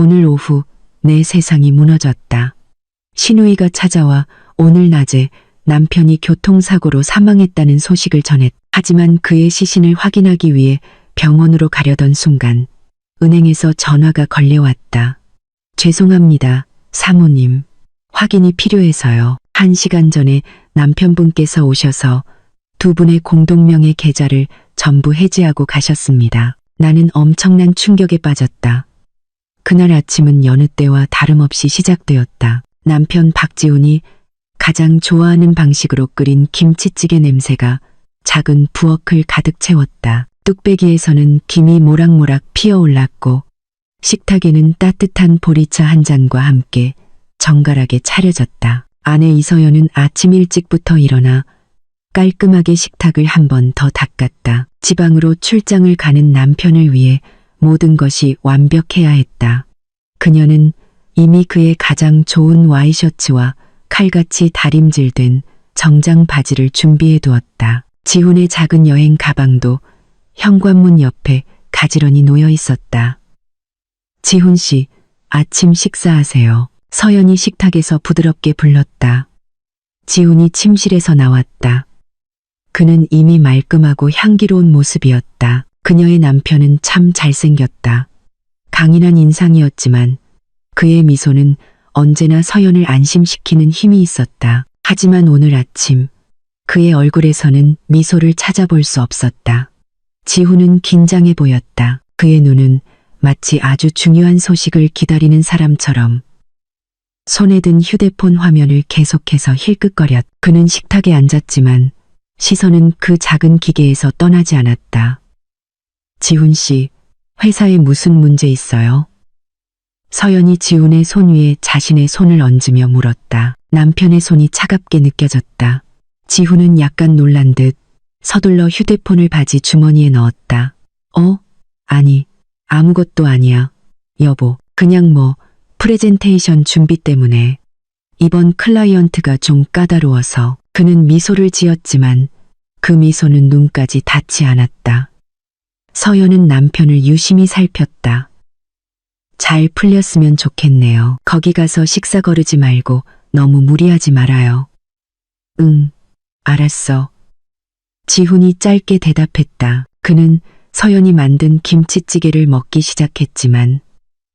오늘 오후 내 세상이 무너졌다. 신우이가 찾아와 오늘 낮에 남편이 교통사고로 사망했다는 소식을 전했다. 하지만 그의 시신을 확인하기 위해 병원으로 가려던 순간 은행에서 전화가 걸려왔다. 죄송합니다, 사모님. 확인이 필요해서요. 1시간 전에 남편분께서 오셔서 두 분의 공동명의 계좌를 전부 해지하고 가셨습니다. 나는 엄청난 충격에 빠졌다. 그날 아침은 여느 때와 다름없이 시작되었다. 남편 박지훈이 가장 좋아하는 방식으로 끓인 김치찌개 냄새가 작은 부엌을 가득 채웠다. 뚝배기에서는 김이 모락모락 피어올랐고 식탁에는 따뜻한 보리차 한 잔과 함께 정갈하게 차려졌다. 아내 이서연은 아침 일찍부터 일어나 깔끔하게 식탁을 한 번 더 닦았다. 지방으로 출장을 가는 남편을 위해 모든 것이 완벽해야 했다. 그녀는 이미 그의 가장 좋은 와이셔츠와 칼같이 다림질된 정장 바지를 준비해 두었다. 지훈의 작은 여행 가방도 현관문 옆에 가지런히 놓여 있었다. 지훈 씨, 아침 식사하세요. 서연이 식탁에서 부드럽게 불렀다. 지훈이 침실에서 나왔다. 그는 이미 말끔하고 향기로운 모습이었다. 그녀의 남편은 참 잘생겼다. 강인한 인상이었지만 그의 미소는 언제나 서연을 안심시키는 힘이 있었다. 하지만 오늘 아침 그의 얼굴에서는 미소를 찾아볼 수 없었다. 지훈은 긴장해 보였다. 그의 눈은 마치 아주 중요한 소식을 기다리는 사람처럼 손에 든 휴대폰 화면을 계속해서 힐끗거렸다. 그는 식탁에 앉았지만 시선은 그 작은 기계에서 떠나지 않았다. 지훈 씨, 회사에 무슨 문제 있어요? 서연이 지훈의 손 위에 자신의 손을 얹으며 물었다. 남편의 손이 차갑게 느껴졌다. 지훈은 약간 놀란 듯 서둘러 휴대폰을 바지 주머니에 넣었다. 아니, 아무것도 아니야. 여보, 그냥 프레젠테이션 준비 때문에. 이번 클라이언트가 좀 까다로워서. 그는 미소를 지었지만 그 미소는 눈까지 닿지 않았다. 서연은 남편을 유심히 살폈다. 잘 풀렸으면 좋겠네요. 거기 가서 식사 거르지 말고 너무 무리하지 말아요. 응, 알았어. 지훈이 짧게 대답했다. 그는 서연이 만든 김치찌개를 먹기 시작했지만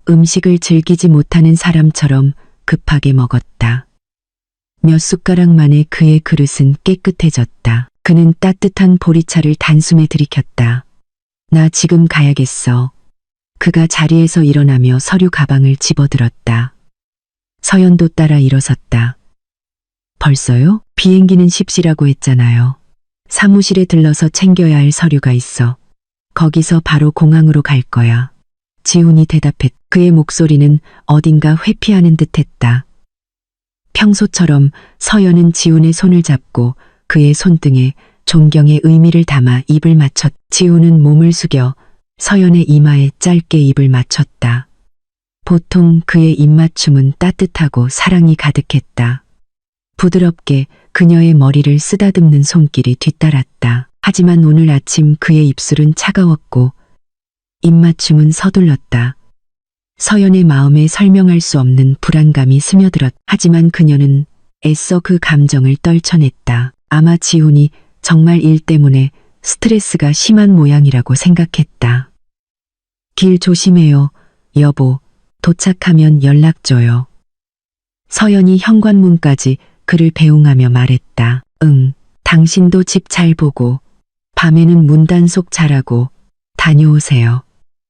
음식을 즐기지 못하는 사람처럼 급하게 먹었다. 몇 숟가락 만에 그의 그릇은 깨끗해졌다. 그는 따뜻한 보리차를 단숨에 들이켰다. 나 지금 가야겠어. 그가 자리에서 일어나며 서류 가방을 집어들었다. 서연도 따라 일어섰다. 벌써요? 비행기는 10시라고 했잖아요. 사무실에 들러서 챙겨야 할 서류가 있어. 거기서 바로 공항으로 갈 거야. 지훈이 대답했다. 그의 목소리는 어딘가 회피하는 듯했다. 평소처럼 서연은 지훈의 손을 잡고 그의 손등에 존경의 의미를 담아 입을 맞췄. 지훈은 몸을 숙여 서연의 이마에 짧게 입을 맞췄다. 보통 그의 입맞춤은 따뜻하고 사랑이 가득했다. 부드럽게 그녀의 머리를 쓰다듬는 손길이 뒤따랐다. 하지만 오늘 아침 그의 입술은 차가웠고 입맞춤은 서둘렀다. 서연의 마음에 설명할 수 없는 불안감이 스며들었다. 하지만 그녀는 애써 그 감정을 떨쳐냈다. 아마 지훈이 정말 일 때문에 스트레스가 심한 모양이라고 생각했다. 길 조심해요, 여보. 도착하면 연락 줘요. 서연이 현관문까지 그를 배웅하며 말했다. 응, 당신도 집 잘 보고 밤에는 문단속 잘하고 다녀오세요.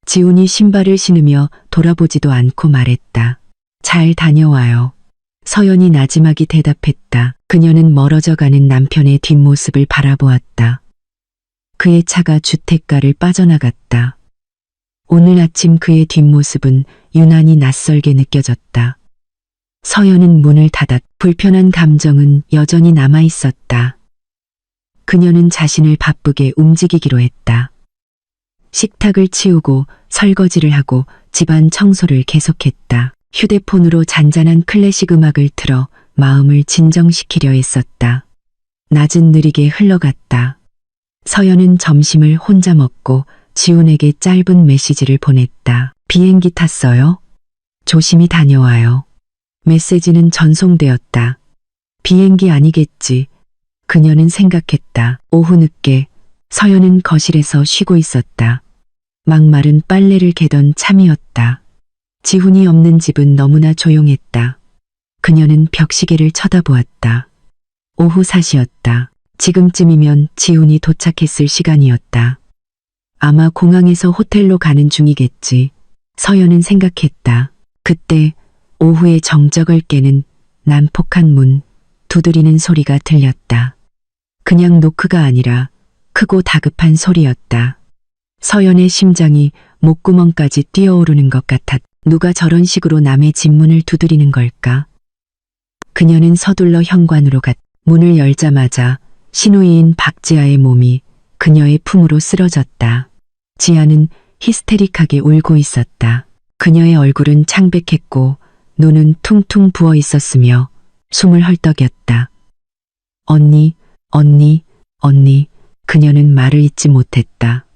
지훈이 신발을 신으며 돌아보지도 않고 말했다. 잘 다녀와요. 서연이 나지막이 대답했다. 그녀는 멀어져가는 남편의 뒷모습을 바라보았다. 그의 차가 주택가를 빠져나갔다. 오늘 아침 그의 뒷모습은 유난히 낯설게 느껴졌다. 서연은 문을 닫았. 불편한 감정은 여전히 남아있었다. 그녀는 자신을 바쁘게 움직이기로 했다. 식탁을 치우고 설거지를 하고 집안 청소를 계속했다. 휴대폰으로 잔잔한 클래식 음악을 틀어 마음을 진정시키려 했었다. 낮은 느리게 흘러갔다. 서연은 점심을 혼자 먹고 지훈에게 짧은 메시지를 보냈다. 비행기 탔어요? 조심히 다녀와요. 메시지는 전송되었다. 비행기 아니겠지. 그녀는 생각했다. 오후 늦게 서연은 거실에서 쉬고 있었다. 막마른 빨래를 개던 참이었다. 지훈이 없는 집은 너무나 조용했다. 그녀는 벽시계를 쳐다보았다. 오후 4시였다. 지금쯤이면 지훈이 도착했을 시간이었다. 아마 공항에서 호텔로 가는 중이겠지. 서연은 생각했다. 그때 오후의 정적을 깨는 난폭한 문, 두드리는 소리가 들렸다. 그냥 노크가 아니라 크고 다급한 소리였다. 서연의 심장이 목구멍까지 뛰어오르는 것 같았다. 누가 저런 식으로 남의 집 문을 두드리는 걸까? 그녀는 서둘러 현관으로 문을 열자마자 신우이인 박지아의 몸이 그녀의 품으로 쓰러졌다. 지아는 히스테릭하게 울고 있었다. 그녀의 얼굴은 창백했고 눈은 퉁퉁 부어 있었으며 숨을 헐떡였다. 언니, 언니, 언니. 그녀는 말을 잇지 못했다.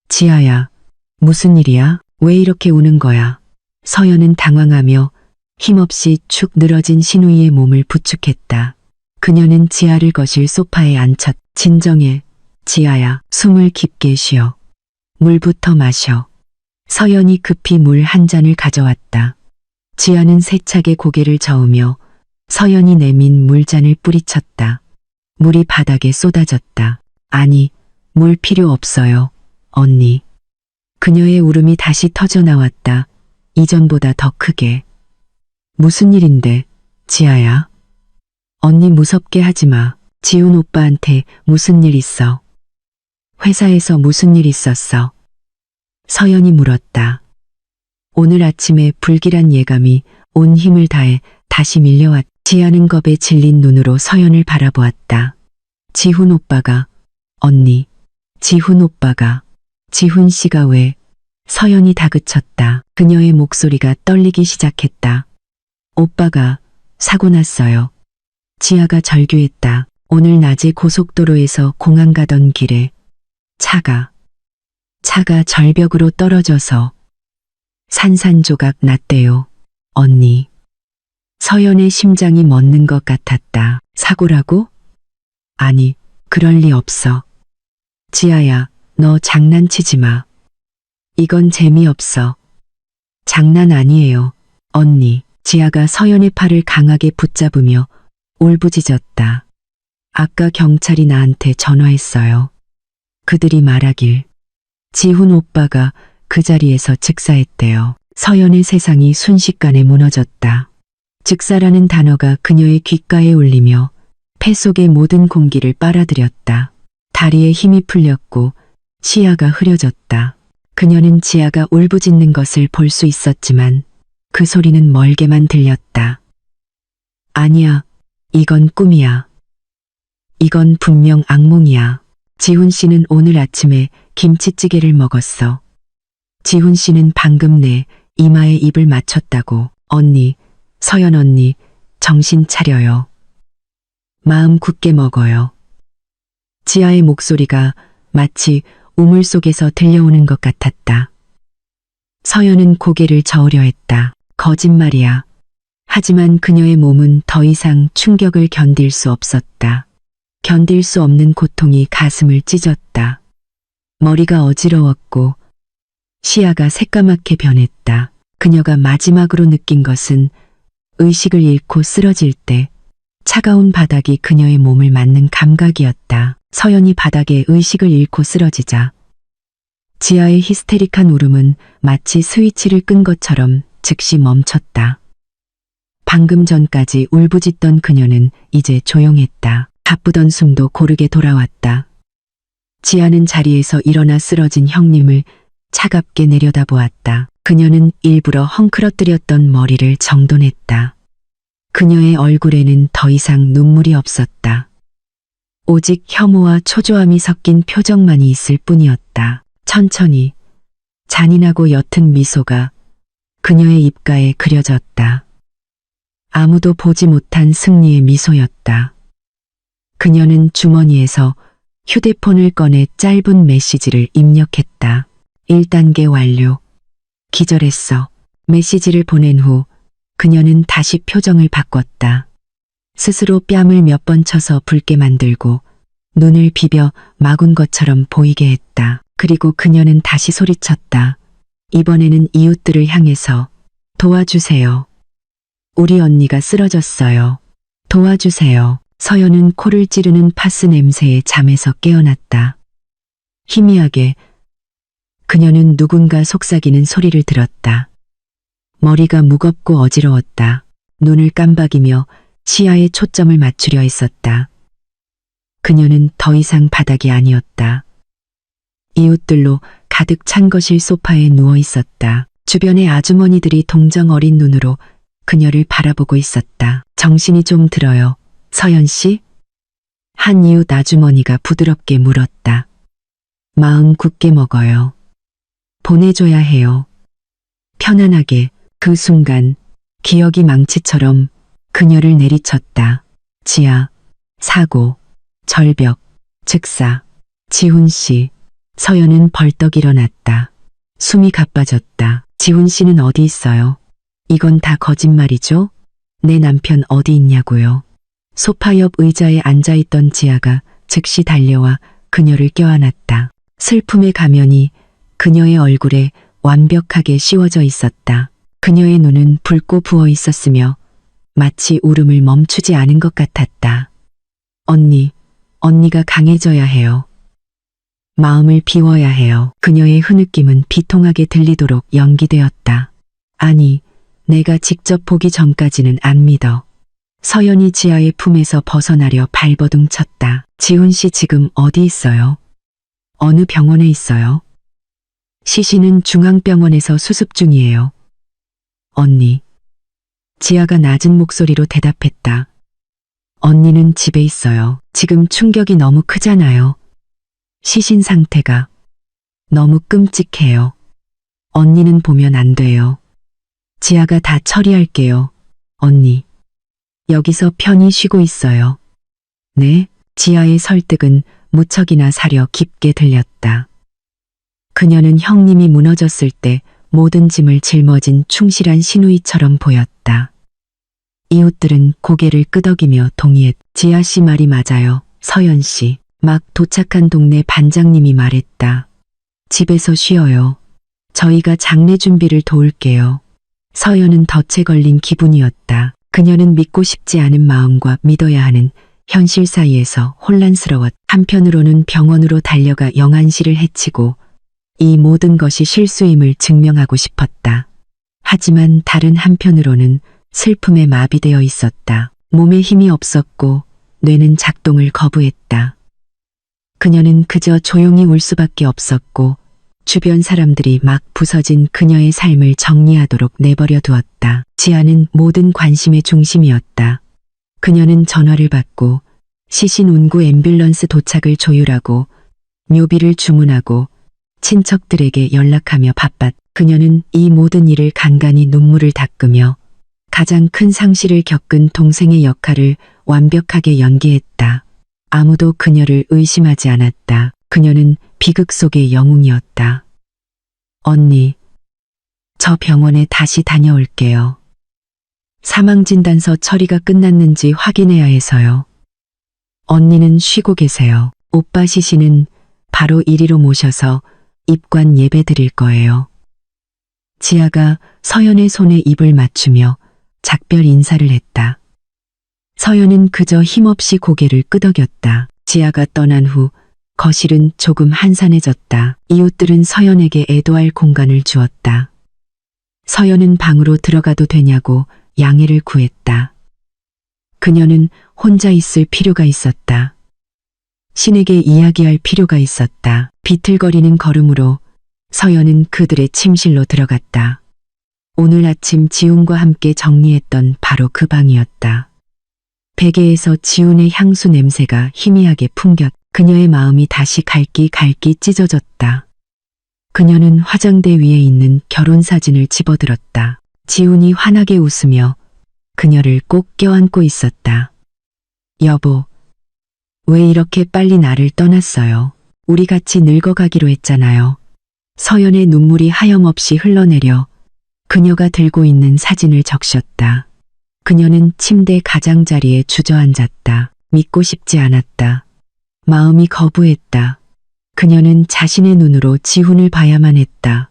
지아야, 무슨 일이야? 왜 이렇게 우는 거야? 서연은 당황하며 힘없이 축 늘어진 신우이의 몸을 부축했다. 그녀는 지아를 거실 소파에 앉혔. 진정해, 지아야. 숨을 깊게 쉬어. 물부터 마셔. 서연이 급히 물 한 잔을 가져왔다. 지아는 세차게 고개를 저으며 서연이 내민 물잔을 뿌리쳤다. 물이 바닥에 쏟아졌다. 아니, 물 필요 없어요, 언니. 그녀의 울음이 다시 터져 나왔다. 이전보다 더 크게. 무슨 일인데, 지아야? 언니 무섭게 하지 마. 지훈 오빠한테 무슨 일 있어? 회사에서 무슨 일 있었어? 서연이 물었다. 오늘 아침에 불길한 예감이 온 힘을 다해 다시 밀려왔. 지아는 겁에 질린 눈으로 서연을 바라보았다. 지훈 오빠가, 언니, 지훈 오빠가, 지훈 씨가 왜? 서연이 다그쳤다. 그녀의 목소리가 떨리기 시작했다. 오빠가 사고 났어요. 지아가 절규했다. 오늘 낮에 고속도로에서 공항 가던 길에 차가 절벽으로 떨어져서 산산조각 났대요. 언니. 서연의 심장이 멎는 것 같았다. 사고라고? 아니, 그럴 리 없어. 지아야, 너 장난치지 마. 이건 재미없어. 장난 아니에요, 언니. 지아가 서연의 팔을 강하게 붙잡으며 울부짖었다. 아까 경찰이 나한테 전화했어요. 그들이 말하길 지훈 오빠가 그 자리에서 즉사했대요. 서연의 세상이 순식간에 무너졌다. 즉사라는 단어가 그녀의 귓가에 울리며 폐 속의 모든 공기를 빨아들였다. 다리에 힘이 풀렸고 시야가 흐려졌다. 그녀는 지아가 울부짖는 것을 볼 수 있었지만 그 소리는 멀게만 들렸다. 아니야, 이건 꿈이야. 이건 분명 악몽이야. 지훈 씨는 오늘 아침에 김치찌개를 먹었어. 지훈 씨는 방금 내 이마에 입을 맞췄다고. 언니, 서연 언니, 정신 차려요. 마음 굳게 먹어요. 지아의 목소리가 마치 우물 속에서 들려오는 것 같았다. 서연은 고개를 저으려 했다. 거짓말이야. 하지만 그녀의 몸은 더 이상 충격을 견딜 수 없었다. 견딜 수 없는 고통이 가슴을 찢었다. 머리가 어지러웠고 시야가 새까맣게 변했다. 그녀가 마지막으로 느낀 것은 의식을 잃고 쓰러질 때 차가운 바닥이 그녀의 몸을 맞는 감각이었다. 서연이 바닥에 의식을 잃고 쓰러지자 지아의 히스테릭한 울음은 마치 스위치를 끈 것처럼 즉시 멈췄다. 방금 전까지 울부짖던 그녀는 이제 조용했다. 바쁘던 숨도 고르게 돌아왔다. 지아는 자리에서 일어나 쓰러진 형님을 차갑게 내려다보았다. 그녀는 일부러 헝클어뜨렸던 머리를 정돈했다. 그녀의 얼굴에는 더 이상 눈물이 없었다. 오직 혐오와 초조함이 섞인 표정만이 있을 뿐이었다. 천천히 잔인하고 옅은 미소가 그녀의 입가에 그려졌다. 아무도 보지 못한 승리의 미소였다. 그녀는 주머니에서 휴대폰을 꺼내 짧은 메시지를 입력했다. 1단계 완료. 기절했어. 메시지를 보낸 후 그녀는 다시 표정을 바꿨다. 스스로 뺨을 몇 번 쳐서 붉게 만들고 눈을 비벼 마군 것처럼 보이게 했다. 그리고 그녀는 다시 소리쳤다. 이번에는 이웃들을 향해서 도와주세요. 우리 언니가 쓰러졌어요. 도와주세요. 서연은 코를 찌르는 파스 냄새에 잠에서 깨어났다. 희미하게 그녀는 누군가 속삭이는 소리를 들었다. 머리가 무겁고 어지러웠다. 눈을 깜박이며 시야에 초점을 맞추려 했었다. 그녀는 더 이상 바닥이 아니었다. 이웃들로 가득 찬 거실 소파에 누워 있었다. 주변의 아주머니들이 동정 어린 눈으로 그녀를 바라보고 있었다. 정신이 좀 들어요. 서연 씨? 한 이웃 아주머니가 부드럽게 물었다. 마음 굳게 먹어요. 보내줘야 해요. 편안하게. 그 순간 기억이 망치처럼 그녀를 내리쳤다. 지하, 사고, 절벽, 즉사, 지훈 씨. 서연은 벌떡 일어났다. 숨이 가빠졌다. 지훈 씨는 어디 있어요? 이건 다 거짓말이죠? 내 남편 어디 있냐고요? 소파 옆 의자에 앉아있던 지아가 즉시 달려와 그녀를 껴안았다. 슬픔의 가면이 그녀의 얼굴에 완벽하게 씌워져 있었다. 그녀의 눈은 붉고 부어 있었으며 마치 울음을 멈추지 않은 것 같았다. 언니가 강해져야 해요. 마음을 비워야 해요. 그녀의 흐느낌은 비통하게 들리도록 연기되었다. 아니, 내가 직접 보기 전까지는 안 믿어. 서연이 지아의 품에서 벗어나려 발버둥 쳤다. 지훈 씨 지금 어디 있어요? 어느 병원에 있어요? 시신은 중앙병원에서 수습 중이에요. 언니. 지아가 낮은 목소리로 대답했다. 언니는 집에 있어요. 지금 충격이 너무 크잖아요. 시신 상태가 너무 끔찍해요. 언니는 보면 안 돼요. 지아가 다 처리할게요. 언니. 여기서 편히 쉬고 있어요. 네? 지아의 설득은 무척이나 사려 깊게 들렸다. 그녀는 형님이 무너졌을 때 모든 짐을 짊어진 충실한 시누이처럼 보였다. 이웃들은 고개를 끄덕이며 동의했. 지아 씨 말이 맞아요. 서연 씨. 막 도착한 동네 반장님이 말했다. 집에서 쉬어요. 저희가 장례 준비를 도울게요. 서연은 덫에 걸린 기분이었다. 그녀는 믿고 싶지 않은 마음과 믿어야 하는 현실 사이에서 혼란스러웠. 한편으로는 병원으로 달려가 영안 씨를 해치고 이 모든 것이 실수임을 증명하고 싶었다. 하지만 다른 한편으로는 슬픔에 마비되어 있었다. 몸에 힘이 없었고 뇌는 작동을 거부했다. 그녀는 그저 조용히 울 수밖에 없었고 주변 사람들이 막 부서진 그녀의 삶을 정리하도록 내버려 두었다. 지아는 모든 관심의 중심이었다. 그녀는 전화를 받고 시신 운구 앰뷸런스 도착을 조율하고 묘비를 주문하고 친척들에게 연락하며 바빴. 그녀는 이 모든 일을 간간히 눈물을 닦으며 가장 큰 상실을 겪은 동생의 역할을 완벽하게 연기했다. 아무도 그녀를 의심하지 않았다. 그녀는 비극 속의 영웅이었다. 언니, 저 병원에 다시 다녀올게요. 사망진단서 처리가 끝났는지 확인해야 해서요. 언니는 쉬고 계세요. 오빠 시신은 바로 이리로 모셔서 입관 예배 드릴 거예요. 지아가 서연의 손에 입을 맞추며 작별 인사를 했다. 서연은 그저 힘없이 고개를 끄덕였다. 지아가 떠난 후 거실은 조금 한산해졌다. 이웃들은 서연에게 애도할 공간을 주었다. 서연은 방으로 들어가도 되냐고 양해를 구했다. 그녀는 혼자 있을 필요가 있었다. 신에게 이야기할 필요가 있었다. 비틀거리는 걸음으로 서연은 그들의 침실로 들어갔다. 오늘 아침 지훈과 함께 정리했던 바로 그 방이었다. 베개에서 지훈의 향수 냄새가 희미하게 풍겼. 그녀의 마음이 다시 갈기 찢어졌다. 그녀는 화장대 위에 있는 결혼사진을 집어들었다. 지훈이 환하게 웃으며 그녀를 꼭 껴안고 있었다. 여보, 왜 이렇게 빨리 나를 떠났어요? 우리 같이 늙어가기로 했잖아요. 서연의 눈물이 하염없이 흘러내려 그녀가 들고 있는 사진을 적셨다. 그녀는 침대 가장자리에 주저앉았다. 믿고 싶지 않았다. 마음이 거부했다. 그녀는 자신의 눈으로 지훈을 봐야만 했다.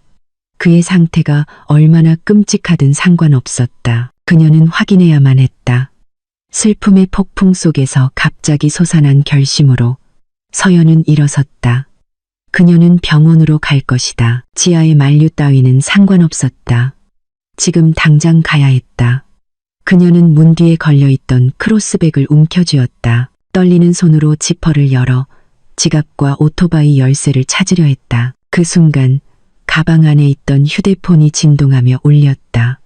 그의 상태가 얼마나 끔찍하든 상관없었다. 그녀는 확인해야만 했다. 슬픔의 폭풍 속에서 갑자기 솟아난 결심으로 서연은 일어섰다. 그녀는 병원으로 갈 것이다. 지하의 만류 따위는 상관없었다. 지금 당장 가야 했다. 그녀는 문 뒤에 걸려있던 크로스백을 움켜쥐었다. 떨리는 손으로 지퍼를 열어 지갑과 오토바이 열쇠를 찾으려 했다. 그 순간 가방 안에 있던 휴대폰이 진동하며 울렸다.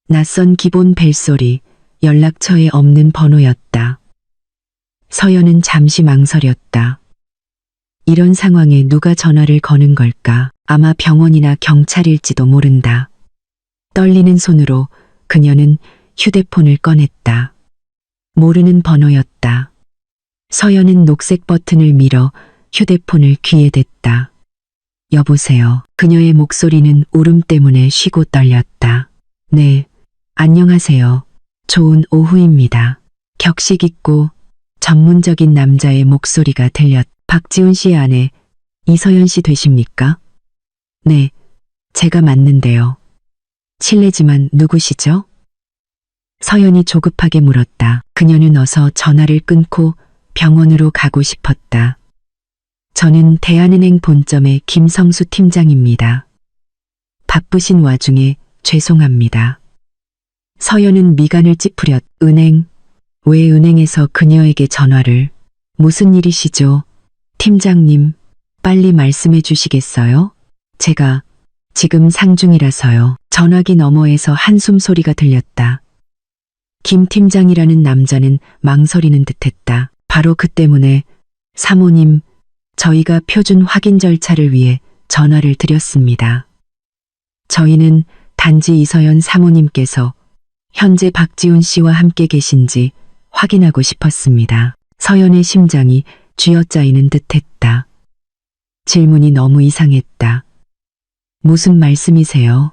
낯선 기본 벨소리, 연락처에 없는 번호였다. 서연은 잠시 망설였다. 이런 상황에 누가 전화를 거는 걸까? 아마 병원이나 경찰일지도 모른다. 떨리는 손으로 그녀는 휴대폰을 꺼냈다. 모르는 번호였다. 서연은 녹색 버튼을 밀어 휴대폰을 귀에 댔다. 여보세요. 그녀의 목소리는 울음 때문에 쉬고 떨렸다. 네, 안녕하세요. 좋은 오후입니다. 격식 있고 전문적인 남자의 목소리가 들렸다. 박지훈 씨의 아내 이서연 씨 되십니까? 네, 제가 맞는데요. 실례지만 누구시죠? 서연이 조급하게 물었다. 그녀는 어서 전화를 끊고 병원으로 가고 싶었다. 저는 대한은행 본점의 김성수 팀장입니다. 바쁘신 와중에 죄송합니다. 서연은 미간을 찌푸렸. 은행? 왜 은행에서 그녀에게 전화를? 무슨 일이시죠? 팀장님, 빨리 말씀해 주시겠어요? 제가 지금 상중이라서요. 전화기 너머에서 한숨 소리가 들렸다. 김 팀장이라는 남자는 망설이는 듯했다. 바로 그 때문에 사모님, 저희가 표준 확인 절차를 위해 전화를 드렸습니다. 저희는 단지 이서연 사모님께서 현재 박지훈 씨와 함께 계신지 확인하고 싶었습니다. 서연의 심장이 쥐어짜이는 듯했다. 질문이 너무 이상했다. 무슨 말씀이세요?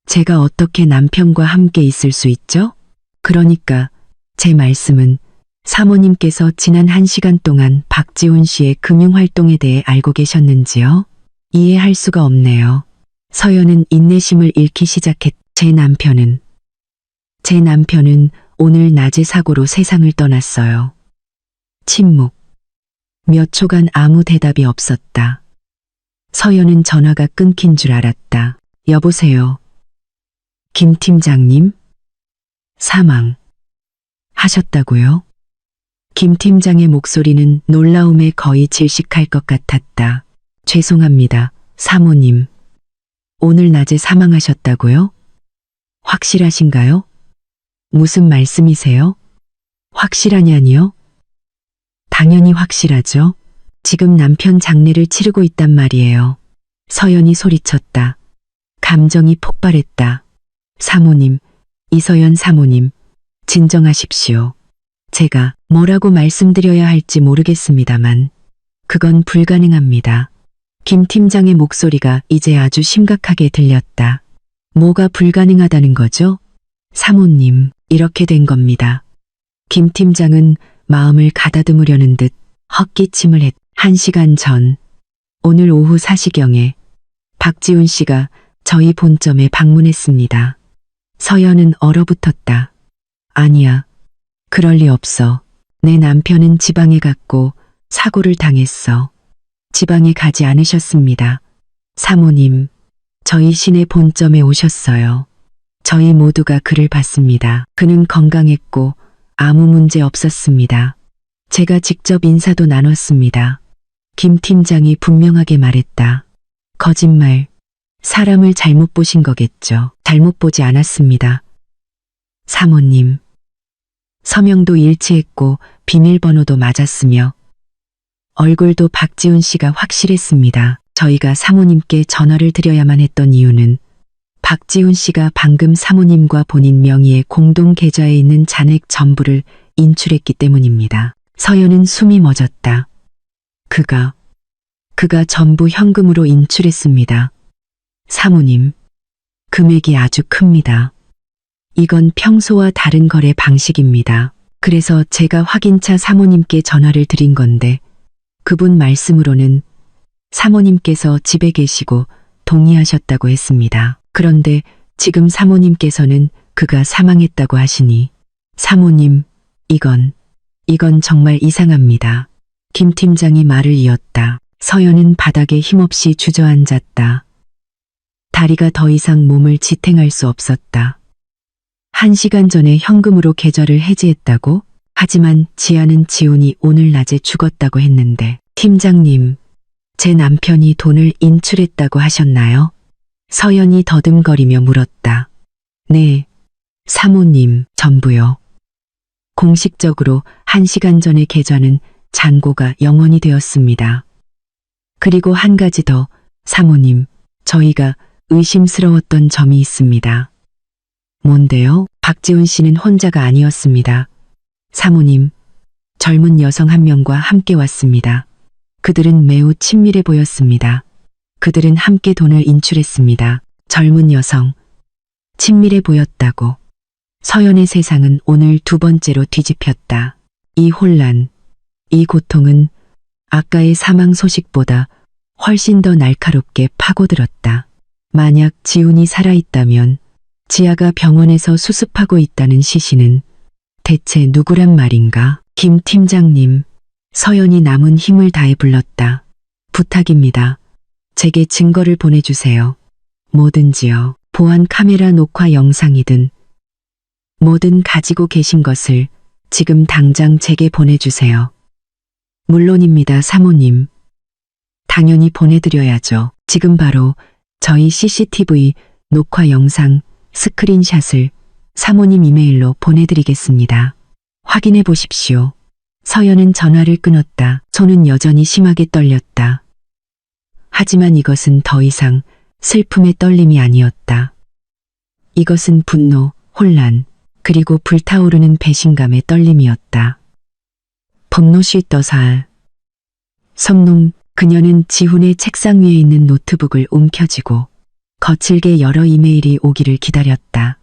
제가 어떻게 남편과 함께 있을 수 있죠? 그러니까 제 말씀은 사모님께서 지난 1시간 동안 박지훈 씨의 금융활동에 대해 알고 계셨는지요? 이해할 수가 없네요. 서연은 인내심을 잃기 시작했. 제 남편은 오늘 낮에 사고로 세상을 떠났어요. 침묵. 몇 초간 아무 대답이 없었다. 서연은 전화가 끊긴 줄 알았다. 여보세요. 김 팀장님? 사망. 하셨다고요? 김 팀장의 목소리는 놀라움에 거의 질식할 것 같았다. 죄송합니다, 사모님. 오늘 낮에 사망하셨다고요? 확실하신가요? 무슨 말씀이세요? 확실하냐니요? 당연히 확실하죠. 지금 남편 장례를 치르고 있단 말이에요. 서연이 소리쳤다. 감정이 폭발했다. 사모님, 이서연 사모님, 진정하십시오. 제가 뭐라고 말씀드려야 할지 모르겠습니다만 그건 불가능합니다. 김 팀장의 목소리가 이제 아주 심각하게 들렸다. 뭐가 불가능하다는 거죠? 사모님, 이렇게 된 겁니다. 김 팀장은 마음을 가다듬으려는 듯 헛기침을 했. 1시간 전, 오늘 오후 4시경에 박지훈 씨가 저희 본점에 방문했습니다. 서연은 얼어붙었다. 아니야, 그럴 리 없어. 내 남편은 지방에 갔고 사고를 당했어. 지방에 가지 않으셨습니다. 사모님, 저희 시내 본점에 오셨어요. 저희 모두가 그를 봤습니다. 그는 건강했고 아무 문제 없었습니다. 제가 직접 인사도 나눴습니다. 김 팀장이 분명하게 말했다. 거짓말. 사람을 잘못 보신 거겠죠. 잘못 보지 않았습니다. 사모님. 서명도 일치했고 비밀번호도 맞았으며 얼굴도 박지훈 씨가 확실했습니다. 저희가 사모님께 전화를 드려야만 했던 이유는 박지훈 씨가 방금 사모님과 본인 명의의 공동 계좌에 있는 잔액 전부를 인출했기 때문입니다. 서연은 숨이 멎었다. 그가 전부 현금으로 인출했습니다. 사모님, 금액이 아주 큽니다. 이건 평소와 다른 거래 방식입니다. 그래서 제가 확인차 사모님께 전화를 드린 건데 그분 말씀으로는 사모님께서 집에 계시고 동의하셨다고 했습니다. 그런데 지금 사모님께서는 그가 사망했다고 하시니 사모님, 이건 정말 이상합니다. 김 팀장이 말을 이었다. 서연은 바닥에 힘없이 주저앉았다. 다리가 더 이상 몸을 지탱할 수 없었다. 1시간 전에 현금으로 계좌를 해지했다고? 하지만 지아는 지훈이 오늘 낮에 죽었다고 했는데 팀장님, 제 남편이 돈을 인출했다고 하셨나요? 서연이 더듬거리며 물었다. 네, 사모님, 전부요. 공식적으로 1시간 전의 계좌는 잔고가 영원이 되었습니다. 그리고 한 가지 더, 사모님, 저희가 의심스러웠던 점이 있습니다. 뭔데요? 박지훈 씨는 혼자가 아니었습니다. 사모님, 젊은 여성 한 명과 함께 왔습니다. 그들은 매우 친밀해 보였습니다. 그들은 함께 돈을 인출했습니다. 젊은 여성, 친밀해 보였다고. 서연의 세상은 오늘 두 번째로 뒤집혔다. 이 혼란, 이 고통은 아까의 사망 소식보다 훨씬 더 날카롭게 파고들었다. 만약 지훈이 살아있다면 지아가 병원에서 수습하고 있다는 시신은 대체 누구란 말인가? 김 팀장님, 서연이 남은 힘을 다해 불렀다. 부탁입니다. 제게 증거를 보내주세요. 뭐든지요. 보안 카메라 녹화 영상이든 뭐든 가지고 계신 것을 지금 당장 제게 보내주세요. 물론입니다, 사모님. 당연히 보내드려야죠. 지금 바로 저희 CCTV 녹화 영상 스크린샷을 사모님 이메일로 보내드리겠습니다. 확인해 보십시오. 서연은 전화를 끊었다. 손은 여전히 심하게 떨렸다. 하지만 이것은 더 이상 슬픔의 떨림이 아니었다. 이것은 분노, 혼란, 그리고 불타오르는 배신감의 떨림이었다. 법노시 떠살. 섬농, 그녀는 지훈의 책상 위에 있는 노트북을 움켜쥐고 거칠게 여러 이메일이 오기를 기다렸다.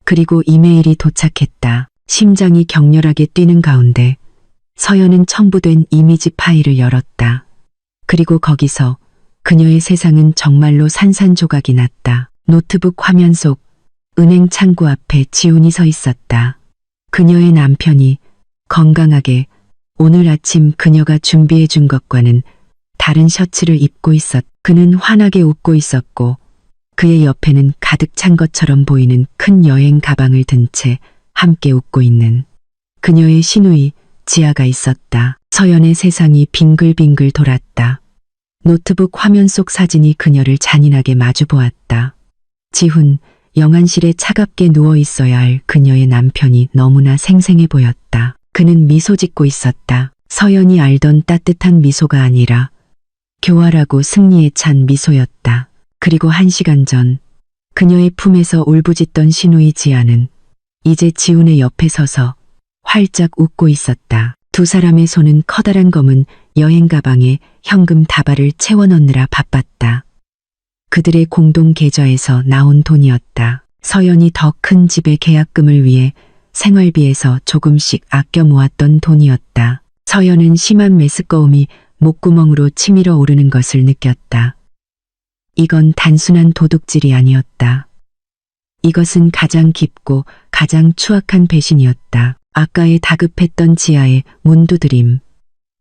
그리고 이메일이 도착했다. 심장이 격렬하게 뛰는 가운데 서연은 첨부된 이미지 파일을 열었다. 그리고 거기서 그녀의 세상은 정말로 산산조각이 났다. 노트북 화면 속 은행 창구 앞에 지훈이 서 있었다. 그녀의 남편이 건강하게 오늘 아침 그녀가 준비해 준 것과는 다른 셔츠를 입고 그는 환하게 웃고 있었고 그의 옆에는 가득 찬 것처럼 보이는 큰 여행 가방을 든 채 함께 웃고 있는 그녀의 시누이 지아가 있었다. 서연의 세상이 빙글빙글 돌았다. 노트북 화면 속 사진이 그녀를 잔인하게 마주보았다. 지훈, 영안실에 차갑게 누워 있어야 할 그녀의 남편이 너무나 생생해 보였다. 그는 미소 짓고 있었다. 서연이 알던 따뜻한 미소가 아니라 교활하고 승리에 찬 미소였다. 그리고 1시간 전 그녀의 품에서 울부짖던 시누이 지아는 이제 지훈의 옆에 서서 활짝 웃고 있었다. 두 사람의 손은 커다란 검은 여행 가방에 현금 다발을 채워 넣느라 바빴다. 그들의 공동 계좌에서 나온 돈이었다. 서연이 더 큰 집의 계약금을 위해 생활비에서 조금씩 아껴 모았던 돈이었다. 서연은 심한 메스꺼움이 목구멍으로 치밀어 오르는 것을 느꼈다. 이건 단순한 도둑질이 아니었다. 이것은 가장 깊고 가장 추악한 배신이었다. 아까의 다급했던 지아의 문두드림,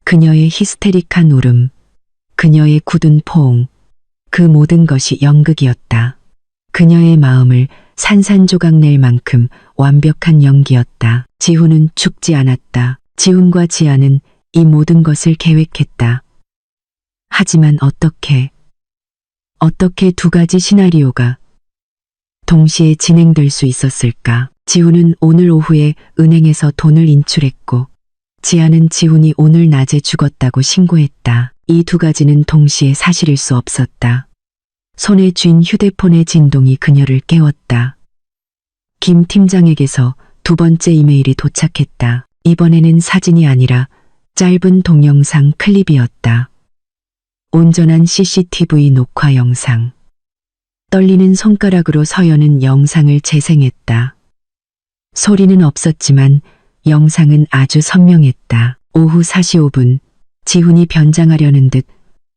그녀의 히스테릭한 울음, 그녀의 굳은 포옹, 그 모든 것이 연극이었다. 그녀의 마음을 산산조각 낼 만큼 완벽한 연기였다. 지훈은 죽지 않았다. 지훈과 지아는 이 모든 것을 계획했다. 하지만 어떻게 두 가지 시나리오가 동시에 진행될 수 있었을까? 지훈은 오늘 오후에 은행에서 돈을 인출했고 지아는 지훈이 오늘 낮에 죽었다고 신고했다. 이 두 가지는 동시에 사실일 수 없었다. 손에 쥔 휴대폰의 진동이 그녀를 깨웠다. 김 팀장에게서 두 번째 이메일이 도착했다. 이번에는 사진이 아니라 짧은 동영상 클립이었다. 온전한 CCTV 녹화 영상. 떨리는 손가락으로 서연은 영상을 재생했다. 소리는 없었지만 영상은 아주 선명했다. 오후 4시 5분 지훈이 변장하려는 듯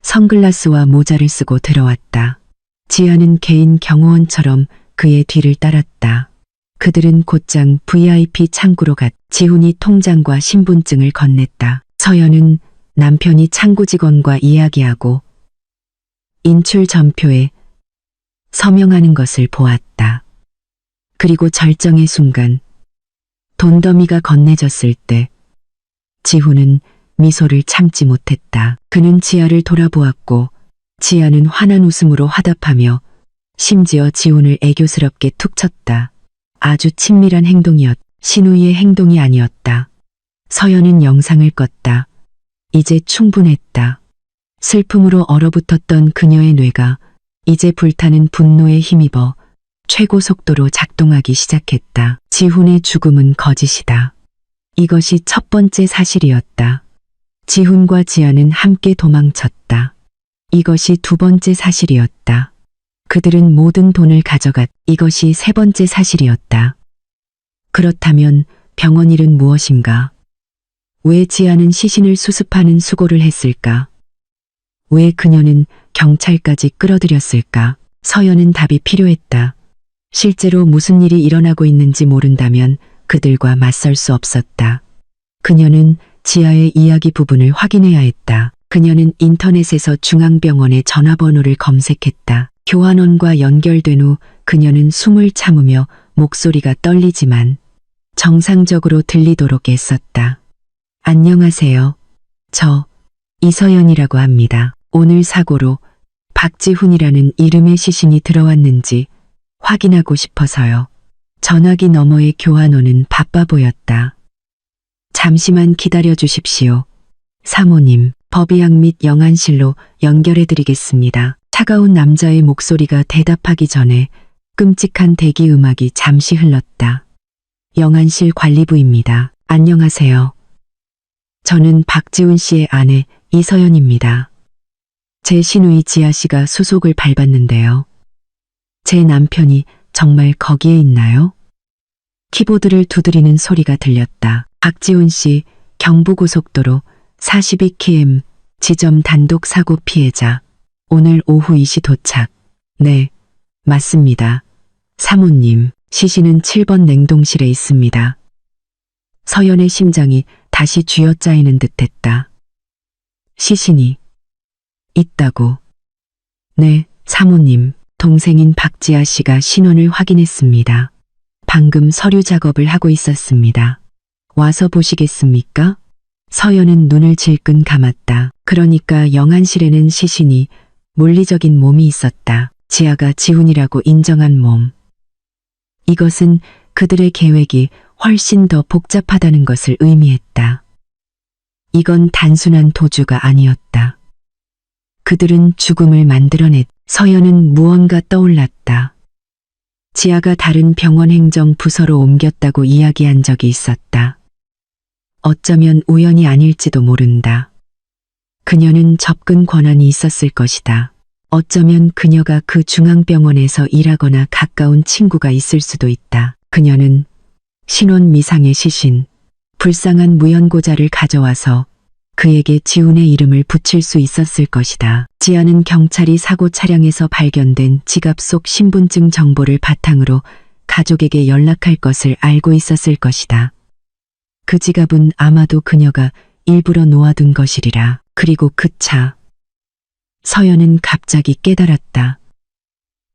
선글라스와 모자를 쓰고 들어왔다. 지아는 개인 경호원처럼 그의 뒤를 따랐다. 그들은 곧장 VIP 창구로 갔. 지훈이 통장과 신분증을 건넸다. 서연은 남편이 창구 직원과 이야기하고 인출 전표에 서명하는 것을 보았다. 그리고 절정의 순간 돈더미가 건네졌을 때 지훈은 미소를 참지 못했다. 그는 지아를 돌아보았고 지아는 환한 웃음으로 화답하며 심지어 지훈을 애교스럽게 툭 쳤다. 아주 친밀한 행동이었다. 신우이의 행동이 아니었다. 서연은 영상을 껐다. 이제 충분했다. 슬픔으로 얼어붙었던 그녀의 뇌가 이제 불타는 분노에 힘입어 최고 속도로 작동하기 시작했다. 지훈의 죽음은 거짓이다. 이것이 첫 번째 사실이었다. 지훈과 지아는 함께 도망쳤다. 이것이 두 번째 사실이었다. 그들은 모든 돈을 가져갔. 이것이 세 번째 사실이었다. 그렇다면 병원 일은 무엇인가? 왜 지아는 시신을 수습하는 수고를 했을까? 왜 그녀는 경찰까지 끌어들였을까? 서연은 답이 필요했다. 실제로 무슨 일이 일어나고 있는지 모른다면 그들과 맞설 수 없었다. 그녀는 지아의 이야기 부분을 확인해야 했다. 그녀는 인터넷에서 중앙병원의 전화번호를 검색했다. 교환원과 연결된 후 그녀는 숨을 참으며 목소리가 떨리지만 정상적으로 들리도록 애썼다. 안녕하세요. 저 이서연이라고 합니다. 오늘 사고로 박지훈이라는 이름의 시신이 들어왔는지 확인하고 싶어서요. 전화기 너머의 교환원은 바빠 보였다. 잠시만 기다려 주십시오. 사모님, 법의학 및 영안실로 연결해 드리겠습니다. 차가운 남자의 목소리가 대답하기 전에 끔찍한 대기 음악이 잠시 흘렀다. 영안실 관리부입니다. 안녕하세요. 저는 박지훈 씨의 아내 이서연입니다. 제 시누이 지아 씨가 수속을 밟았는데요. 제 남편이 정말 거기에 있나요? 키보드를 두드리는 소리가 들렸다. 박지훈 씨, 경부고속도로 42km 지점 단독 사고 피해자. 오늘 오후 2시 도착. 네, 맞습니다. 사모님, 시신은 7번 냉동실에 있습니다. 서연의 심장이 다시 쥐어짜이는 듯했다. 시신이 있다고. 네, 사모님. 동생인 박지아 씨가 신원을 확인했습니다. 방금 서류 작업을 하고 있었습니다. 와서 보시겠습니까? 서연은 눈을 질끈 감았다. 그러니까 영안실에는 시신이 물리적인 몸이 있었다. 지아가 지훈이라고 인정한 몸. 이것은 그들의 계획이 훨씬 더 복잡하다는 것을 의미했다. 이건 단순한 도주가 아니었다. 그들은 죽음을 만들어냈다. 서연은 무언가 떠올랐다. 지아가 다른 병원 행정 부서로 옮겼다고 이야기한 적이 있었다. 어쩌면 우연이 아닐지도 모른다. 그녀는 접근 권한이 있었을 것이다. 어쩌면 그녀가 그 중앙병원에서 일하거나 가까운 친구가 있을 수도 있다. 그녀는 신원 미상의 시신, 불쌍한 무연고자를 가져와서 그에게 지훈의 이름을 붙일 수 있었을 것이다. 지아는 경찰이 사고 차량에서 발견된 지갑 속 신분증 정보를 바탕으로 가족에게 연락할 것을 알고 있었을 것이다. 그 지갑은 아마도 그녀가 일부러 놓아둔 것이리라. 그리고 그 차. 서연은 갑자기 깨달았다.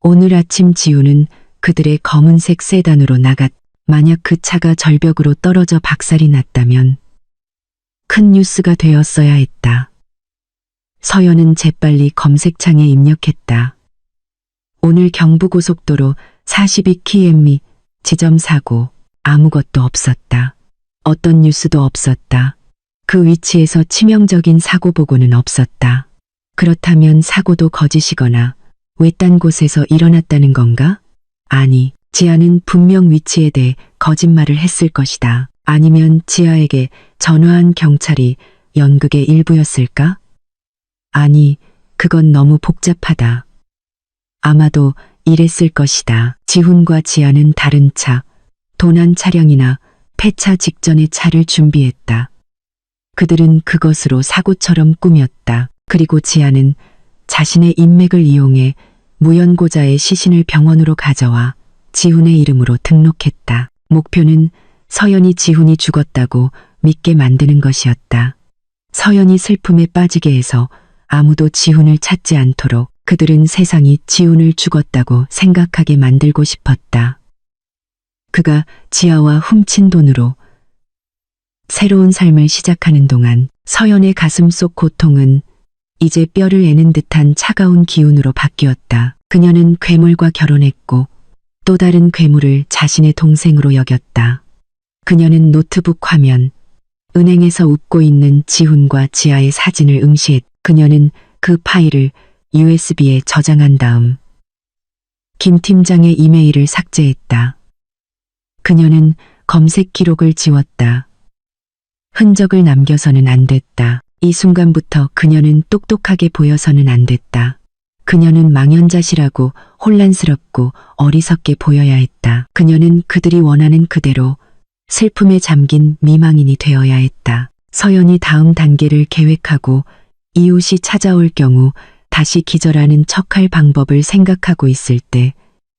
오늘 아침 지훈은 그들의 검은색 세단으로 나갔. 만약 그 차가 절벽으로 떨어져 박살이 났다면 큰 뉴스가 되었어야 했다. 서연은 재빨리 검색창에 입력했다. 오늘 경부고속도로 42km 지점 사고. 아무것도 없었다. 어떤 뉴스도 없었다. 그 위치에서 치명적인 사고 보고는 없었다. 그렇다면 사고도 거짓이거나 외딴 곳에서 일어났다는 건가? 아니, 지아는 분명 위치에 대해 거짓말을 했을 것이다. 아니면 지아에게 전화한 경찰이 연극의 일부였을까? 아니, 그건 너무 복잡하다. 아마도 이랬을 것이다. 지훈과 지아는 다른 차, 도난 차량이나 폐차 직전에 차를 준비했다. 그들은 그것으로 사고처럼 꾸몄다. 그리고 지아는 자신의 인맥을 이용해 무연고자의 시신을 병원으로 가져와 지훈의 이름으로 등록했다. 목표는 서연이 지훈이 죽었다고 믿게 만드는 것이었다. 서연이 슬픔에 빠지게 해서 아무도 지훈을 찾지 않도록 그들은 세상이 지훈을 죽었다고 생각하게 만들고 싶었다. 그가 지아와 훔친 돈으로 새로운 삶을 시작하는 동안 서연의 가슴 속 고통은 이제 뼈를 애는 듯한 차가운 기운으로 바뀌었다. 그녀는 괴물과 결혼했고 또 다른 괴물을 자신의 동생으로 여겼다. 그녀는 노트북 화면, 은행에서 웃고 있는 지훈과 지아의 사진을 응시했. 그녀는 그 파일을 USB에 저장한 다음 김 팀장의 이메일을 삭제했다. 그녀는 검색 기록을 지웠다. 흔적을 남겨서는 안 됐다. 이 순간부터 그녀는 똑똑하게 보여서는 안 됐다. 그녀는 망연자실하고 혼란스럽고 어리석게 보여야 했다. 그녀는 그들이 원하는 그대로 슬픔에 잠긴 미망인이 되어야 했다. 서연이 다음 단계를 계획하고 이웃이 찾아올 경우 다시 기절하는 척할 방법을 생각하고 있을 때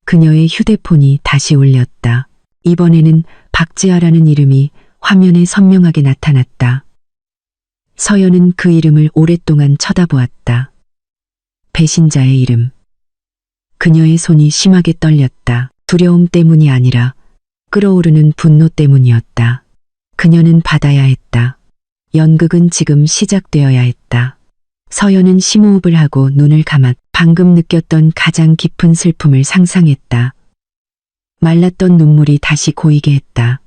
그녀의 휴대폰이 다시 울렸다. 이번에는 박지아라는 이름이 화면에 선명하게 나타났다. 서연은 그 이름을 오랫동안 쳐다보았다. 배신자의 이름. 그녀의 손이 심하게 떨렸다. 두려움 때문이 아니라 끓어오르는 분노 때문이었다. 그녀는 받아야 했다. 연극은 지금 시작되어야 했다. 서연은 심호흡을 하고 눈을 감았. 방금 느꼈던 가장 깊은 슬픔을 상상했다. 말랐던 눈물이 다시 고이게 했다.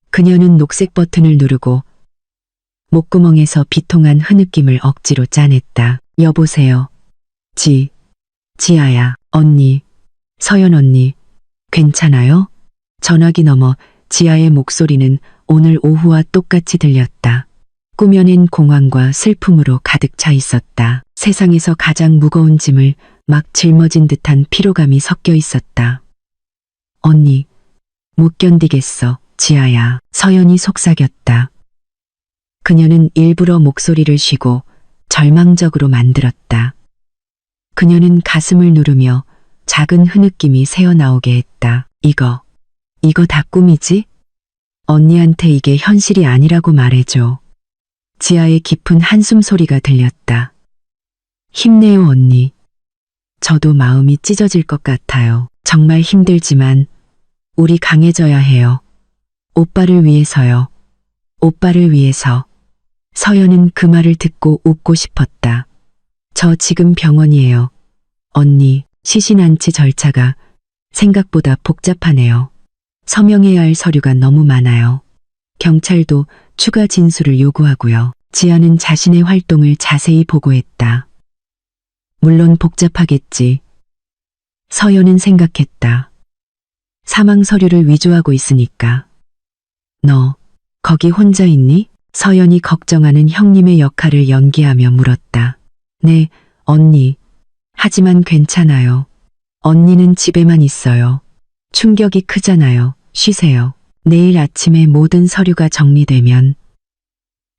그녀는 녹색 버튼을 누르고 목구멍에서 비통한 흐느낌을 억지로 짜냈다. 여보세요. 지아야. 언니. 서연 언니. 괜찮아요? 전화기 너머 지아의 목소리는 오늘 오후와 똑같이 들렸다. 꾸며낸 공황과 슬픔으로 가득 차 있었다. 세상에서 가장 무거운 짐을 막 짊어진 듯한 피로감이 섞여 있었다. 언니, 못 견디겠어, 지아야. 서연이 속삭였다. 그녀는 일부러 목소리를 쉬고 절망적으로 만들었다. 그녀는 가슴을 누르며 작은 흐느낌이 새어나오게 했다. 이거 다 꿈이지? 언니한테 이게 현실이 아니라고 말해줘. 지아의 깊은 한숨 소리가 들렸다. 힘내요, 언니. 저도 마음이 찢어질 것 같아요. 정말 힘들지만 우리 강해져야 해요. 오빠를 위해서요. 오빠를 위해서. 서연은 그 말을 듣고 웃고 싶었다. 저 지금 병원이에요. 언니, 시신 안치 절차가 생각보다 복잡하네요. 서명해야 할 서류가 너무 많아요. 경찰도 추가 진술을 요구하고요. 지아는 자신의 활동을 자세히 보고했다. 물론 복잡하겠지. 서연은 생각했다. 사망 서류를 위조하고 있으니까. 너 거기 혼자 있니? 서연이 걱정하는 형님의 역할을 연기하며 물었다. 네, 언니. 하지만 괜찮아요. 언니는 집에만 있어요. 충격이 크잖아요. 쉬세요. 내일 아침에 모든 서류가 정리되면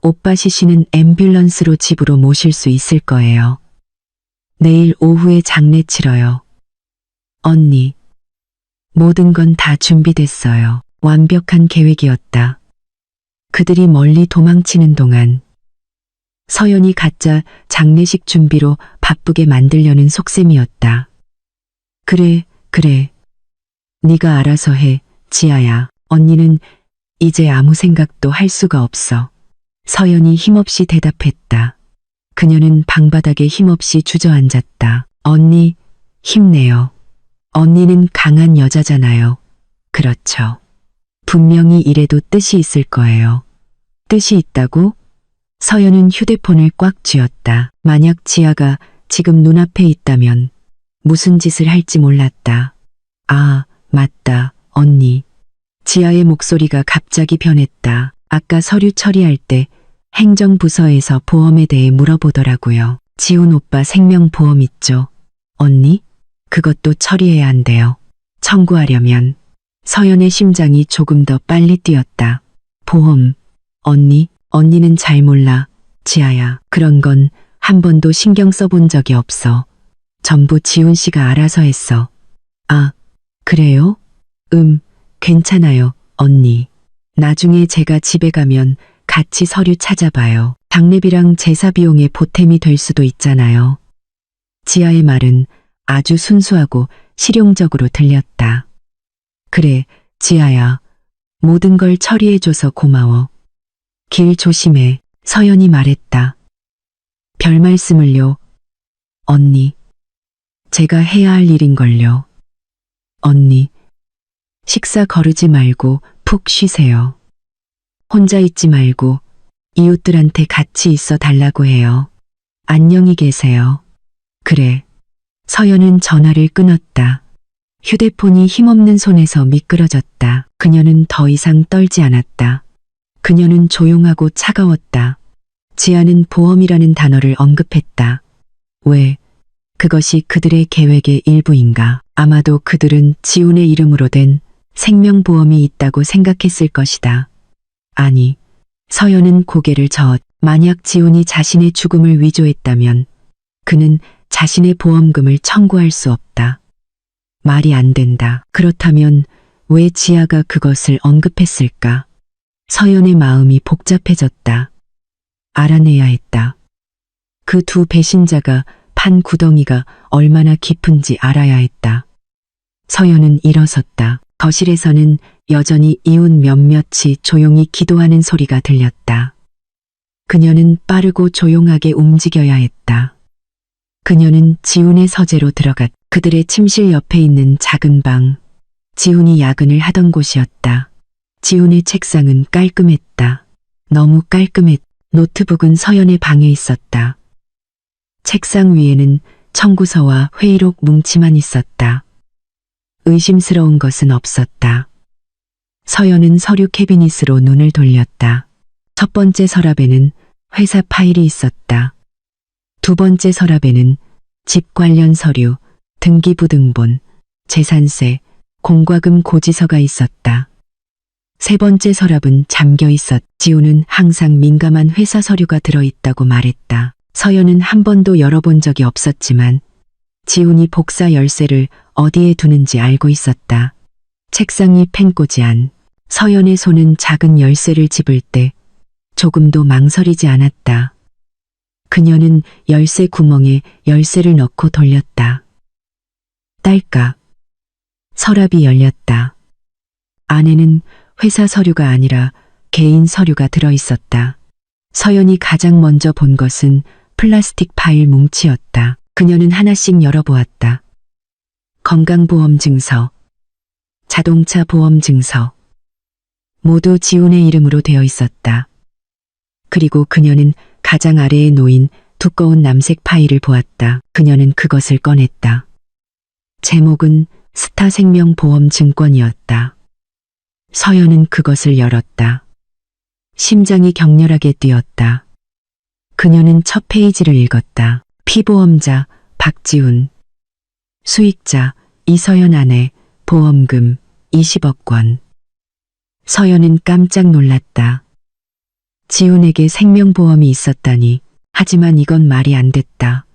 오빠 시신은 앰뷸런스로 집으로 모실 수 있을 거예요. 내일 오후에 장례 치러요. 언니. 모든 건 다 준비됐어요. 완벽한 계획이었다. 그들이 멀리 도망치는 동안 서연이 가짜 장례식 준비로 바쁘게 만들려는 속셈이었다. 그래. 네가 알아서 해, 지아야. 언니는 이제 아무 생각도 할 수가 없어. 서연이 힘없이 대답했다. 그녀는 방바닥에 힘없이 주저앉았다. 언니, 힘내요. 언니는 강한 여자잖아요. 그렇죠. 분명히 이래도 뜻이 있을 거예요. 뜻이 있다고? 서연은 휴대폰을 꽉 쥐었다. 만약 지아가 지금 눈앞에 있다면 무슨 짓을 할지 몰랐다. 아, 맞다, 언니. 지아의 목소리가 갑자기 변했다. 아까 서류 처리할 때 행정부서에서 보험에 대해 물어보더라고요. 지훈 오빠 생명보험 있죠? 언니? 그것도 처리해야 한대요. 청구하려면. 서연의 심장이 조금 더 빨리 뛰었다. 보험. 언니는 잘 몰라. 지아야. 그런 건 한 번도 신경 써본 적이 없어. 전부 지훈 씨가 알아서 했어. 아, 그래요? 괜찮아요, 언니. 나중에 제가 집에 가면 같이 서류 찾아봐요. 장례비랑 제사 비용에 보탬이 될 수도 있잖아요. 지아의 말은 아주 순수하고 실용적으로 들렸다. 그래, 지아야. 모든 걸 처리해줘서 고마워. 길 조심해. 서연이 말했다. 별 말씀을요. 언니. 제가 해야 할 일인걸요. 언니. 식사 거르지 말고 푹 쉬세요. 혼자 있지 말고 이웃들한테 같이 있어 달라고 해요. 안녕히 계세요. 그래. 서연은 전화를 끊었다. 휴대폰이 힘없는 손에서 미끄러졌다. 그녀는 더 이상 떨지 않았다. 그녀는 조용하고 차가웠다. 지아는 보험이라는 단어를 언급했다. 왜? 그것이 그들의 계획의 일부인가? 아마도 그들은 지훈의 이름으로 된 생명보험이 있다고 생각했을 것이다. 아니, 서연은 고개를 만약 지훈이 자신의 죽음을 위조했다면 그는 자신의 보험금을 청구할 수 없다. 말이 안 된다. 그렇다면 왜 지아가 그것을 언급했을까? 서연의 마음이 복잡해졌다. 알아내야 했다. 그 두 배신자가 판 구덩이가 얼마나 깊은지 알아야 했다. 서연은 일어섰다. 거실에서는 여전히 이웃 몇몇이 조용히 기도하는 소리가 들렸다. 그녀는 빠르고 조용하게 움직여야 했다. 그녀는 지훈의 서재로 들어갔다. 그들의 침실 옆에 있는 작은 방. 지훈이 야근을 하던 곳이었다. 지훈의 책상은 깔끔했다. 너무 깔끔했다. 노트북은 서연의 방에 있었다. 책상 위에는 청구서와 회의록 뭉치만 있었다. 의심스러운 것은 없었다. 서연은 서류 캐비닛으로 눈을 돌렸다. 첫 번째 서랍에는 회사 파일이 있었다. 두 번째 서랍에는 집 관련 서류, 등기부등본, 재산세, 공과금 고지서가 있었다. 세 번째 서랍은 잠겨 있었다. 지훈은 항상 민감한 회사 서류가 들어있다고 말했다. 서연은 한 번도 열어본 적이 없었지만 지훈이 복사 열쇠를 어디에 두는지 알고 있었다. 책상이 팽꽂이 안. 서연의 손은 작은 열쇠를 집을 때 조금도 망설이지 않았다. 그녀는 열쇠 구멍에 열쇠를 넣고 돌렸다. 딸깍. 서랍이 열렸다. 안에는 회사 서류가 아니라 개인 서류가 들어있었다. 서연이 가장 먼저 본 것은 플라스틱 파일 뭉치였다. 그녀는 하나씩 열어보았다. 건강보험증서, 자동차 보험증서, 모두 지훈의 이름으로 되어 있었다. 그리고 그녀는 가장 아래에 놓인 두꺼운 남색 파일을 보았다. 그녀는 그것을 꺼냈다. 제목은 스타생명보험증권이었다. 서연은 그것을 열었다. 심장이 격렬하게 뛰었다. 그녀는 첫 페이지를 읽었다. 피보험자 박지훈, 수익자 이서연 아내, 보험금 20억 원. 서연은 깜짝 놀랐다. 지훈에게 생명보험이 있었다니. 하지만 이건 말이 안 됐다.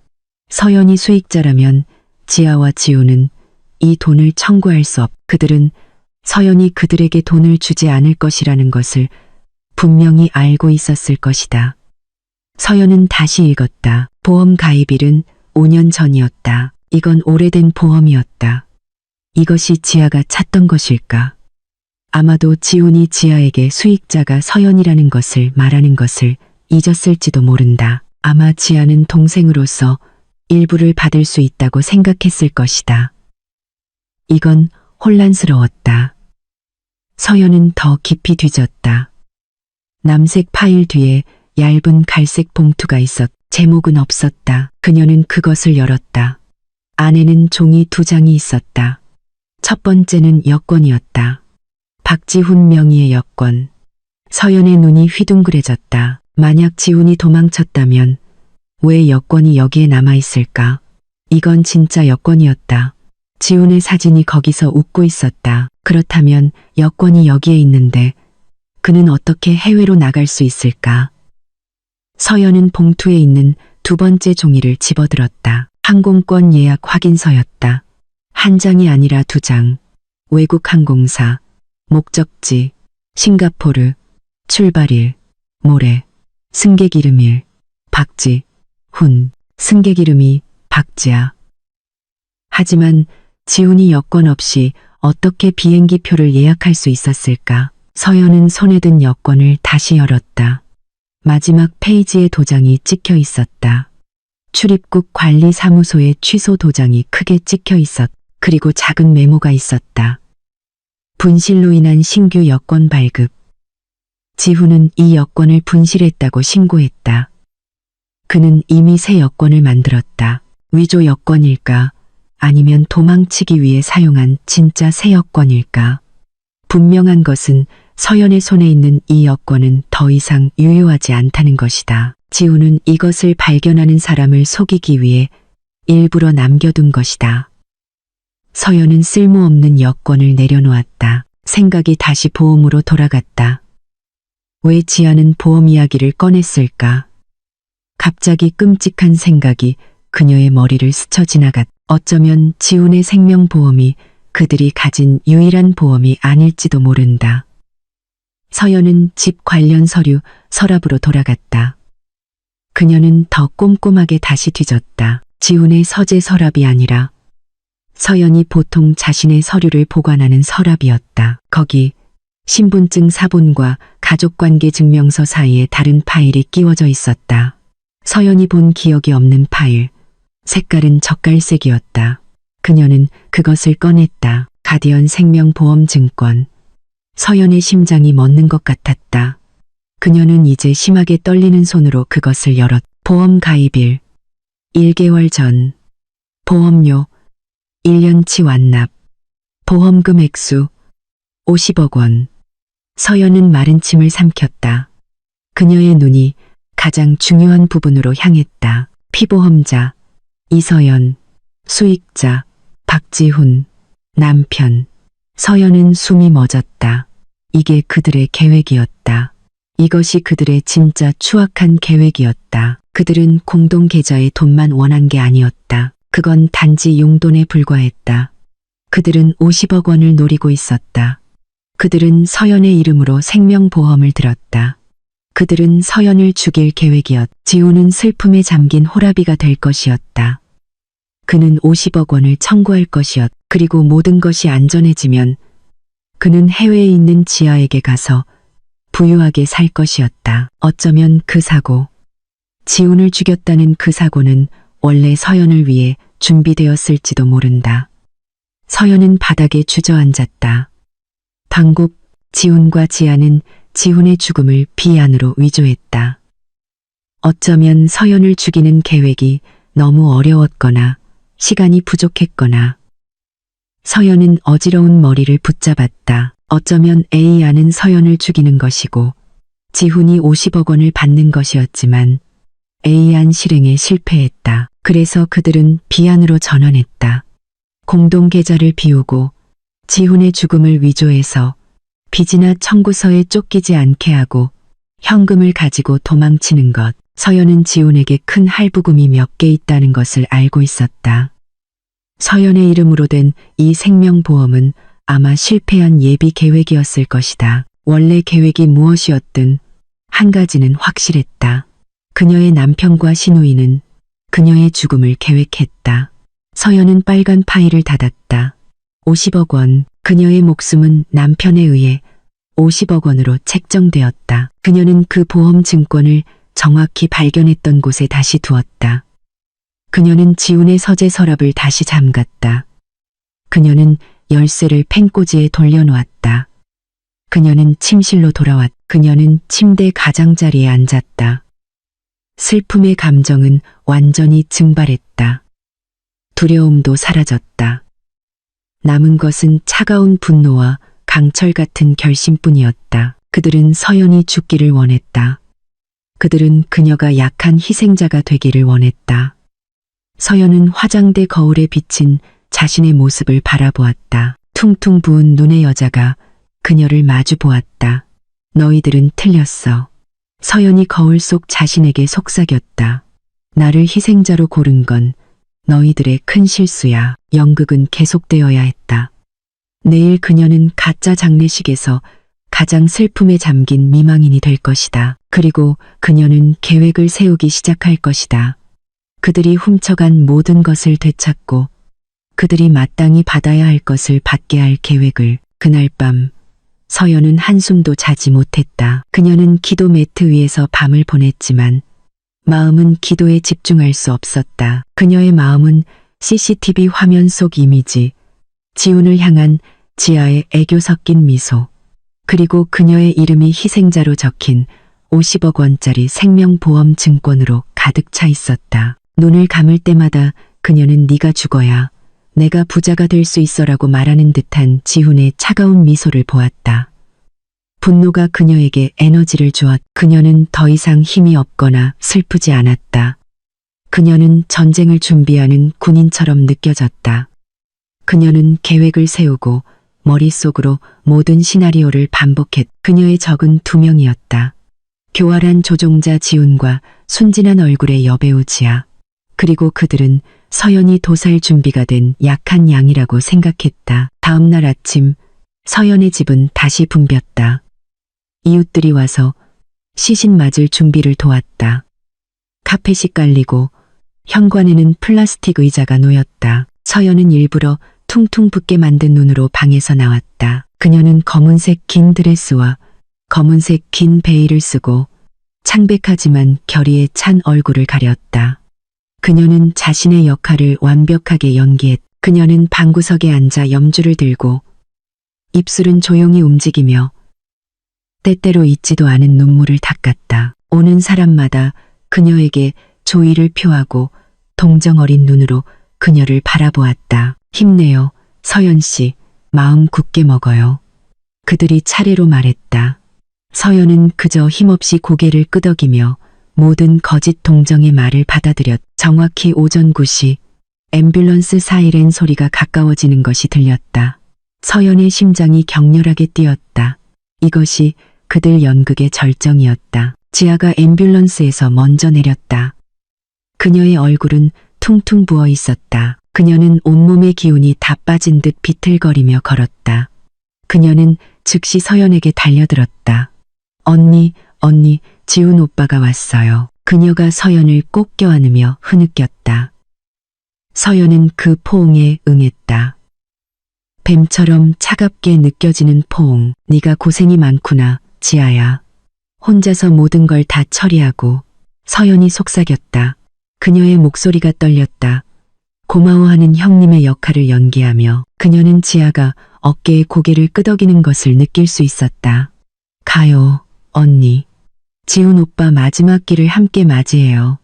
서연이 수익자라면 지아와 지훈은 이 돈을 청구할 수 없. 그들은 서연이 그들에게 돈을 주지 않을 것이라는 것을 분명히 알고 있었을 것이다. 서연은 다시 읽었다. 보험 가입일은 5년 전이었다. 이건 오래된 보험이었다. 이것이 지아가 찾던 것일까? 아마도 지훈이 지아에게 수익자가 서연이라는 것을 말하는 것을 잊었을지도 모른다. 아마 지아는 동생으로서 일부를 받을 수 있다고 생각했을 것이다. 이건 혼란스러웠다. 서연은 더 깊이 뒤졌다. 남색 파일 뒤에 얇은 갈색 봉투가 제목은 없었다. 그녀는 그것을 열었다. 안에는 종이 2장이 있었다. 첫 번째는 여권이었다. 박지훈 명의의 여권. 서연의 눈이 휘둥그레졌다. 만약 지훈이 도망쳤다면 왜 여권이 여기에 남아있을까? 이건 진짜 여권이었다. 지훈의 사진이 거기서 웃고 있었다. 그렇다면 여권이 여기에 있는데 그는 어떻게 해외로 나갈 수 있을까? 서연은 봉투에 있는 두 번째 종이를 집어들었다. 항공권 예약 확인서였다. 한 장이 아니라 두 장. 외국 항공사, 목적지, 싱가포르, 출발일, 모레, 승객 이름일, 박지, 훈, 승객 이름이 박지아. 하지만 지훈이 여권 없이 어떻게 비행기 표를 예약할 수 있었을까? 서연은 손에 든 여권을 다시 열었다. 마지막 페이지에 도장이 찍혀 있었다. 출입국 관리사무소의 취소 도장이 크게 찍혀 있었다. 그리고 작은 메모가 있었다. 분실로 인한 신규 여권 발급. 지훈은 이 여권을 분실했다고 신고했다. 그는 이미 새 여권을 만들었다. 위조 여권일까? 아니면 도망치기 위해 사용한 진짜 새 여권일까? 분명한 것은 서연의 손에 있는 이 여권은 더 이상 유효하지 않다는 것이다. 지훈은 이것을 발견하는 사람을 속이기 위해 일부러 남겨둔 것이다. 서연은 쓸모없는 여권을 내려놓았다. 생각이 다시 보험으로 돌아갔다. 왜 지아는 보험 이야기를 꺼냈을까? 갑자기 끔찍한 생각이 그녀의 머리를 스쳐 지나갔다. 어쩌면 지훈의 생명보험이 그들이 가진 유일한 보험이 아닐지도 모른다. 서연은 집 관련 서류 서랍으로 돌아갔다. 그녀는 더 꼼꼼하게 다시 뒤졌다. 지훈의 서재 서랍이 아니라 서연이 보통 자신의 서류를 보관하는 서랍이었다. 거기 신분증 사본과 가족관계 증명서 사이에 다른 파일이 끼워져 있었다. 서연이 본 기억이 없는 파일. 색깔은 젓갈색이었다. 그녀는 그것을 꺼냈다. 가디언 생명보험증권. 서연의 심장이 멎는 것 같았다. 그녀는 이제 심하게 떨리는 손으로 그것을 열었다. 보험 가입일. 1개월 전. 보험료. 1년치 완납. 보험금 액수. 50억 원. 서연은 마른 침을 삼켰다. 그녀의 눈이 가장 중요한 부분으로 향했다. 피보험자. 이서연. 수익자. 박지훈. 남편. 서연은 숨이 멎었다. 이게 그들의 계획이었다. 이것이 그들의 진짜 추악한 계획이었다. 그들은 공동 계좌에 돈만 원한 게 아니었다. 그건 단지 용돈에 불과했다. 그들은 50억 원을 노리고 있었다. 그들은 서연의 이름으로 생명보험을 들었다. 그들은 서연을 죽일 계획이었다. 지훈은 슬픔에 잠긴 호라비가 될 것이었다. 그는 50억 원을 청구할 것이었다. 그리고 모든 것이 안전해지면 그는 해외에 있는 지아에게 가서 부유하게 살 것이었다. 어쩌면 그 사고, 지훈을 죽였다는 그 사고는 원래 서연을 위해 준비되었을지도 모른다. 서연은 바닥에 주저앉았다. 방국, 지훈과 지아는 지훈의 죽음을 비안으로 위조했다. 어쩌면 서연을 죽이는 계획이 너무 어려웠거나 시간이 부족했거나 서연은 어지러운 머리를 붙잡았다. 어쩌면 A안은 서연을 죽이는 것이고 지훈이 50억 원을 받는 것이었지만 A안 실행에 실패했다. 그래서 그들은 B안으로 전환했다. 공동계좌를 비우고 지훈의 죽음을 위조해서 빚이나 청구서에 쫓기지 않게 하고 현금을 가지고 도망치는 것. 서연은 지훈에게 큰 할부금이 몇 개 있다는 것을 알고 있었다. 서연의 이름으로 된 이 생명보험은 아마 실패한 예비 계획이었을 것이다. 원래 계획이 무엇이었든 한 가지는 확실했다. 그녀의 남편과 시누이는 그녀의 죽음을 계획했다. 서연은 빨간 파일을 닫았다. 50억 원. 그녀의 목숨은 남편에 의해 50억 원으로 책정되었다. 그녀는 그 보험 증권을 정확히 발견했던 곳에 다시 두었다. 그녀는 지훈의 서재 서랍을 다시 잠갔다. 그녀는 열쇠를 펜꽂이에 돌려놓았다. 그녀는 침실로 돌아왔다. 그녀는 침대 가장자리에 앉았다. 슬픔의 감정은 완전히 증발했다. 두려움도 사라졌다. 남은 것은 차가운 분노와 강철 같은 결심뿐이었다. 그들은 서연이 죽기를 원했다. 그들은 그녀가 약한 희생자가 되기를 원했다. 서연은 화장대 거울에 비친 자신의 모습을 바라보았다. 퉁퉁 부은 눈의 여자가 그녀를 마주 보았다. 너희들은 틀렸어. 서연이 거울 속 자신에게 속삭였다. 나를 희생자로 고른 건 너희들의 큰 실수야. 연극은 계속되어야 했다. 내일 그녀는 가짜 장례식에서 가장 슬픔에 잠긴 미망인이 될 것이다. 그리고 그녀는 계획을 세우기 시작할 것이다. 그들이 훔쳐간 모든 것을 되찾고 그들이 마땅히 받아야 할 것을 받게 할 계획을. 그날 밤 서연은 한숨도 자지 못했다. 그녀는 기도 매트 위에서 밤을 보냈지만 마음은 기도에 집중할 수 없었다. 그녀의 마음은 CCTV 화면 속 이미지, 지훈을 향한 지아의 애교 섞인 미소, 그리고 그녀의 이름이 희생자로 적힌 50억 원짜리 생명보험 증권으로 가득 차 있었다. 눈을 감을 때마다 그녀는 네가 죽어야 내가 부자가 될 수 있어라고 말하는 듯한 지훈의 차가운 미소를 보았다. 분노가 그녀에게 에너지를 주었다. 그녀는 더 이상 힘이 없거나 슬프지 않았다. 그녀는 전쟁을 준비하는 군인처럼 느껴졌다. 그녀는 계획을 세우고 머릿속으로 모든 시나리오를 반복했다. 그녀의 적은 두 명이었다. 교활한 조종자 지훈과 순진한 얼굴의 여배우 지아. 그리고 그들은 서연이 도살 준비가 된 약한 양이라고 생각했다. 다음 날 아침 서연의 집은 다시 붐볐다. 이웃들이 와서 시신 맞을 준비를 도왔다. 카펫이 깔리고 현관에는 플라스틱 의자가 놓였다. 서연은 일부러 퉁퉁 붓게 만든 눈으로 방에서 나왔다. 그녀는 검은색 긴 드레스와 검은색 긴 베일을 쓰고 창백하지만 결의에 찬 얼굴을 가렸다. 그녀는 자신의 역할을 완벽하게 연기했다. 그녀는 방구석에 앉아 염주를 들고 입술은 조용히 움직이며 때때로 잊지도 않은 눈물을 닦았다. 오는 사람마다 그녀에게 조의를 표하고 동정 어린 눈으로 그녀를 바라보았다. 힘내요, 서연 씨. 마음 굳게 먹어요. 그들이 차례로 말했다. 서연은 그저 힘없이 고개를 끄덕이며 모든 거짓 동정의 말을 받아들였다. 정확히 오전 9시 앰뷸런스 사이렌 소리가 가까워지는 것이 들렸다. 서연의 심장이 격렬하게 뛰었다. 이것이 그들 연극의 절정이었다. 지아가 앰뷸런스에서 먼저 내렸다. 그녀의 얼굴은 퉁퉁 부어 있었다. 그녀는 온몸의 기운이 다 빠진 듯 비틀거리며 걸었다. 그녀는 즉시 서연에게 달려들었다. 언니, 지훈 오빠가 왔어요. 그녀가 서연을 꼭 껴안으며 흐느꼈다. 서연은 그 포옹에 응했다. 뱀처럼 차갑게 느껴지는 포옹. 네가 고생이 많구나, 지아야. 혼자서 모든 걸 다 처리하고. 서연이 속삭였다. 그녀의 목소리가 떨렸다. 고마워하는 형님의 역할을 연기하며. 그녀는 지아가 어깨에 고개를 끄덕이는 것을 느낄 수 있었다. 가요, 언니. 지훈 오빠 마지막 길을 함께 맞이해요.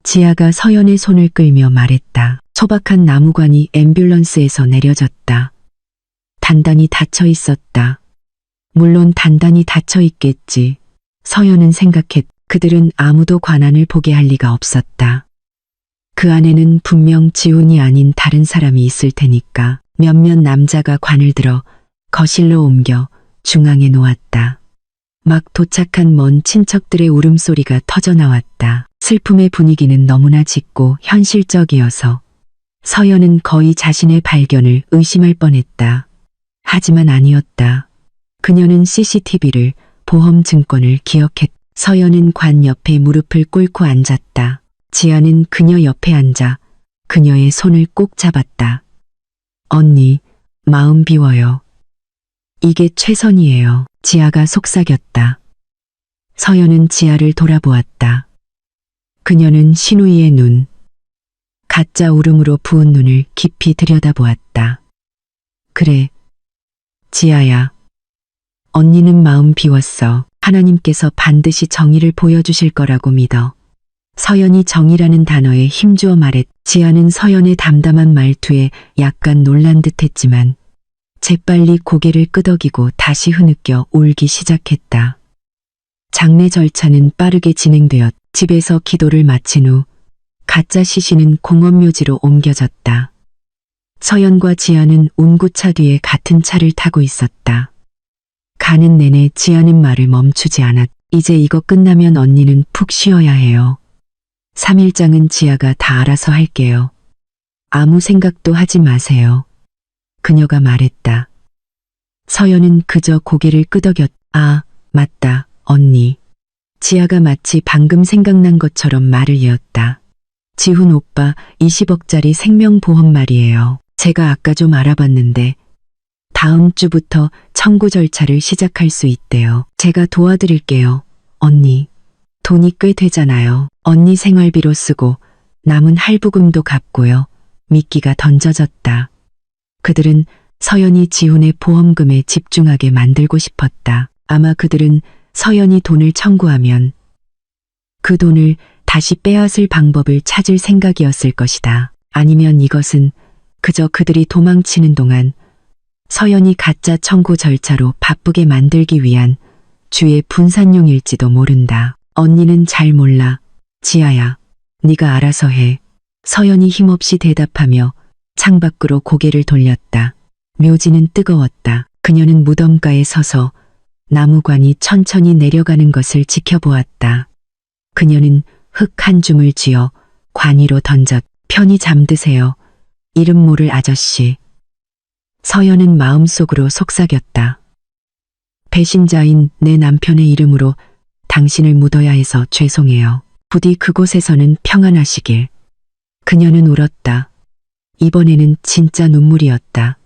지아가 서연의 손을 끌며 말했다. 소박한 나무관이 앰뷸런스에서 내려졌다. 단단히 닫혀 있었다. 물론 단단히 닫혀 있겠지. 서연은 생각했다. 그들은 아무도 관안을 보게 할 리가 없었다. 그 안에는 분명 지훈이 아닌 다른 사람이 있을 테니까. 몇몇 남자가 관을 들어 거실로 옮겨 중앙에 놓았다. 막 도착한 먼 친척들의 울음소리가 터져나왔다. 슬픔의 분위기는 너무나 짙고 현실적이어서 서연은 거의 자신의 발견을 의심할 뻔했다. 하지만 아니었다. 그녀는 CCTV를, 보험 증권을 기억했다. 서연은 관 옆에 무릎을 꿇고 앉았다. 지아는 그녀 옆에 앉아 그녀의 손을 꼭 잡았다. 언니, 마음 비워요. 이게 최선이에요. 지아가 속삭였다. 서연은 지아를 돌아보았다. 그녀는 신우이의 눈, 가짜 울음으로 부은 눈을 깊이 들여다보았다. 그래, 지아야. 언니는 마음 비웠어. 하나님께서 반드시 정의를 보여주실 거라고 믿어. 서연이 정의라는 단어에 힘주어 말했. 지아는 서연의 담담한 말투에 약간 놀란 듯했지만 재빨리 고개를 끄덕이고 다시 흐느껴 울기 시작했다. 장례 절차는 빠르게 진행되었. 집에서 기도를 마친 후 가짜 시신은 공원묘지로 옮겨졌다. 서연과 지아는 운구차 뒤에 같은 차를 타고 있었다. 가는 내내 지아는 말을 멈추지 않았다. 이제 이거 끝나면 언니는 푹 쉬어야 해요. 3일장은 지아가 다 알아서 할게요. 아무 생각도 하지 마세요. 그녀가 말했다. 서연은 그저 고개를 끄덕였다. 아, 맞다, 언니. 지아가 마치 방금 생각난 것처럼 말을 이었다. 지훈 오빠 20억짜리 생명보험 말이에요. 제가 아까 좀 알아봤는데 다음 주부터 청구 절차를 시작할 수 있대요. 제가 도와드릴게요. 언니. 돈이 꽤 되잖아요. 언니 생활비로 쓰고 남은 할부금도 갚고요. 미끼가 던져졌다. 그들은 서연이 지훈의 보험금에 집중하게 만들고 싶었다. 아마 그들은 서연이 돈을 청구하면 그 돈을 다시 빼앗을 방법을 찾을 생각이었을 것이다. 아니면 이것은 그저 그들이 도망치는 동안 서연이 가짜 청구 절차로 바쁘게 만들기 위한 주의 분산용일지도 모른다. 언니는 잘 몰라. 지아야, 네가 알아서 해. 서연이 힘없이 대답하며 창밖으로 고개를 돌렸다. 묘지는 뜨거웠다. 그녀는 무덤가에 서서 나무관이 천천히 내려가는 것을 지켜보았다. 그녀는 흙 한 줌을 쥐어 관 위로 던졌. 편히 잠드세요. 이름 모를 아저씨. 서연은 마음속으로 속삭였다. 배신자인 내 남편의 이름으로 당신을 묻어야 해서 죄송해요. 부디 그곳에서는 평안하시길. 그녀는 울었다. 이번에는 진짜 눈물이었다.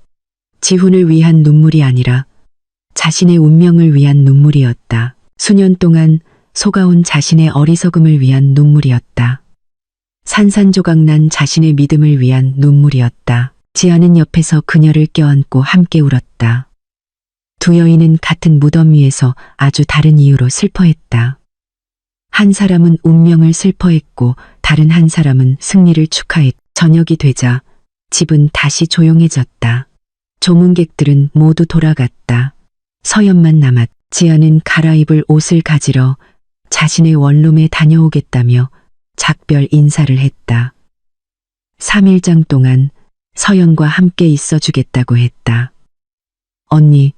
지훈을 위한 눈물이 아니라 자신의 운명을 위한 눈물이었다. 수년 동안 속아온 자신의 어리석음을 위한 눈물이었다. 산산조각난 자신의 믿음을 위한 눈물이었다. 지아는 옆에서 그녀를 껴안고 함께 울었다. 두 여인은 같은 무덤 위에서 아주 다른 이유로 슬퍼했다. 한 사람은 운명을 슬퍼했고 다른 한 사람은 승리를 축하했다. 저녁이 되자 집은 다시 조용해졌다. 조문객들은 모두 돌아갔다. 서연만 남았다. 지아는 갈아입을 옷을 가지러 자신의 원룸에 다녀오겠다며 작별 인사를 했다. 3일장 동안 서연과 함께 있어주겠다고 했다. 언니,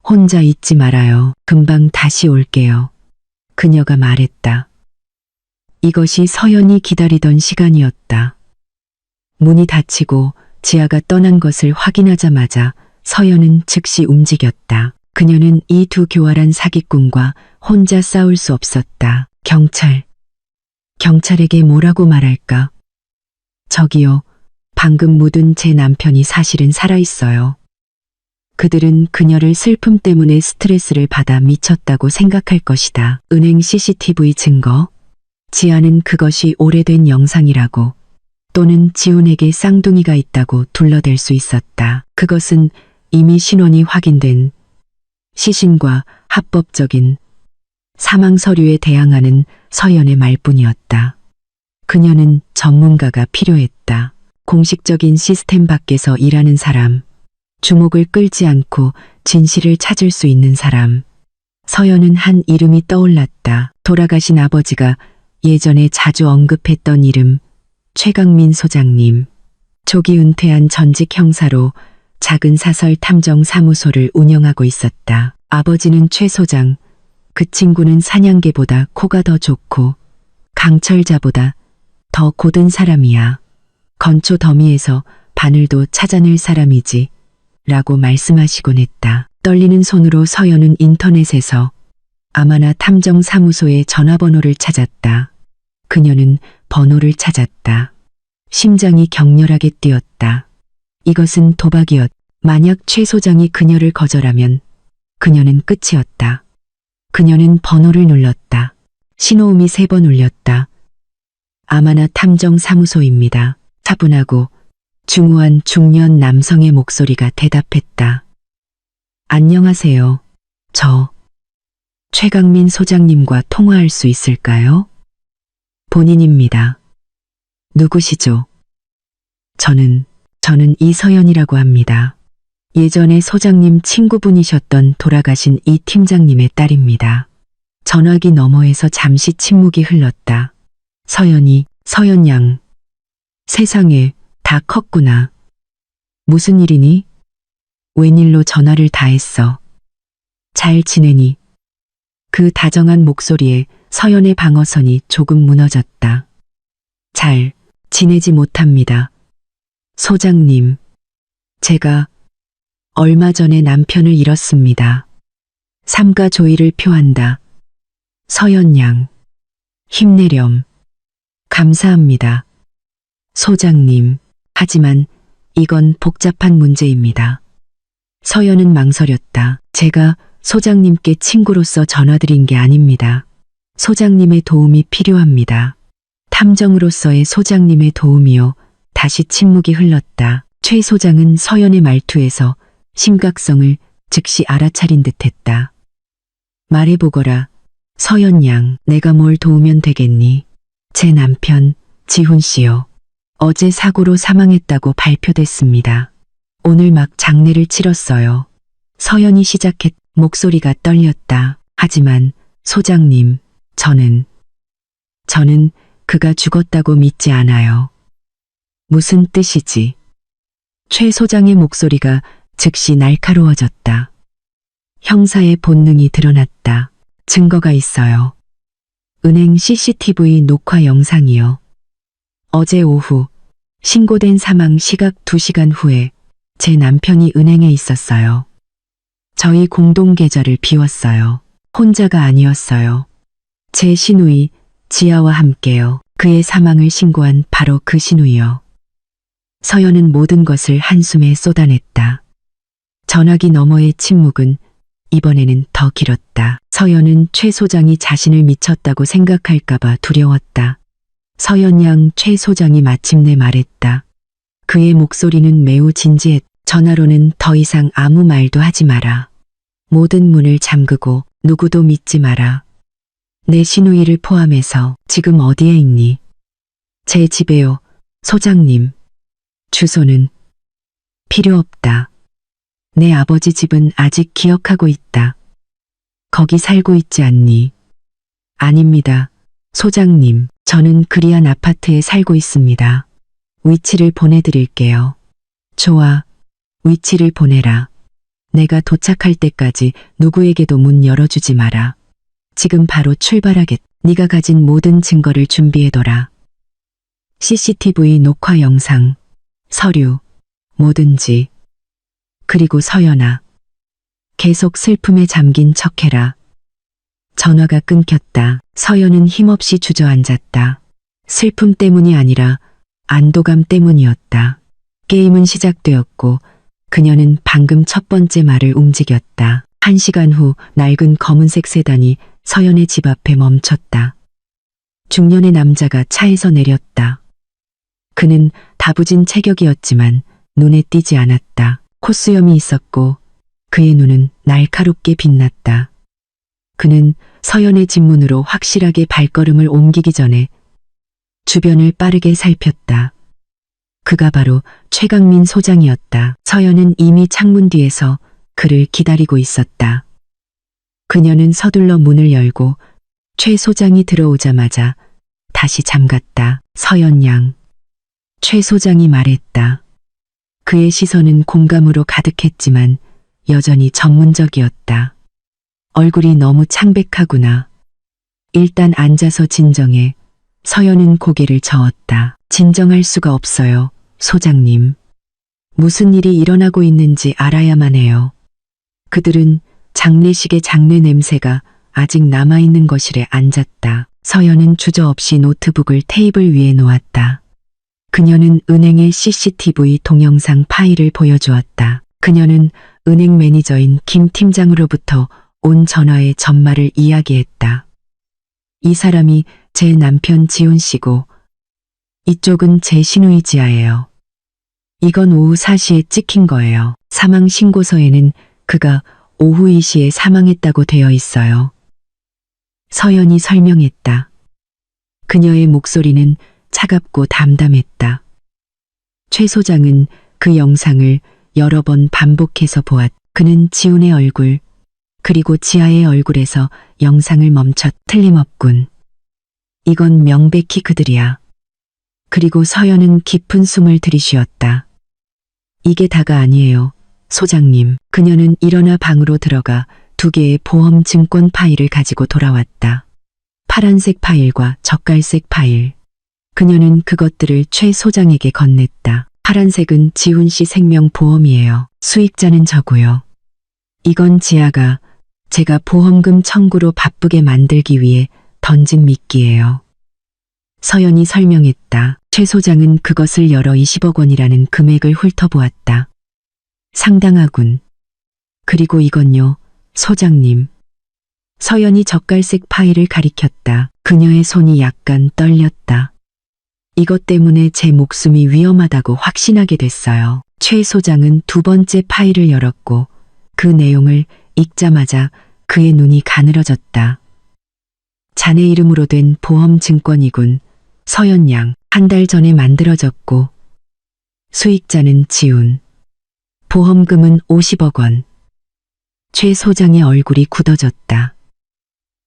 혼자 있지 말아요. 금방 다시 올게요. 그녀가 말했다. 이것이 서연이 기다리던 시간이었다. 문이 닫히고 지아가 떠난 것을 확인하자마자 서연은 즉시 움직였다. 그녀는 이 두 교활한 사기꾼과 혼자 싸울 수 없었다. 경찰에게 뭐라고 말할까? 저기요, 방금 묻은 제 남편이 사실은 살아있어요. 그들은 그녀를 슬픔 때문에 스트레스를 받아 미쳤다고 생각할 것이다. 은행 CCTV 증거? 지아는 그것이 오래된 영상이라고, 또는 지훈에게 쌍둥이가 있다고 둘러댈 수 있었다. 그것은 이미 신원이 확인된 시신과 합법적인 사망 서류에 대항하는 서연의 말뿐이었다. 그녀는 전문가가 필요했다. 공식적인 시스템 밖에서 일하는 사람, 주목을 끌지 않고 진실을 찾을 수 있는 사람. 서연은 한 이름이 떠올랐다. 돌아가신 아버지가 예전에 자주 언급했던 이름, 최강민 소장님. 조기 은퇴한 전직 형사로 작은 사설 탐정 사무소를 운영하고 있었다. 아버지는 최 소장, 그 친구는 사냥개보다 코가 더 좋고 강철자보다 더 고든 사람이야. 건초 더미에서 바늘도 찾아낼 사람이지 라고 말씀하시곤 했다. 떨리는 손으로 서연은 인터넷에서 아마나 탐정 사무소의 전화번호를 찾았다. 그녀는 번호를 찾았다. 심장이 격렬하게 뛰었다. 이것은 도박이었다. 만약 최 소장이 그녀를 거절하면 그녀는 끝이었다. 그녀는 번호를 눌렀다. 신호음이 3번 울렸다. 아마나 탐정 사무소입니다. 차분하고 중후한 중년 남성의 목소리가 대답했다. 안녕하세요. 저 최강민 소장님과 통화할 수 있을까요? 본인입니다. 누구시죠? 저는 이서연이라고 합니다. 예전에 소장님 친구분이셨던 돌아가신 이 팀장님의 딸입니다. 전화기 너머에서 잠시 침묵이 흘렀다. 서연 양. 세상에, 다 컸구나. 무슨 일이니? 웬일로 전화를 다 했어? 잘 지내니? 그 다정한 목소리에 서연의 방어선이 조금 무너졌다. 잘 지내지 못합니다. 소장님, 제가 얼마 전에 남편을 잃었습니다. 삼가 조의를 표한다. 서연 양, 힘내렴. 감사합니다. 소장님, 하지만 이건 복잡한 문제입니다. 서연은 망설였다. 제가 소장님께 친구로서 전화드린 게 아닙니다. 소장님의 도움이 필요합니다. 탐정으로서의 소장님의 도움이요. 다시 침묵이 흘렀다. 최 소장은 서연의 말투에서 심각성을 즉시 알아차린 듯했다. 말해보거라. 서연 양, 내가 뭘 도우면 되겠니? 제 남편 지훈 씨요. 어제 사고로 사망했다고 발표됐습니다. 오늘 막 장례를 치렀어요. 서연이 시작했. 목소리가 떨렸다. 하지만 소장님, 저는 그가 죽었다고 믿지 않아요. 무슨 뜻이지? 최 소장의 목소리가 즉시 날카로워졌다. 형사의 본능이 드러났다. 증거가 있어요. 은행 CCTV 녹화 영상이요. 어제 오후 신고된 사망 시각 2시간 후에 제 남편이 은행에 있었어요. 저희 공동 계좌를 비웠어요. 혼자가 아니었어요. 제 시누이 지아와 함께요. 그의 사망을 신고한 바로 그 시누이요. 서연은 모든 것을 한숨에 쏟아냈다. 전화기 너머의 침묵은 이번에는 더 길었다. 서연은 최 소장이 자신을 미쳤다고 생각할까봐 두려웠다. 서연 양, 최 소장이 마침내 말했다. 그의 목소리는 매우 진지했다. 전화로는 더 이상 아무 말도 하지 마라. 모든 문을 잠그고 누구도 믿지 마라. 내 시누이를 포함해서 지금 어디에 있니? 제 집에요, 소장님. 주소는 필요 없다. 내 아버지 집은 아직 기억하고 있다. 거기 살고 있지 않니? 아닙니다, 소장님. 저는 그리안 아파트에 살고 있습니다. 위치를 보내드릴게요. 좋아, 위치를 보내라. 내가 도착할 때까지 누구에게도 문 열어주지 마라. 지금 바로 출발하겠. 네가 가진 모든 증거를 준비해둬라. CCTV 녹화 영상, 서류, 뭐든지. 그리고 서연아, 계속 슬픔에 잠긴 척해라. 전화가 끊겼다. 서연은 힘없이 주저앉았다. 슬픔 때문이 아니라 안도감 때문이었다. 게임은 시작되었고 그녀는 방금 첫 번째 말을 움직였다. 1시간 후 낡은 검은색 세단이 서연의 집 앞에 멈췄다. 중년의 남자가 차에서 내렸다. 그는 다부진 체격이었지만 눈에 띄지 않았다. 콧수염이 있었고 그의 눈은 날카롭게 빛났다. 그는 서연의 집 문으로 확실하게 발걸음을 옮기기 전에 주변을 빠르게 살폈다. 그가 바로 최강민 소장이었다. 서연은 이미 창문 뒤에서 그를 기다리고 있었다. 그녀는 서둘러 문을 열고 최 소장이 들어오자마자 다시 잠갔다. 서연 양, 최 소장이 말했다. 그의 시선은 공감으로 가득했지만 여전히 전문적이었다. 얼굴이 너무 창백하구나. 일단 앉아서 진정해. 서연은 고개를 저었다. 진정할 수가 없어요, 소장님. 무슨 일이 일어나고 있는지 알아야만 해요. 그들은 장례식의 장례 냄새가 아직 남아있는 거실에 앉았다. 서연은 주저없이 노트북을 테이블 위에 놓았다. 그녀는 은행의 CCTV 동영상 파일을 보여주었다. 그녀는 은행 매니저인 김 팀장으로부터 온 전화의 전말을 이야기했다. 이 사람이 제 남편 지훈 씨고 이쪽은 제 시누이 지아예요. 이건 오후 4시에 찍힌 거예요. 사망 신고서에는 그가 오후 2시에 사망했다고 되어 있어요. 서연이 설명했다. 그녀의 목소리는 차갑고 담담했다. 최 소장은 그 영상을 여러 번 반복해서 보았다. 그는 지훈의 얼굴, 그리고 지아의 얼굴에서 영상을 멈췄. 틀림없군. 이건 명백히 그들이야. 그리고 서연은 깊은 숨을 들이쉬었다. 이게 다가 아니에요. 소장님. 그녀는 일어나 방으로 들어가 2개의 보험 증권 파일을 가지고 돌아왔다. 파란색 파일과 젓갈색 파일. 그녀는 그것들을 최 소장에게 건넸다. 파란색은 지훈 씨 생명보험이에요. 수익자는 저고요. 이건 지아가 제가 보험금 청구로 바쁘게 만들기 위해 던진 미끼예요. 서연이 설명했다. 최 소장은 그것을 열어 20억 원이라는 금액을 훑어보았다. 상당하군. 그리고 이건요, 소장님. 서연이 젓갈색 파일을 가리켰다. 그녀의 손이 약간 떨렸다. 이것 때문에 제 목숨이 위험하다고 확신하게 됐어요. 최 소장은 2번째 파일을 열었고 그 내용을 읽자마자 그의 눈이 가늘어졌다. 자네 이름으로 된 보험 증권이군. 서연 양. 1달 전에 만들어졌고 수익자는 지훈. 보험금은 50억 원. 최 소장의 얼굴이 굳어졌다.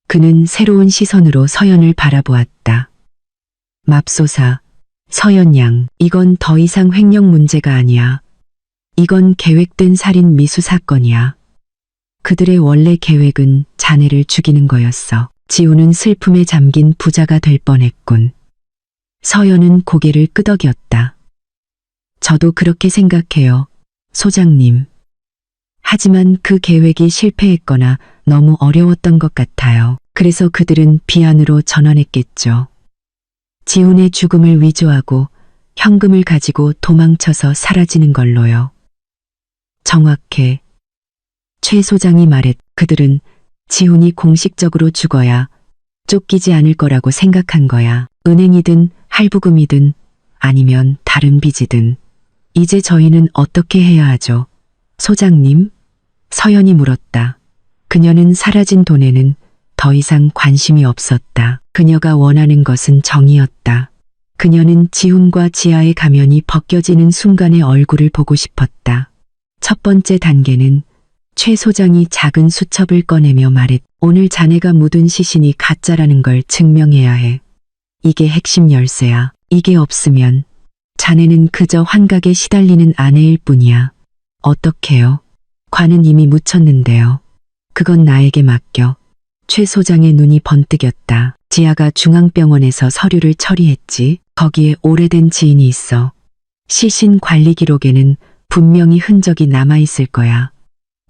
그는 새로운 시선으로 서연을 바라보았다. 맙소사, 서연 양, 이건 더 이상 횡령 문제가 아니야. 이건 계획된 살인 미수 사건이야. 그들의 원래 계획은 자네를 죽이는 거였어. 지훈은 슬픔에 잠긴 부자가 될 뻔했군. 서연은 고개를 끄덕였다. 저도 그렇게 생각해요, 소장님. 하지만 그 계획이 실패했거나 너무 어려웠던 것 같아요. 그래서 그들은 비안으로 전환했겠죠. 지훈의 죽음을 위조하고 현금을 가지고 도망쳐서 사라지는 걸로요. 정확해. 최 소장이 말했. 그들은 지훈이 공식적으로 죽어야 쫓기지 않을 거라고 생각한 거야. 은행이든 할부금이든 아니면 다른 빚이든. 이제 저희는 어떻게 해야 하죠? 소장님? 서연이 물었다. 그녀는 사라진 돈에는 더 이상 관심이 없었다. 그녀가 원하는 것은 정의였다. 그녀는 지훈과 지아의 가면이 벗겨지는 순간의 얼굴을 보고 싶었다. 첫 번째 단계는 최 소장이 작은 수첩을 꺼내며 말했. 오늘 자네가 묻은 시신이 가짜라는 걸 증명해야 해. 이게 핵심 열쇠야. 이게 없으면 자네는 그저 환각에 시달리는 아내일 뿐이야. 어떡해요? 관은 이미 묻혔는데요. 그건 나에게 맡겨. 최 소장의 눈이 번뜩였다. 지아가 중앙병원에서 서류를 처리했지. 거기에 오래된 지인이 있어. 시신 관리 기록에는 분명히 흔적이 남아있을 거야.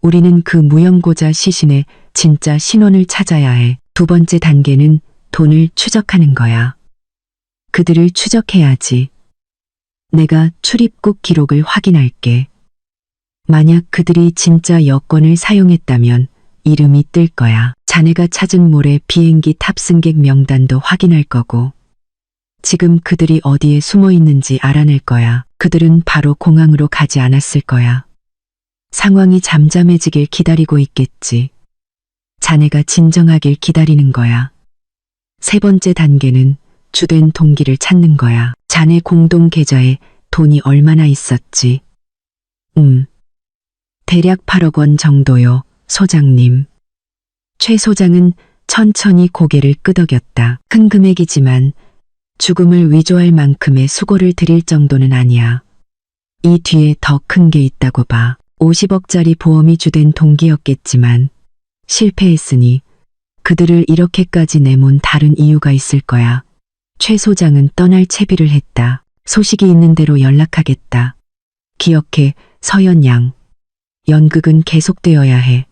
우리는 그 무용고자 시신의 진짜 신원을 찾아야 해. 2번째 단계는 돈을 추적하는 거야. 그들을 추적해야지. 내가 출입국 기록을 확인할게. 만약 그들이 진짜 여권을 사용했다면 이름이 뜰 거야. 자네가 찾은 몰의 비행기 탑승객 명단도 확인할 거고. 지금 그들이 어디에 숨어 있는지 알아낼 거야. 그들은 바로 공항으로 가지 않았을 거야. 상황이 잠잠해지길 기다리고 있겠지. 자네가 진정하길 기다리는 거야. 3번째 단계는 주된 동기를 찾는 거야. 자네 공동 계좌에 돈이 얼마나 있었지? 대략 8억 원 정도요, 소장님. 최 소장은 천천히 고개를 끄덕였다. 큰 금액이지만 죽음을 위조할 만큼의 수고를 드릴 정도는 아니야. 이 뒤에 더 큰 게 있다고 봐. 50억짜리 보험이 주된 동기였겠지만 실패했으니 그들을 이렇게까지 내몬 다른 이유가 있을 거야. 최 소장은 떠날 채비를 했다. 소식이 있는 대로 연락하겠다. 기억해, 서연 양. 연극은 계속되어야 해.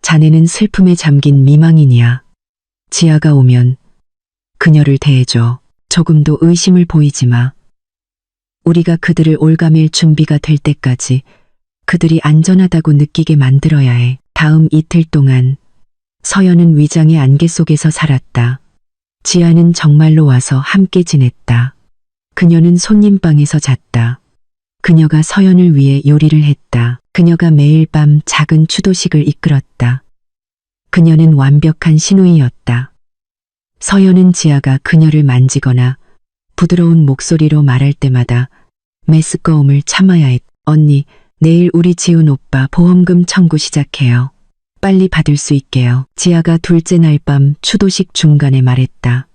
자네는 슬픔에 잠긴 미망인이야. 지아가 오면 그녀를 대해줘. 조금도 의심을 보이지 마. 우리가 그들을 올가맬 준비가 될 때까지 그들이 안전하다고 느끼게 만들어야 해. 다음 이틀 동안 서연은 위장의 안개 속에서 살았다. 지아는 정말로 와서 함께 지냈다. 그녀는 손님방에서 잤다. 그녀가 서연을 위해 요리를 했다. 그녀가 매일 밤 작은 추도식을 이끌었다. 그녀는 완벽한 시누이였다. 서연은 지아가 그녀를 만지거나 부드러운 목소리로 말할 때마다 메스꺼움을 참아야 했다. 언니, 내일 우리 지훈 오빠 보험금 청구 시작해요. 빨리 받을 수 있게요. 지아가 둘째 날 밤 추도식 중간에 말했다.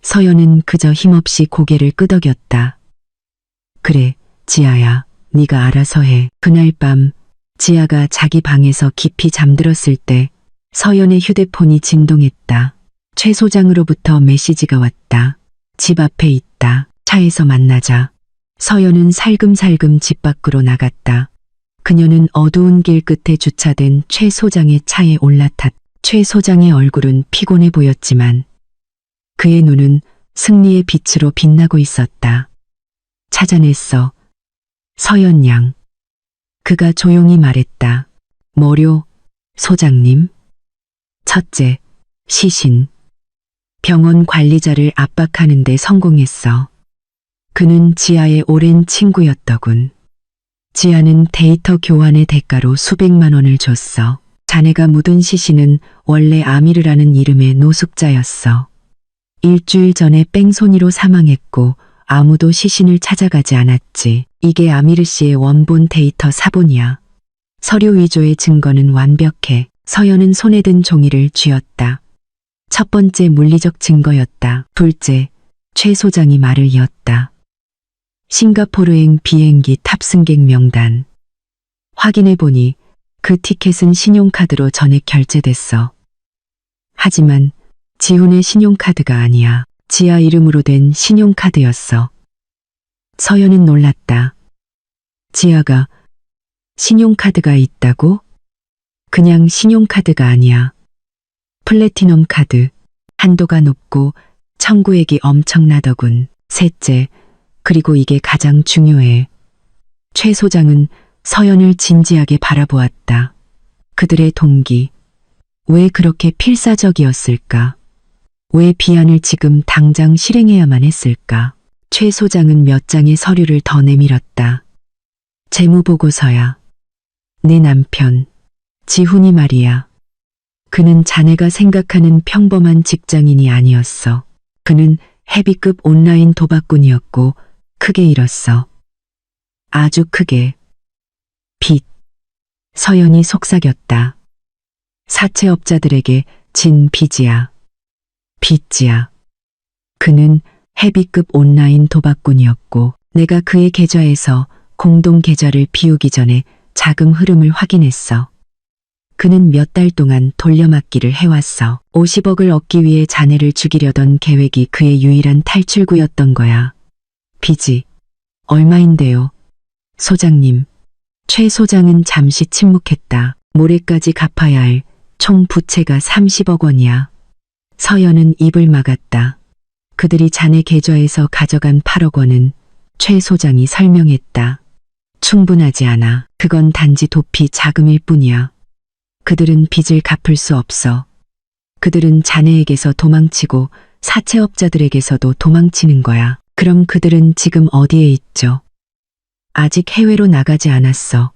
서연은 그저 힘없이 고개를 끄덕였다. 그래, 지아야, 네가 알아서 해. 그날 밤 지아가 자기 방에서 깊이 잠들었을 때 서연의 휴대폰이 진동했다. 최 소장으로부터 메시지가 왔다. 집 앞에 있다. 차에서 만나자. 서연은 살금살금 집 밖으로 나갔다. 그녀는 어두운 길 끝에 주차된 최 소장의 차에 올라탔다. 최 소장의 얼굴은 피곤해 보였지만 그의 눈은 승리의 빛으로 빛나고 있었다. 찾아냈어. 서연 양. 그가 조용히 말했다. 뭐료, 소장님? 첫째, 시신. 병원 관리자를 압박하는 데 성공했어. 그는 지아의 오랜 친구였더군. 지아는 데이터 교환의 대가로 수백만 원을 줬어. 자네가 묻은 시신은 원래 아미르라는 이름의 노숙자였어. 일주일 전에 뺑소니로 사망했고 아무도 시신을 찾아가지 않았지. 이게 아미르 씨의 원본 데이터 사본이야. 서류 위조의 증거는 완벽해. 서연은 손에 든 종이를 쥐었다. 첫 번째 물리적 증거였다. 둘째, 최 소장이 말을 이었다. 싱가포르행 비행기 탑승객 명단. 확인해보니 그 티켓은 신용카드로 전액 결제됐어. 하지만 지훈의 신용카드가 아니야. 지아 이름으로 된 신용카드였어. 서연은 놀랐다. 지아가 신용카드가 있다고? 그냥 신용카드가 아니야. 플래티넘 카드. 한도가 높고 청구액이 엄청나더군. 셋째, 그리고 이게 가장 중요해. 최 소장은 서연을 진지하게 바라보았다. 그들의 동기. 왜 그렇게 필사적이었을까? 왜 비안을 지금 당장 실행해야만 했을까? 최 소장은 몇 장의 서류를 더 내밀었다. 재무보고서야. 내 남편, 지훈이 말이야. 그는 자네가 생각하는 평범한 직장인이 아니었어. 그는 헤비급 온라인 도박꾼이었고 크게 잃었어. 아주 크게. 빚. 서연이 속삭였다. 사채업자들에게 진 빚이야. 빚이야. 그는 헤비급 온라인 도박꾼이었고 내가 그의 계좌에서 공동 계좌를 비우기 전에 자금 흐름을 확인했어. 그는 몇 달 동안 돌려막기를 해왔어. 50억을 얻기 위해 자네를 죽이려던 계획이 그의 유일한 탈출구였던 거야. 빚이 얼마인데요? 소장님. 최 소장은 잠시 침묵했다. 모레까지 갚아야 할 총 부채가 30억 원이야. 서연은 입을 막았다. 그들이 자네 계좌에서 가져간 8억 원은 최 소장이 설명했다. 충분하지 않아. 그건 단지 도피 자금일 뿐이야. 그들은 빚을 갚을 수 없어. 그들은 자네에게서 도망치고 사채업자들에게서도 도망치는 거야. 그럼 그들은 지금 어디에 있죠? 아직 해외로 나가지 않았어.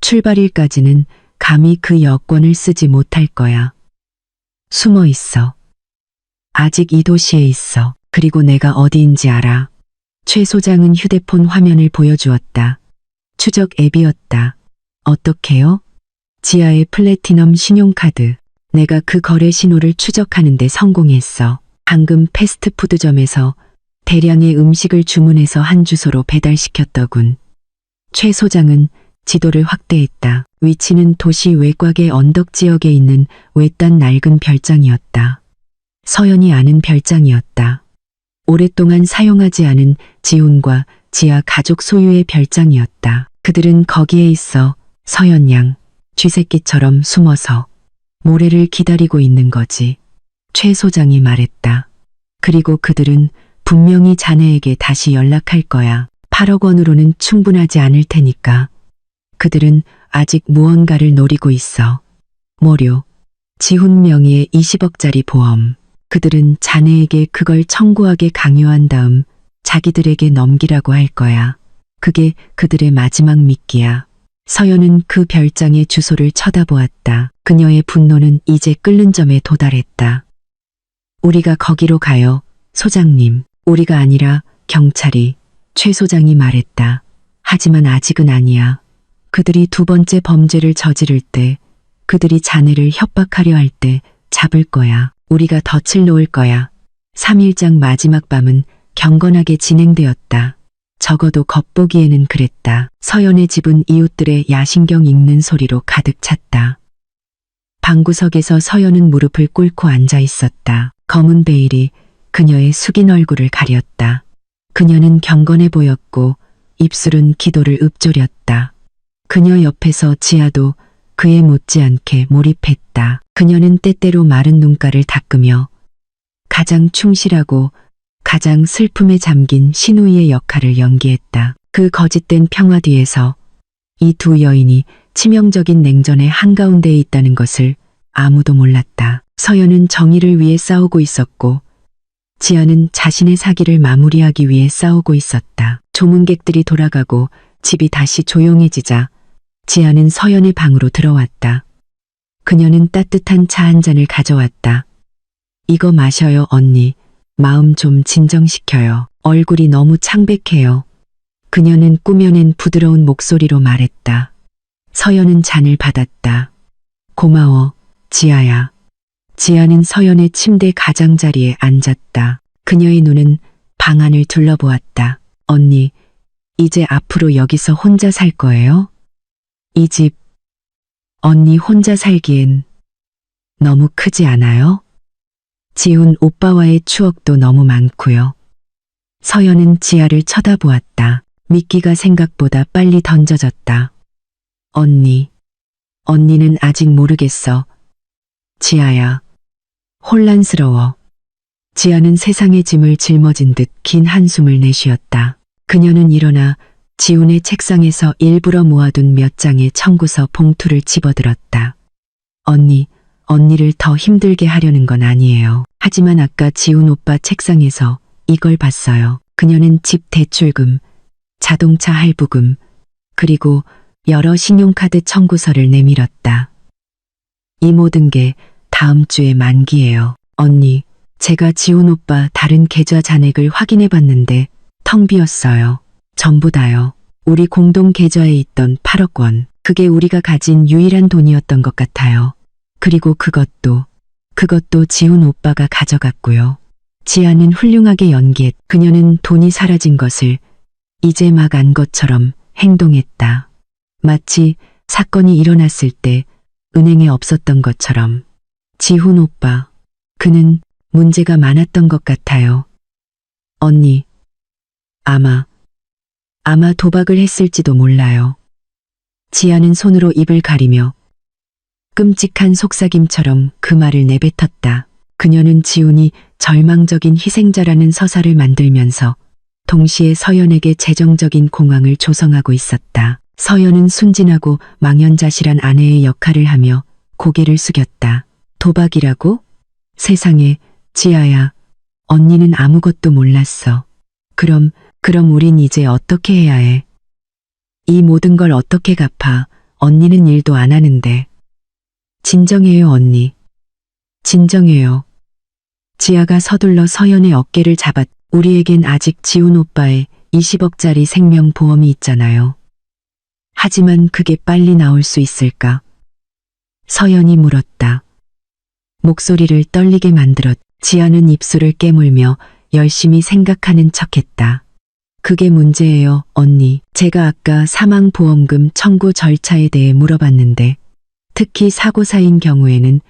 출발일까지는 감히 그 여권을 쓰지 못할 거야. 숨어 있어. 아직 이 도시에 있어. 그리고 내가 어디인지 알아. 최 소장은 휴대폰 화면을 보여주었다. 추적 앱이었다. 어떻게요? 지아의 플래티넘 신용카드. 내가 그 거래 신호를 추적하는 데 성공했어. 방금 패스트푸드점에서 대량의 음식을 주문해서 한 주소로 배달시켰더군. 최 소장은 지도를 확대했다. 위치는 도시 외곽의 언덕 지역에 있는 외딴 낡은 별장이었다. 서연이 아는 별장이었다. 오랫동안 사용하지 않은 지훈과 지아 가족 소유의 별장이었다. 그들은 거기에 있어 서연 양, 쥐새끼처럼 숨어서 모래를 기다리고 있는 거지. 최 소장이 말했다. 그리고 그들은 분명히 자네에게 다시 연락할 거야. 8억 원으로는 충분하지 않을 테니까. 그들은 아직 무언가를 노리고 있어. 모료, 지훈 명의의 20억짜리 보험. 그들은 자네에게 그걸 청구하게 강요한 다음 자기들에게 넘기라고 할 거야. 그게 그들의 마지막 미끼야. 서연은 그 별장의 주소를 쳐다보았다. 그녀의 분노는 이제 끓는 점에 도달했다. 우리가 거기로 가요, 소장님. 우리가 아니라 경찰이. 최 소장이 말했다. 하지만 아직은 아니야. 그들이 두 번째 범죄를 저지를 때, 그들이 자네를 협박하려 할 때 잡을 거야. 우리가 덫을 놓을 거야. 3일장 마지막 밤은 경건하게 진행되었다. 적어도 겉보기에는 그랬다. 서연의 집은 이웃들의 야신경 읽는 소리로 가득 찼다. 방구석에서 서연은 무릎을 꿇고 앉아 있었다. 검은 베일이 그녀의 숙인 얼굴을 가렸다. 그녀는 경건해 보였고 입술은 기도를 읊조렸다. 그녀 옆에서 지아도 그에 못지않게 몰입했다. 그녀는 때때로 마른 눈가를 닦으며 가장 충실하고 가장 슬픔에 잠긴 시누이의 역할을 연기했다. 그 거짓된 평화 뒤에서 이 두 여인이 치명적인 냉전의 한가운데에 있다는 것을 아무도 몰랐다. 서연은 정의를 위해 싸우고 있었고 지아는 자신의 사기를 마무리하기 위해 싸우고 있었다. 조문객들이 돌아가고 집이 다시 조용해지자 지아는 서연의 방으로 들어왔다. 그녀는 따뜻한 차 한 잔을 가져왔다. 이거 마셔요, 언니. 마음 좀 진정시켜요. 얼굴이 너무 창백해요. 그녀는 꾸며낸 부드러운 목소리로 말했다. 서연은 잔을 받았다. 고마워, 지아야. 지아는 서연의 침대 가장자리에 앉았다. 그녀의 눈은 방 안을 둘러보았다. 언니, 이제 앞으로 여기서 혼자 살 거예요? 이 집, 언니 혼자 살기엔 너무 크지 않아요? 지훈 오빠와의 추억도 너무 많고요. 서연은 지아를 쳐다보았다. 미끼가 생각보다 빨리 던져졌다. 언니는 아직 모르겠어. 지아야. 혼란스러워. 지아는 세상의 짐을 짊어진 듯 긴 한숨을 내쉬었다. 그녀는 일어나 지훈의 책상에서 일부러 모아둔 몇 장의 청구서 봉투를 집어들었다. 언니를 더 힘들게 하려는 건 아니에요. 하지만 아까 지훈 오빠 책상에서 이걸 봤어요. 그녀는 집 대출금, 자동차 할부금, 그리고 여러 신용카드 청구서를 내밀었다. 이 모든 게 다음 주에 만기예요. 언니, 제가 지훈 오빠 다른 계좌 잔액을 확인해 봤는데 텅 비었어요. 전부 다요. 우리 공동 계좌에 있던 8억 원. 그게 우리가 가진 유일한 돈이었던 것 같아요. 그리고 그것도 지훈 오빠가 가져갔고요. 지아는 훌륭하게 연기했. 그녀는 돈이 사라진 것을 이제 막 안 것처럼 행동했다. 마치 사건이 일어났을 때 은행에 없었던 것처럼. 지훈 오빠, 그는 문제가 많았던 것 같아요. 언니, 아마 도박을 했을지도 몰라요. 지아는 손으로 입을 가리며 끔찍한 속삭임처럼 그 말을 내뱉었다. 그녀는 지훈이 절망적인 희생자라는 서사를 만들면서 동시에 서연에게 재정적인 공황을 조성하고 있었다. 서연은 순진하고 망연자실한 아내의 역할을 하며 고개를 숙였다. 도박이라고? 세상에, 지아야. 언니는 아무것도 몰랐어. 그럼 우린 이제 어떻게 해야 해? 이 모든 걸 어떻게 갚아? 언니는 일도 안 하는데. 진정해요, 언니. 진정해요. 지아가 서둘러 서연의 어깨를 잡았. 우리에겐 아직 지훈 오빠의 20억짜리 생명보험이 있잖아요. 하지만 그게 빨리 나올 수 있을까? 서연이 물었다. 목소리를 떨리게 만들었. 지아는 입술을 깨물며 열심히 생각하는 척했다. 그게 문제예요, 언니. 제가 아까 사망보험금 청구 절차에 대해 물어봤는데 특히 사고사인 경우에는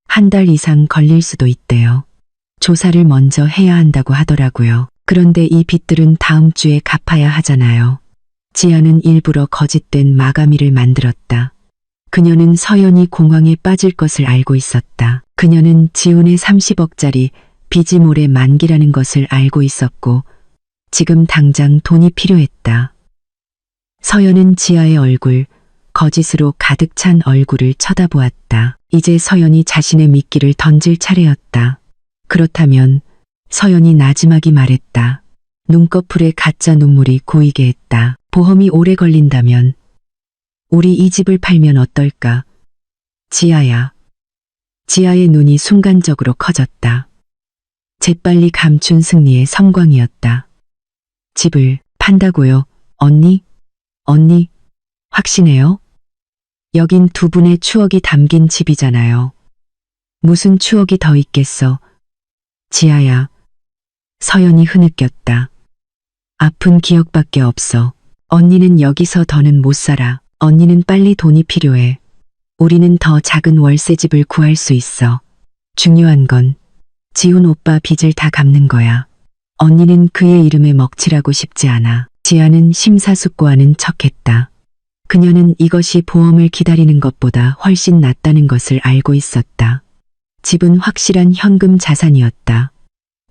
한 달 이상 걸릴 수도 있대요. 조사를 먼저 해야 한다고 하더라고요. 그런데 이 빚들은 다음 주에 갚아야 하잖아요. 지아는 일부러 거짓된 마감일을 만들었다. 그녀는 서연이 공황에 빠질 것을 알고 있었다. 그녀는 지훈의 30억짜리 빚이 모레 만기라는 것을 알고 있었고 지금 당장 돈이 필요했다. 서연은 지아의 얼굴, 거짓으로 가득 찬 얼굴을 쳐다보았다. 이제 서연이 자신의 미끼를 던질 차례였다. 그렇다면 서연이 나지막이 말했다. 눈꺼풀에 가짜 눈물이 고이게 했다. 보험이 오래 걸린다면 우리 이 집을 팔면 어떨까? 지아야. 지아의 눈이 순간적으로 커졌다. 재빨리 감춘 승리의 성광이었다. 집을 판다고요? 언니? 확신해요? 여긴 두 분의 추억이 담긴 집이잖아요. 무슨 추억이 더 있겠어? 지아야. 서연이 흐느꼈다. 아픈 기억밖에 없어. 언니는 여기서 더는 못 살아. 언니는 빨리 돈이 필요해. 우리는 더 작은 월세집을 구할 수 있어. 중요한 건 지훈 오빠 빚을 다 갚는 거야. 언니는 그의 이름에 먹칠하고 싶지 않아. 지아는 심사숙고하는 척했다. 그녀는 이것이 보험을 기다리는 것보다 훨씬 낫다는 것을 알고 있었다. 집은 확실한 현금 자산이었다.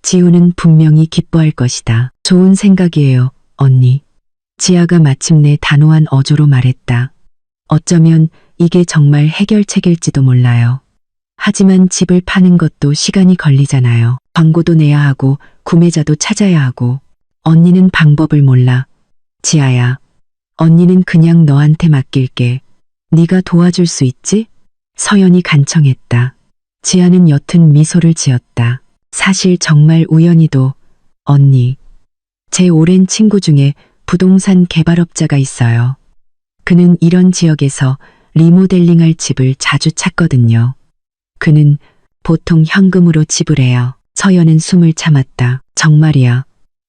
지훈은 분명히 기뻐할 것이다. 좋은 생각이에요, 언니. 지아가 마침내 단호한 어조로 말했다. 어쩌면 이게 정말 해결책일지도 몰라요. 하지만 집을 파는 것도 시간이 걸리잖아요. 광고도 내야 하고 구매자도 찾아야 하고. 언니는 방법을 몰라. 지아야, 언니는 그냥 너한테 맡길게. 네가 도와줄 수 있지? 서연이 간청했다. 지아는 옅은 미소를 지었다. 사실 정말 우연히도 언니, 제 오랜 친구 중에 부동산 개발업자가 있어요. 그는 이런 지역에서 리모델링할 집을 자주 찾거든요. 그는 보통 현금으로 지불해요. 서연은 숨을 참았다. 정말이야.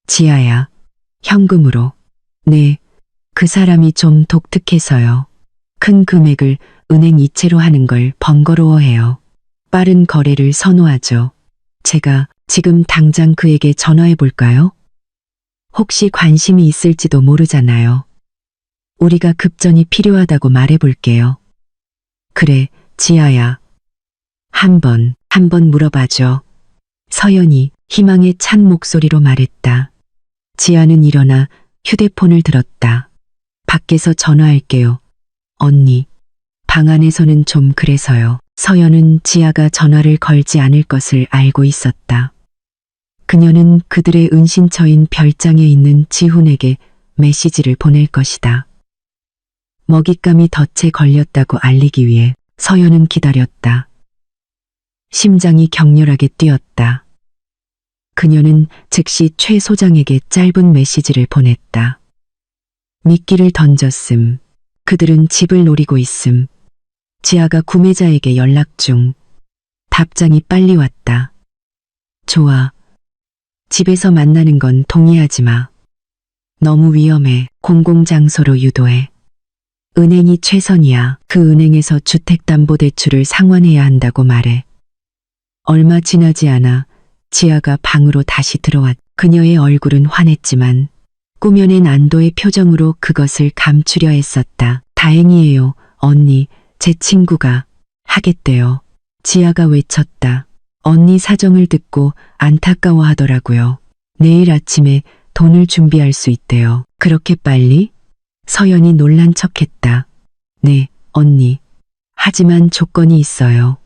지아야. 현금으로. 네. 그 사람이 좀 독특해서요. 큰 금액을 은행 이체로 하는 걸 번거로워해요. 빠른 거래를 선호하죠. 제가 지금 당장 그에게 전화해 볼까요? 혹시 관심이 있을지도 모르잖아요. 우리가 급전이 필요하다고 말해 볼게요. 그래, 지아야. 한 번 물어봐줘. 서연이 희망에 찬 목소리로 말했다. 지아는 일어나 휴대폰을 들었다. 밖에서 전화할게요. 언니. 방 안에서는 좀 그래서요. 서연은 지아가 전화를 걸지 않을 것을 알고 있었다. 그녀는 그들의 은신처인 별장에 있는 지훈에게 메시지를 보낼 것이다. 먹잇감이 덫에 걸렸다고 알리기 위해 서연은 기다렸다. 심장이 격렬하게 뛰었다. 그녀는 즉시 최 소장에게 짧은 메시지를 보냈다. 미끼를 던졌음. 그들은 집을 노리고 있음. 지아가 구매자에게 연락 중. 답장이 빨리 왔다. 좋아. 집에서 만나는 건 동의하지 마. 너무 위험해. 공공장소로 유도해. 은행이 최선이야. 그 은행에서 주택담보대출을 상환해야 한다고 말해. 얼마 지나지 않아 지아가 방으로 다시 들어왔. 그녀의 얼굴은 환했지만 꾸며낸 안도의 표정으로 그것을 감추려 했었다. 다행이에요, 언니. 제 친구가 하겠대요. 지아가 외쳤다. 언니 사정을 듣고 안타까워하더라고요. 내일 아침에 돈을 준비할 수 있대요. 그렇게 빨리? 서연이 놀란 척했다. 네, 언니. 하지만 조건이 있어요.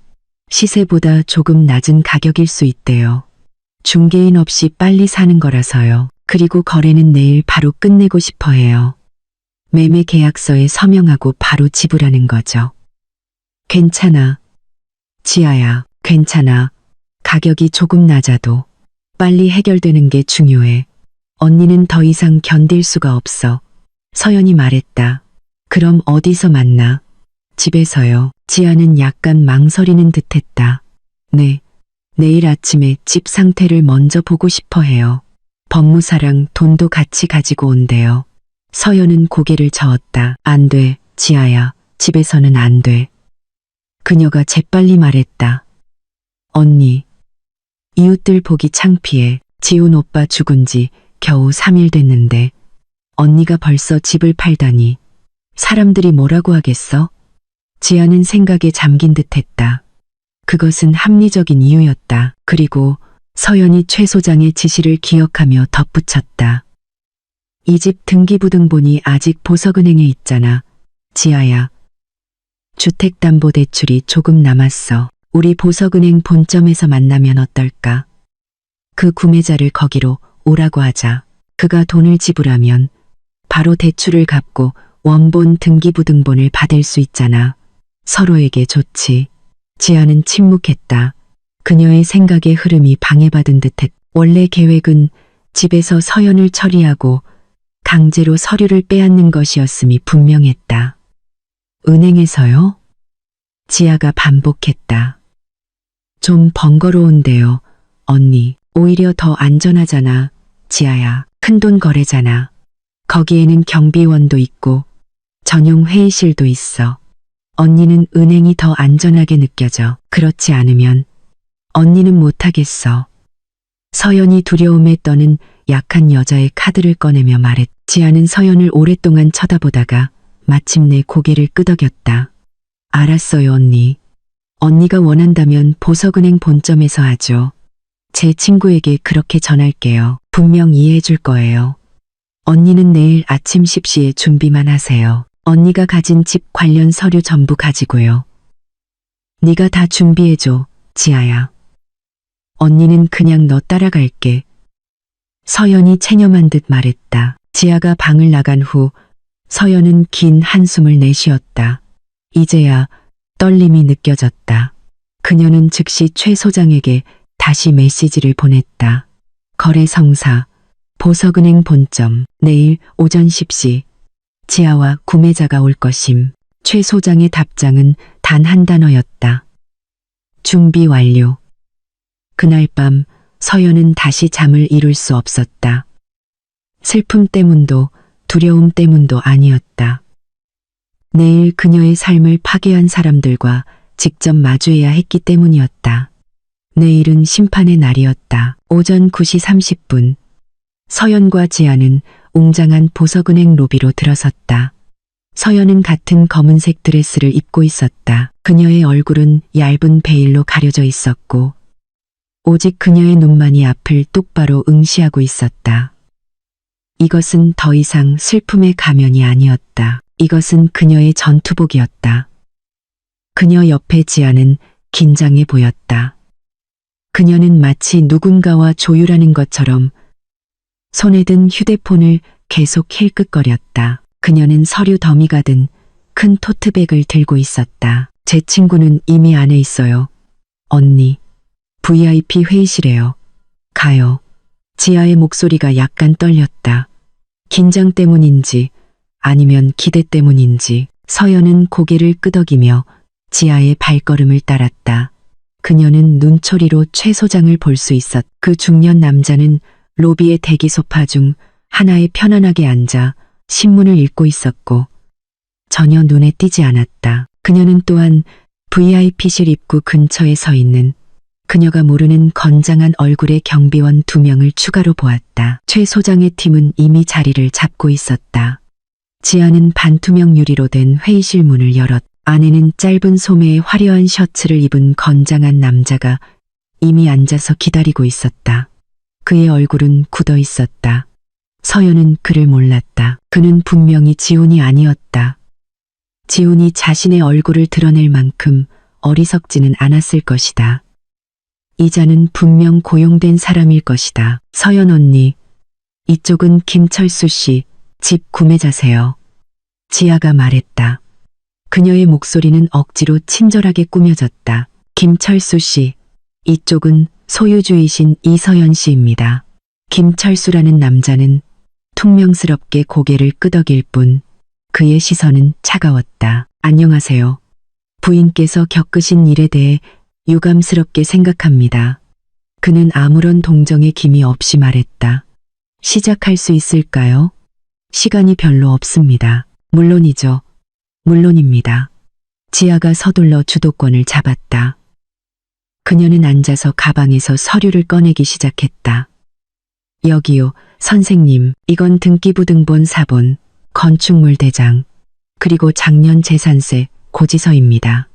시세보다 조금 낮은 가격일 수 있대요. 중개인 없이 빨리 사는 거라서요. 그리고 거래는 내일 바로 끝내고 싶어 해요. 매매 계약서에 서명하고 바로 지불하는 거죠. 괜찮아. 지아야, 괜찮아. 가격이 조금 낮아도 빨리 해결되는 게 중요해. 언니는 더 이상 견딜 수가 없어. 서연이 말했다. 그럼 어디서 만나? 집에서요. 지아는 약간 망설이는 듯했다. 네. 내일 아침에 집 상태를 먼저 보고 싶어 해요. 법무사랑 돈도 같이 가지고 온대요. 서연은 고개를 저었다. 안 돼, 지아야. 집에서는 안 돼. 그녀가 재빨리 말했다. 언니. 이웃들 보기 창피해. 지훈 오빠 죽은 지 겨우 3일 됐는데 언니가 벌써 집을 팔다니. 사람들이 뭐라고 하겠어? 지아는 생각에 잠긴 듯했다. 그것은 합리적인 이유였다. 그리고 서연이 최 소장의 지시를 기억하며 덧붙였다. 이 집 등기부등본이 아직 보석은행에 있잖아. 지아야. 주택담보대출이 조금 남았어. 우리 보석은행 본점에서 만나면 어떨까? 그 구매자를 거기로 오라고 하자. 그가 돈을 지불하면 바로 대출을 갚고 원본 등기부등본을 받을 수 있잖아. 서로에게 좋지. 지아는 침묵했다. 그녀의 생각의 흐름이 방해받은 듯했. 원래 계획은 집에서 서연을 처리하고 강제로 서류를 빼앗는 것이었음이 분명했다. 은행에서요? 지아가 반복했다. 좀 번거로운데요, 언니. 오히려 더 안전하잖아, 지아야. 큰돈 거래잖아. 거기에는 경비원도 있고 전용 회의실도 있어. 언니는 은행이 더 안전하게 느껴져. 그렇지 않으면 언니는 못하겠어. 서연이 두려움에 떠는 약한 여자의 카드를 꺼내며 말했. 지아는 서연을 오랫동안 쳐다보다가 마침내 고개를 끄덕였다. 알았어요, 언니. 언니가 원한다면 보석은행 본점에서 하죠. 제 친구에게 그렇게 전할게요. 분명 이해해 줄 거예요. 언니는 내일 아침 10시에 준비만 하세요. 언니가 가진 집 관련 서류 전부 가지고요. 네가 다 준비해줘, 지아야. 언니는 그냥 너 따라갈게. 서연이 체념한 듯 말했다. 지아가 방을 나간 후 서연은 긴 한숨을 내쉬었다. 이제야 떨림이 느껴졌다. 그녀는 즉시 최 소장에게 다시 메시지를 보냈다. 거래성사, 보석은행 본점, 내일 오전 10시. 지아와 구매자가 올 것임. 최 소장의 답장은 단 한 단어였다. 준비 완료. 그날 밤 서연은 다시 잠을 이룰 수 없었다. 슬픔 때문도 두려움 때문도 아니었다. 내일 그녀의 삶을 파괴한 사람들과 직접 마주해야 했기 때문이었다. 내일은 심판의 날이었다. 오전 9시 30분. 서연과 지아는 웅장한 보석은행 로비로 들어섰다. 서연은 같은 검은색 드레스를 입고 있었다. 그녀의 얼굴은 얇은 베일로 가려져 있었고 오직 그녀의 눈만이 앞을 똑바로 응시하고 있었다. 이것은 더 이상 슬픔의 가면이 아니었다. 이것은 그녀의 전투복이었다. 그녀 옆에 지아는 긴장해 보였다. 그녀는 마치 누군가와 조율하는 것처럼 손에 든 휴대폰을 계속 힐끗거렸다. 그녀는 서류 더미가 든 큰 토트백을 들고 있었다. 제 친구는 이미 안에 있어요. 언니, VIP 회의실에요. 가요. 지아의 목소리가 약간 떨렸다. 긴장 때문인지 아니면 기대 때문인지 서연은 고개를 끄덕이며 지아의 발걸음을 따랐다. 그녀는 눈초리로 최 소장을 볼 수 있었. 그 중년 남자는 로비의 대기 소파 중 하나에 편안하게 앉아 신문을 읽고 있었고 전혀 눈에 띄지 않았다. 그녀는 또한 VIP실 입구 근처에 서 있는 그녀가 모르는 건장한 얼굴의 경비원 2명을 추가로 보았다. 최 소장의 팀은 이미 자리를 잡고 있었다. 지아는 반투명 유리로 된 회의실 문을 열었. 안에는 짧은 소매의 화려한 셔츠를 입은 건장한 남자가 이미 앉아서 기다리고 있었다. 그의 얼굴은 굳어 있었다. 서연은 그를 몰랐다. 그는 분명히 지훈이 아니었다. 지훈이 자신의 얼굴을 드러낼 만큼 어리석지는 않았을 것이다. 이자는 분명 고용된 사람일 것이다. 서연 언니, 이쪽은 김철수 씨, 집 구매자세요. 지아가 말했다. 그녀의 목소리는 억지로 친절하게 꾸며졌다. 김철수 씨, 이쪽은 소유주이신 이서연 씨입니다. 김철수라는 남자는 퉁명스럽게 고개를 끄덕일 뿐 그의 시선은 차가웠다. 안녕하세요. 부인께서 겪으신 일에 대해 유감스럽게 생각합니다. 그는 아무런 동정의 기미 없이 말했다. 시작할 수 있을까요? 시간이 별로 없습니다. 물론이죠. 물론입니다. 지아가 서둘러 주도권을 잡았다. 그녀는 앉아서 가방에서 서류를 꺼내기 시작했다. 여기요, 선생님. 이건 등기부 등본 사본, 건축물 대장, 그리고 작년 재산세 고지서입니다.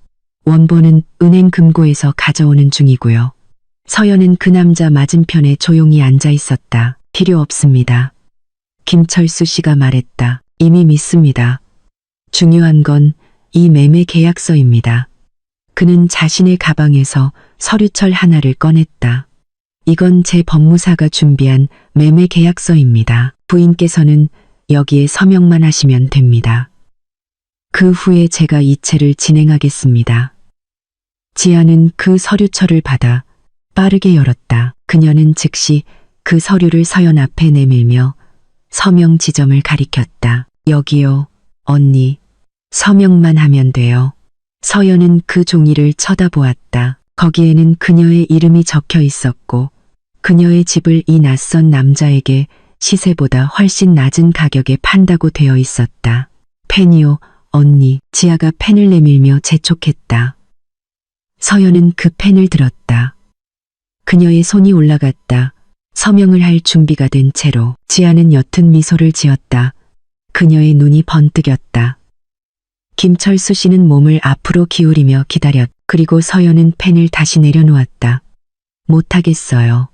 원본은 은행 금고에서 가져오는 중이고요. 서연은 그 남자 맞은편에 조용히 앉아 있었다. 필요 없습니다. 김철수 씨가 말했다. 이미 믿습니다. 중요한 건 이 매매 계약서입니다. 그는 자신의 가방에서 서류철 하나를 꺼냈다. 이건 제 법무사가 준비한 매매 계약서입니다. 부인께서는 여기에 서명만 하시면 됩니다. 그 후에 제가 이체를 진행하겠습니다. 지아는 그 서류철을 받아 빠르게 열었다. 그녀는 즉시 그 서류를 서연 앞에 내밀며 서명 지점을 가리켰다. 여기요, 언니. 서명만 하면 돼요. 서연은 그 종이를 쳐다보았다. 거기에는 그녀의 이름이 적혀 있었고 그녀의 집을 이 낯선 남자에게 시세보다 훨씬 낮은 가격에 판다고 되어 있었다. 펜이요, 언니. 지아가 펜을 내밀며 재촉했다. 서연은 그 펜을 들었다. 그녀의 손이 올라갔다. 서명을 할 준비가 된 채로 지아는 옅은 미소를 지었다. 그녀의 눈이 번뜩였다. 김철수 씨는 몸을 앞으로 기울이며 기다렸. 그리고 서연은 펜을 다시 내려놓았다. 못하겠어요.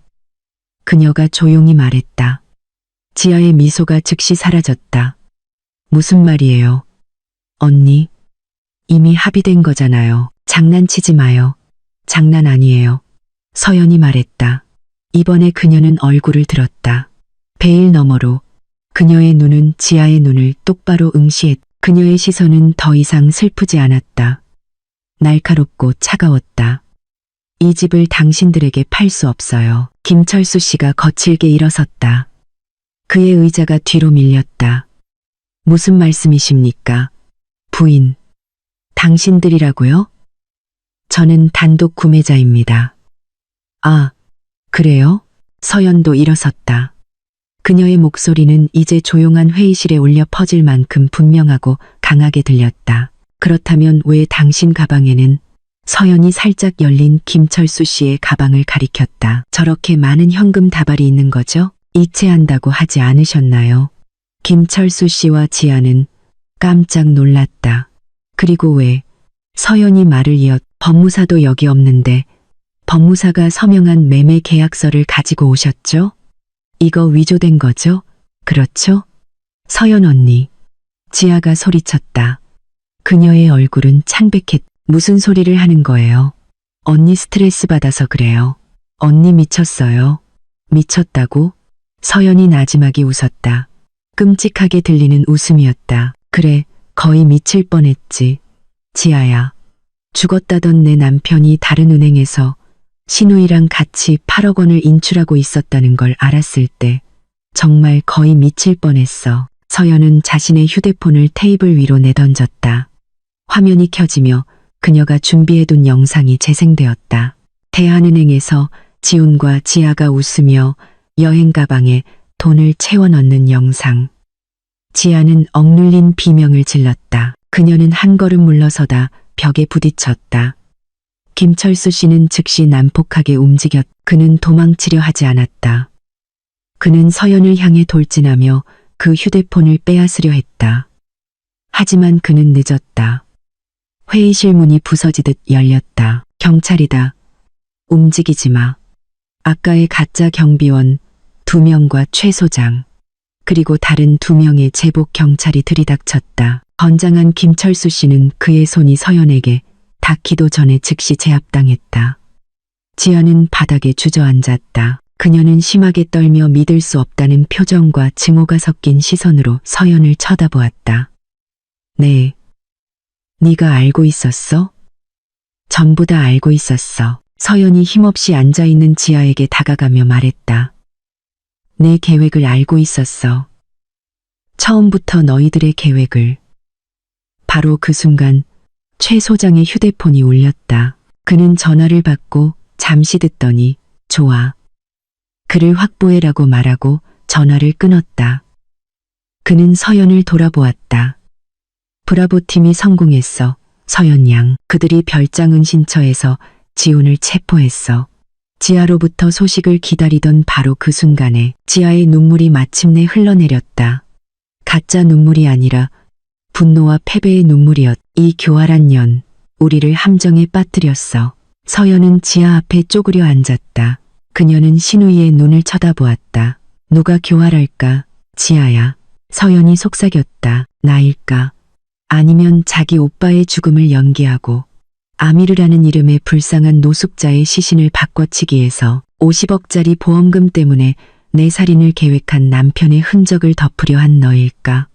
그녀가 조용히 말했다. 지아의 미소가 즉시 사라졌다. 무슨 말이에요? 언니, 이미 합의된 거잖아요. 장난치지 마요. 장난 아니에요. 서연이 말했다. 이번에 그녀는 얼굴을 들었다. 베일 너머로 그녀의 눈은 지아의 눈을 똑바로 응시했다. 그녀의 시선은 더 이상 슬프지 않았다. 날카롭고 차가웠다. 이 집을 당신들에게 팔 수 없어요. 김철수 씨가 거칠게 일어섰다. 그의 의자가 뒤로 밀렸다. 무슨 말씀이십니까? 부인. 당신들이라고요? 저는 단독 구매자입니다. 아, 그래요? 서연도 일어섰다. 그녀의 목소리는 이제 조용한 회의실에 울려 퍼질 만큼 분명하고 강하게 들렸다. 그렇다면 왜 당신 가방에는 서연이 살짝 열린 김철수 씨의 가방을 가리켰다. 저렇게 많은 현금 다발이 있는 거죠? 이체한다고 하지 않으셨나요? 김철수 씨와 지아는 깜짝 놀랐다. 그리고 왜 서연이 말을 이었. 법무사도 여기 없는데 법무사가 서명한 매매 계약서를 가지고 오셨죠? 이거 위조된 거죠? 그렇죠? 서연 언니. 지아가 소리쳤다. 그녀의 얼굴은 창백했. 무슨 소리를 하는 거예요? 언니 스트레스 받아서 그래요. 언니 미쳤어요. 미쳤다고? 서연이 나지막이 웃었다. 끔찍하게 들리는 웃음이었다. 그래, 거의 미칠 뻔했지. 지아야. 죽었다던 내 남편이 다른 은행에서 신우이랑 같이 8억 원을 인출하고 있었다는 걸 알았을 때 정말 거의 미칠 뻔했어. 서연은 자신의 휴대폰을 테이블 위로 내던졌다. 화면이 켜지며 그녀가 준비해둔 영상이 재생되었다. 대한은행에서 지훈과 지아가 웃으며 여행 가방에 돈을 채워 넣는 영상. 지아는 억눌린 비명을 질렀다. 그녀는 한 걸음 물러서다 벽에 부딪혔다. 김철수 씨는 즉시 난폭하게 움직였. 그는 도망치려 하지 않았다. 그는 서연을 향해 돌진하며 그 휴대폰을 빼앗으려 했다. 하지만 그는 늦었다. 회의실 문이 부서지듯 열렸다. 경찰이다. 움직이지 마. 아까의 가짜 경비원 2명과 최 소장, 그리고 다른 2명의 제복 경찰이 들이닥쳤다. 건장한 김철수 씨는 그의 손이 서연에게 닿기도 전에 즉시 제압당했다. 지아는 바닥에 주저앉았다. 그녀는 심하게 떨며 믿을 수 없다는 표정과 증오가 섞인 시선으로 서연을 쳐다보았다. 네. 네가 알고 있었어? 전부 다 알고 있었어. 서연이 힘없이 앉아있는 지아에게 다가가며 말했다. 내 계획을 알고 있었어. 처음부터 너희들의 계획을. 바로 그 순간 최 소장의 휴대폰이 울렸다. 그는 전화를 받고 잠시 듣더니 좋아. 그를 확보해라고 말하고 전화를 끊었다. 그는 서연을 돌아보았다. 브라보 팀이 성공했어. 서연 양. 그들이 별장 은신처에서 지훈을 체포했어. 지아로부터 소식을 기다리던 바로 그 순간에 지아의 눈물이 마침내 흘러내렸다. 가짜 눈물이 아니라 분노와 패배의 눈물이었. 이 교활한 년, 우리를 함정에 빠뜨렸어. 서연은 지아 앞에 쪼그려 앉았다. 그녀는 신우이의 눈을 쳐다보았다. 누가 교활할까? 지아야. 서연이 속삭였다. 나일까? 아니면 자기 오빠의 죽음을 연기하고 아미르라는 이름의 불쌍한 노숙자의 시신을 바꿔치기 해서 50억짜리 보험금 때문에 내 살인을 계획한 남편의 흔적을 덮으려 한 너일까?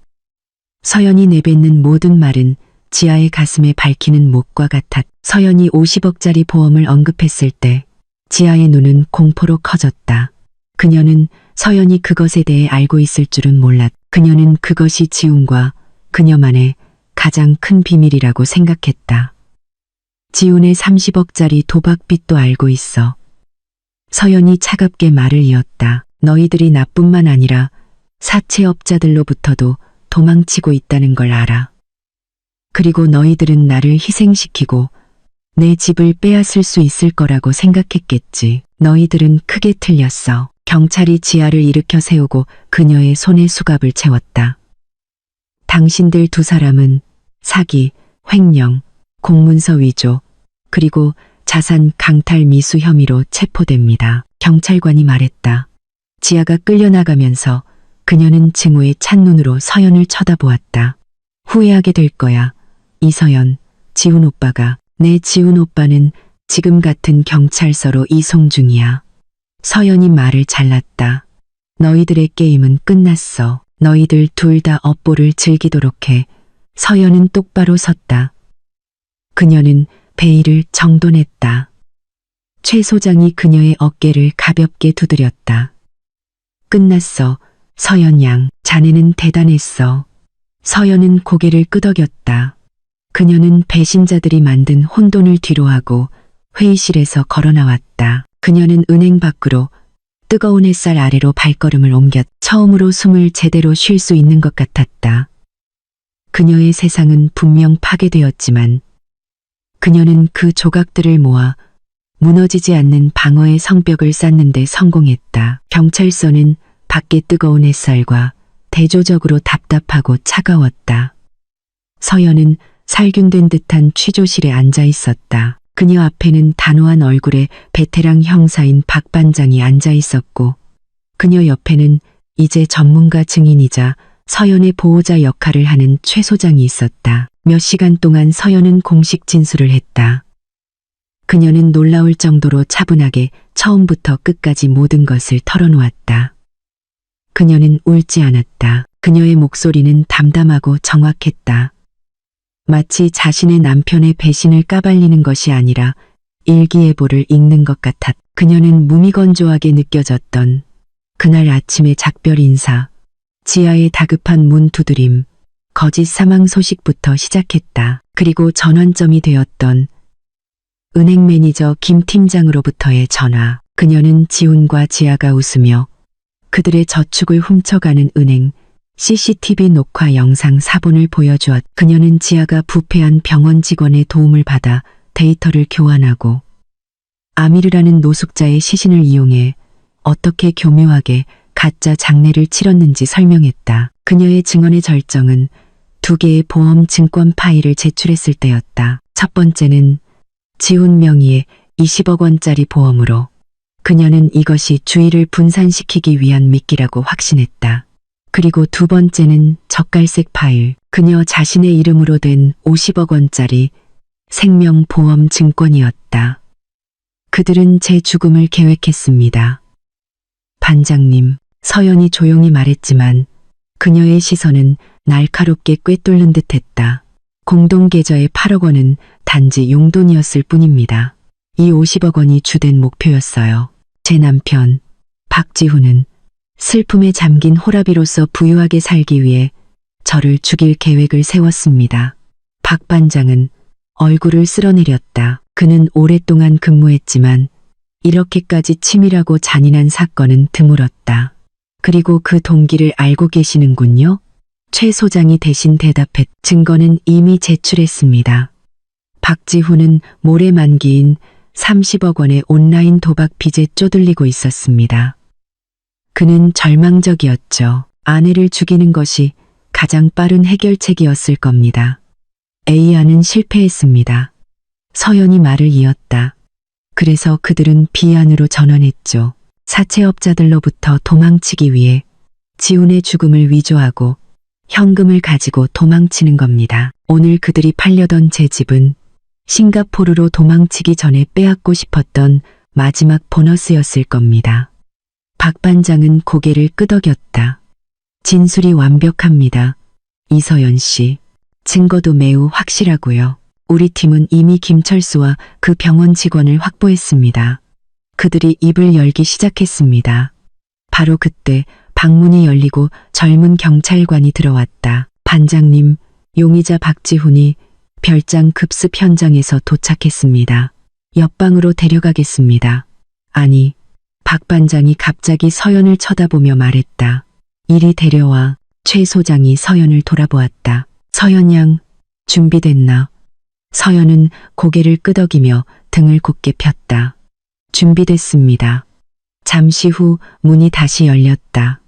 서연이 내뱉는 모든 말은 지아의 가슴에 밝히는 목과 같았. 서연이 50억짜리 보험을 언급했을 때 지아의 눈은 공포로 커졌다. 그녀는 서연이 그것에 대해 알고 있을 줄은 몰랐. 그녀는 그것이 지훈과 그녀만의 가장 큰 비밀이라고 생각했다. 지훈의 30억짜리 도박빚도 알고 있어. 서연이 차갑게 말을 이었다. 너희들이 나뿐만 아니라 사채업자들로부터도 도망치고 있다는 걸 알아. 그리고 너희들은 나를 희생시키고 내 집을 빼앗을 수 있을 거라고 생각했겠지. 너희들은 크게 틀렸어. 경찰이 지아를 일으켜 세우고 그녀의 손에 수갑을 채웠다. 당신들 두 사람은 사기, 횡령, 공문서 위조, 그리고 자산 강탈 미수 혐의로 체포됩니다. 경찰관이 말했다. 지아가 끌려나가면서 그녀는 증오의 찬눈으로 서연을 쳐다보았다. 후회하게 될 거야. 이서연, 지훈 오빠가. 내 지훈 오빠는 지금 같은 경찰서로 이송 중이야. 서연이 말을 잘랐다. 너희들의 게임은 끝났어. 너희들 둘 다 업보를 즐기도록 해. 서연은 똑바로 섰다. 그녀는 베일을 정돈했다. 최 소장이 그녀의 어깨를 가볍게 두드렸다. 끝났어. 서연 양, 자네는 대단했어. 서연은 고개를 끄덕였다. 그녀는 배신자들이 만든 혼돈을 뒤로하고 회의실에서 걸어 나왔다. 그녀는 은행 밖으로 뜨거운 햇살 아래로 발걸음을 옮겼. 처음으로 숨을 제대로 쉴 수 있는 것 같았다. 그녀의 세상은 분명 파괴되었지만 그녀는 그 조각들을 모아 무너지지 않는 방어의 성벽을 쌓는 데 성공했다. 경찰서는 밖의 뜨거운 햇살과 대조적으로 답답하고 차가웠다. 서연은 살균된 듯한 취조실에 앉아 있었다. 그녀 앞에는 단호한 얼굴의 베테랑 형사인 박 반장이 앉아 있었고 그녀 옆에는 이제 전문가 증인이자 서연의 보호자 역할을 하는 최 소장이 있었다. 몇 시간 동안 서연은 공식 진술을 했다. 그녀는 놀라울 정도로 차분하게 처음부터 끝까지 모든 것을 털어놓았다. 그녀는 울지 않았다. 그녀의 목소리는 담담하고 정확했다. 마치 자신의 남편의 배신을 까발리는 것이 아니라 일기예보를 읽는 것 같았다. 그녀는 무미건조하게 느껴졌던 그날 아침의 작별 인사, 지하의 다급한 문 두드림, 거짓 사망 소식부터 시작했다. 그리고 전환점이 되었던 은행 매니저 김 팀장으로부터의 전화. 그녀는 지훈과 지아가 웃으며 그들의 저축을 훔쳐가는 은행 CCTV 녹화 영상 사본을 보여주었다. 그녀는 지아가 부패한 병원 직원의 도움을 받아 데이터를 교환하고 아미르라는 노숙자의 시신을 이용해 어떻게 교묘하게 가짜 장례를 치렀는지 설명했다. 그녀의 증언의 절정은 두 개의 보험 증권 파일을 제출했을 때였다. 첫 번째는 지훈 명의의 20억 원짜리 보험으로 그녀는 이것이 주의를 분산시키기 위한 미끼라고 확신했다. 그리고 두 번째는 젓갈색 파일, 그녀 자신의 이름으로 된 50억 원짜리 생명보험 증권이었다. 그들은 제 죽음을 계획했습니다. 반장님, 서연이 조용히 말했지만 그녀의 시선은 날카롭게 꿰뚫는 듯했다. 공동계좌의 8억 원은 단지 용돈이었을 뿐입니다. 이 50억 원이 주된 목표였어요. 제 남편, 박지훈은 슬픔에 잠긴 호라비로서 부유하게 살기 위해 저를 죽일 계획을 세웠습니다. 박 반장은 얼굴을 쓸어내렸다. 그는 오랫동안 근무했지만 이렇게까지 치밀하고 잔인한 사건은 드물었다. 그리고 그 동기를 알고 계시는군요. 최 소장이 대신 대답했. 증거는 이미 제출했습니다. 박지훈은 모레 만기인 30억 원의 온라인 도박 빚에 쪼들리고 있었습니다. 그는 절망적이었죠. 아내를 죽이는 것이 가장 빠른 해결책이었을 겁니다. A안은 실패했습니다. 서연이 말을 이었다. 그래서 그들은 B안으로 전환했죠. 사채업자들로부터 도망치기 위해 지훈의 죽음을 위조하고 현금을 가지고 도망치는 겁니다. 오늘 그들이 팔려던 제 집은 싱가포르로 도망치기 전에 빼앗고 싶었던 마지막 보너스였을 겁니다. 박 반장은 고개를 끄덕였다. 진술이 완벽합니다. 이서연 씨. 증거도 매우 확실하고요. 우리 팀은 이미 김철수와 그 병원 직원을 확보했습니다. 그들이 입을 열기 시작했습니다. 바로 그때 방문이 열리고 젊은 경찰관이 들어왔다. 반장님, 용의자 박지훈이 별장 급습 현장에서 도착했습니다. 옆방으로 데려가겠습니다. 아니, 박 반장이 갑자기 서연을 쳐다보며 말했다. 이리 데려와. 최 소장이 서연을 돌아보았다. 서연 양, 준비됐나? 서연은 고개를 끄덕이며 등을 곧게 폈다. 준비됐습니다. 잠시 후 문이 다시 열렸다.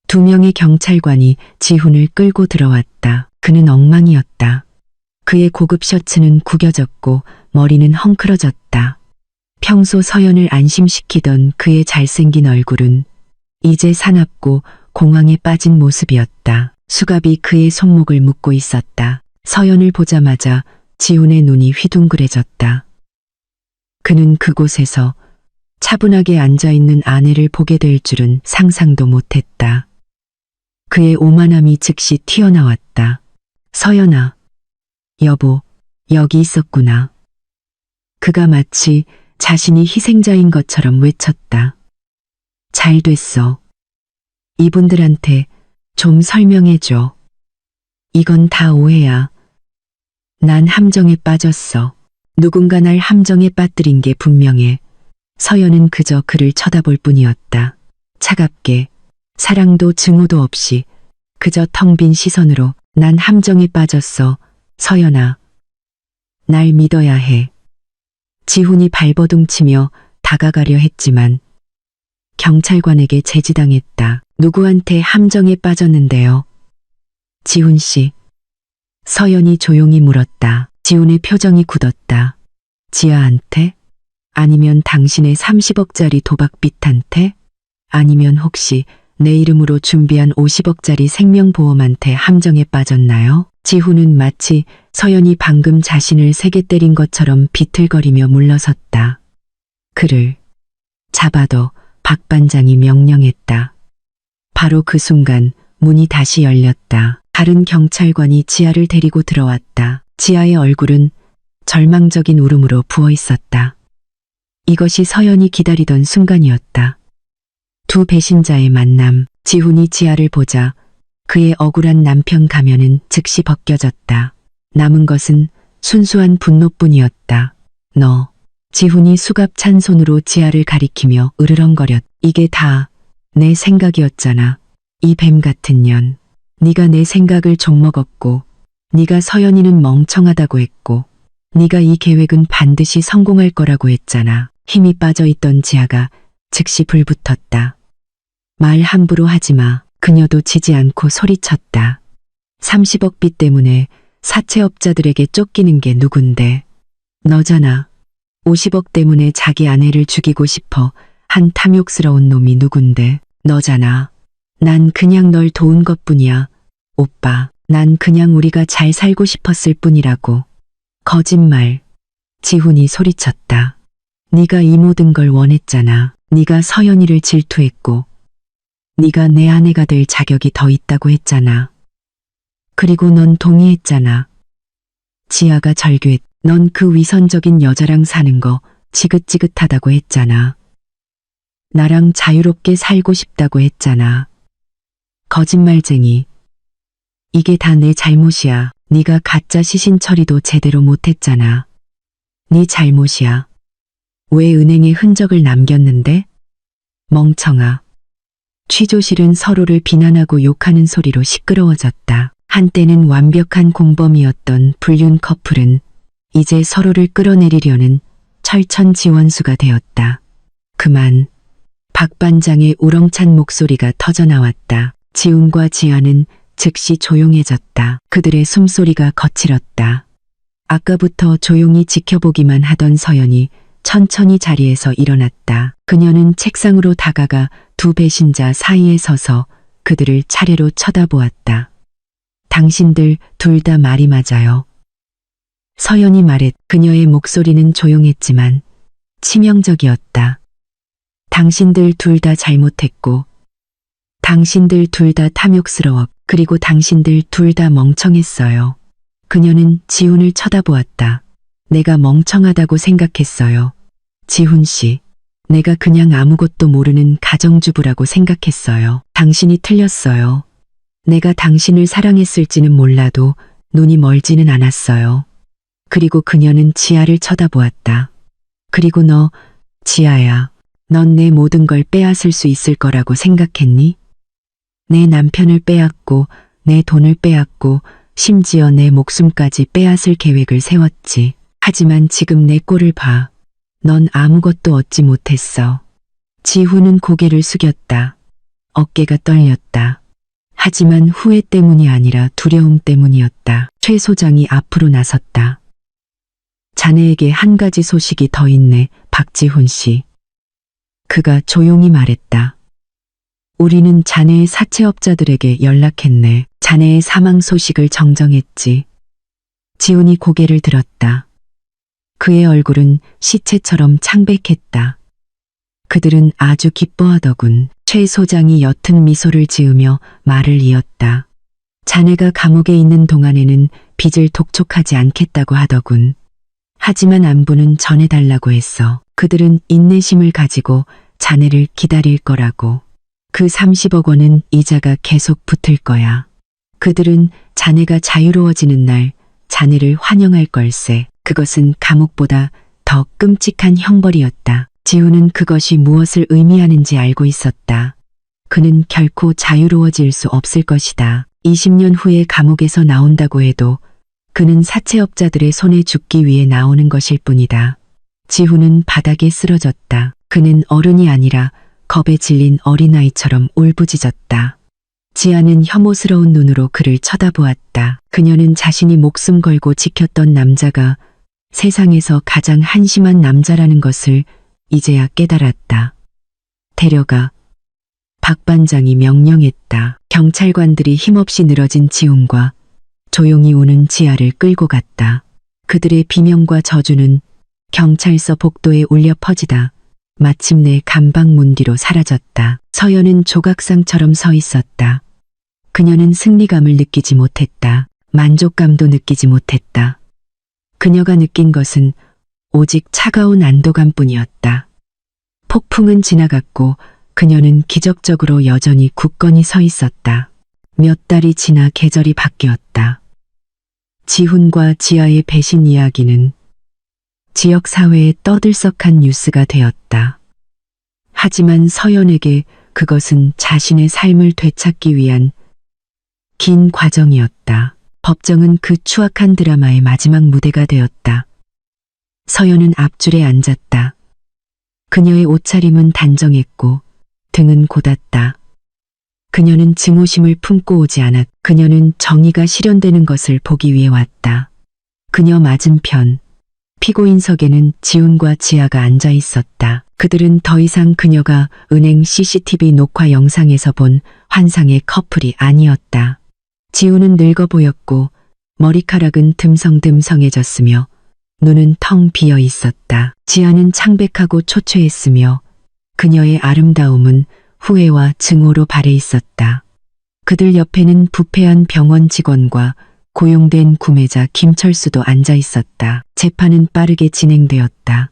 2명의 경찰관이 지훈을 끌고 들어왔다. 그는 엉망이었다. 그의 고급 셔츠는 구겨졌고 머리는 헝클어졌다. 평소 서연을 안심시키던 그의 잘생긴 얼굴은 이제 사납고 공황에 빠진 모습이었다. 수갑이 그의 손목을 묶고 있었다. 서연을 보자마자 지훈의 눈이 휘둥그레졌다. 그는 그곳에서 차분하게 앉아있는 아내를 보게 될 줄은 상상도 못했다. 그의 오만함이 즉시 튀어나왔다. 서연아, 여보, 여기 있었구나. 그가 마치 자신이 희생자인 것처럼 외쳤다. 잘 됐어. 이분들한테 좀 설명해줘. 이건 다 오해야. 난 함정에 빠졌어. 누군가 날 함정에 빠뜨린 게 분명해. 서연은 그저 그를 쳐다볼 뿐이었다. 차갑게, 사랑도 증오도 없이 그저 텅 빈 시선으로 난 함정에 빠졌어. 서연아, 날 믿어야 해. 지훈이 발버둥치며 다가가려 했지만 경찰관에게 제지당했다. 누구한테 함정에 빠졌는데요? 지훈 씨. 서연이 조용히 물었다. 지훈의 표정이 굳었다. 지아한테? 아니면 당신의 30억짜리 도박빚한테? 아니면 혹시 내 이름으로 준비한 50억짜리 생명보험한테 함정에 빠졌나요? 지훈은 마치 서연이 방금 자신을 세게 때린 것처럼 비틀거리며 물러섰다. 그를 잡아둬. 박 반장이 명령했다. 바로 그 순간 문이 다시 열렸다. 다른 경찰관이 지아를 데리고 들어왔다. 지아의 얼굴은 절망적인 울음으로 부어 있었다. 이것이 서연이 기다리던 순간이었다. 두 배신자의 만남. 지훈이 지아를 보자 그의 억울한 남편 가면은 즉시 벗겨졌다. 남은 것은 순수한 분노뿐이었다. 너. 지훈이 수갑 찬 손으로 지아를 가리키며 으르렁거렸. 이게 다 내 생각이었잖아. 이 뱀 같은 년. 네가 내 생각을 좀먹었고, 네가 서연이는 멍청하다고 했고, 네가 이 계획은 반드시 성공할 거라고 했잖아. 힘이 빠져있던 지아가 즉시 불붙었다. 말 함부로 하지 마. 그녀도 지지 않고 소리쳤다. 30억 빚 때문에 사채업자들에게 쫓기는 게 누군데. 너잖아. 50억 때문에 자기 아내를 죽이고 싶어 한 탐욕스러운 놈이 누군데. 너잖아. 난 그냥 널 도운 것뿐이야. 오빠, 난 그냥 우리가 잘 살고 싶었을 뿐이라고. 거짓말. 지훈이 소리쳤다. 네가 이 모든 걸 원했잖아. 네가 서연이를 질투했고, 네가 내 아내가 될 자격이 더 있다고 했잖아. 그리고 넌 동의했잖아. 지아가 절규했. 넌 그 위선적인 여자랑 사는 거 지긋지긋하다고 했잖아. 나랑 자유롭게 살고 싶다고 했잖아. 거짓말쟁이. 이게 다 내 잘못이야. 네가 가짜 시신 처리도 제대로 못했잖아. 네 잘못이야. 왜 은행에 흔적을 남겼는데? 멍청아. 취조실은 서로를 비난하고 욕하는 소리로 시끄러워졌다. 한때는 완벽한 공범이었던 불륜 커플은 이제 서로를 끌어내리려는 철천지원수가 되었다. 그만. 박 반장의 우렁찬 목소리가 터져나왔다. 지훈과 지아는 즉시 조용해졌다. 그들의 숨소리가 거칠었다. 아까부터 조용히 지켜보기만 하던 서연이 천천히 자리에서 일어났다. 그녀는 책상으로 다가가 두 배신자 사이에 서서 그들을 차례로 쳐다보았다. 당신들 둘 다 말이 맞아요. 서연이 말했. 그녀의 목소리는 조용했지만 치명적이었다. 당신들 둘 다 잘못했고, 당신들 둘 다 탐욕스러워. 그리고 당신들 둘 다 멍청했어요. 그녀는 지훈을 쳐다보았다. 내가 멍청하다고 생각했어요. 지훈 씨, 내가 그냥 아무것도 모르는 가정주부라고 생각했어요. 당신이 틀렸어요. 내가 당신을 사랑했을지는 몰라도 눈이 멀지는 않았어요. 그리고 그녀는 지아를 쳐다보았다. 그리고 너, 지아야, 넌 내 모든 걸 빼앗을 수 있을 거라고 생각했니? 내 남편을 빼앗고 내 돈을 빼앗고 심지어 내 목숨까지 빼앗을 계획을 세웠지. 하지만 지금 내 꼴을 봐. 넌 아무것도 얻지 못했어. 지훈은 고개를 숙였다. 어깨가 떨렸다. 하지만 후회 때문이 아니라 두려움 때문이었다. 최 소장이 앞으로 나섰다. 자네에게 한 가지 소식이 더 있네, 박지훈 씨. 그가 조용히 말했다. 우리는 자네의 사채업자들에게 연락했네. 자네의 사망 소식을 정정했지. 지훈이 고개를 들었다. 그의 얼굴은 시체처럼 창백했다. 그들은 아주 기뻐하더군. 최 소장이 옅은 미소를 지으며 말을 이었다. 자네가 감옥에 있는 동안에는 빚을 독촉하지 않겠다고 하더군. 하지만 안부는 전해달라고 했어. 그들은 인내심을 가지고 자네를 기다릴 거라고. 그 30억 원은 이자가 계속 붙을 거야. 그들은 자네가 자유로워지는 날 자네를 환영할 걸세. 그것은 감옥보다 더 끔찍한 형벌이었다. 지훈은 그것이 무엇을 의미하는지 알고 있었다. 그는 결코 자유로워질 수 없을 것이다. 20년 후에 감옥에서 나온다고 해도 그는 사채업자들의 손에 죽기 위해 나오는 것일 뿐이다. 지훈은 바닥에 쓰러졌다. 그는 어른이 아니라 겁에 질린 어린아이처럼 울부짖었다. 지아는 혐오스러운 눈으로 그를 쳐다보았다. 그녀는 자신이 목숨 걸고 지켰던 남자가 세상에서 가장 한심한 남자라는 것을 이제야 깨달았다. 데려가. 박 반장이 명령했다. 경찰관들이 힘없이 늘어진 지훈과 조용히 우는 지아를 끌고 갔다. 그들의 비명과 저주는 경찰서 복도에 울려 퍼지다 마침내 감방문 뒤로 사라졌다. 서연은 조각상처럼 서 있었다. 그녀는 승리감을 느끼지 못했다. 만족감도 느끼지 못했다. 그녀가 느낀 것은 오직 차가운 안도감뿐이었다. 폭풍은 지나갔고 그녀는 기적적으로 여전히 굳건히 서 있었다. 몇 달이 지나 계절이 바뀌었다. 지훈과 지아의 배신 이야기는 지역사회에 떠들썩한 뉴스가 되었다. 하지만 서연에게 그것은 자신의 삶을 되찾기 위한 긴 과정이었다. 법정은 그 추악한 드라마의 마지막 무대가 되었다. 서연은 앞줄에 앉았다. 그녀의 옷차림은 단정했고 등은 곧았다. 그녀는 증오심을 품고 오지 않았. 그녀는 정의가 실현되는 것을 보기 위해 왔다. 그녀 맞은편 피고인석에는 지훈과 지아가 앉아 있었다. 그들은 더 이상 그녀가 은행 CCTV 녹화 영상에서 본 환상의 커플이 아니었다. 지훈은 늙어 보였고 머리카락은 듬성듬성해졌으며 눈은 텅 비어 있었다. 지아는 창백하고 초췌했으며 그녀의 아름다움은 후회와 증오로 발해 있었다. 그들 옆에는 부패한 병원 직원과 고용된 구매자 김철수도 앉아 있었다. 재판은 빠르게 진행되었다.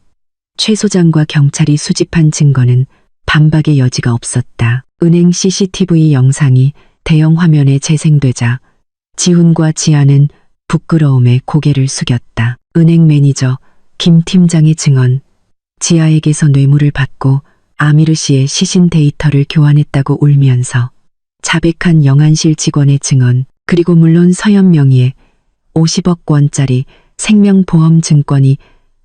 최 소장과 경찰이 수집한 증거는 반박의 여지가 없었다. 은행 CCTV 영상이 대형 화면에 재생되자 지훈과 지아는 부끄러움에 고개를 숙였다. 은행 매니저 김 팀장의 증언, 지아에게서 뇌물을 받고 아미르 씨의 시신 데이터를 교환했다고 울면서 자백한 영안실 직원의 증언, 그리고 물론 서연 명의의 50억 원짜리 생명보험증권이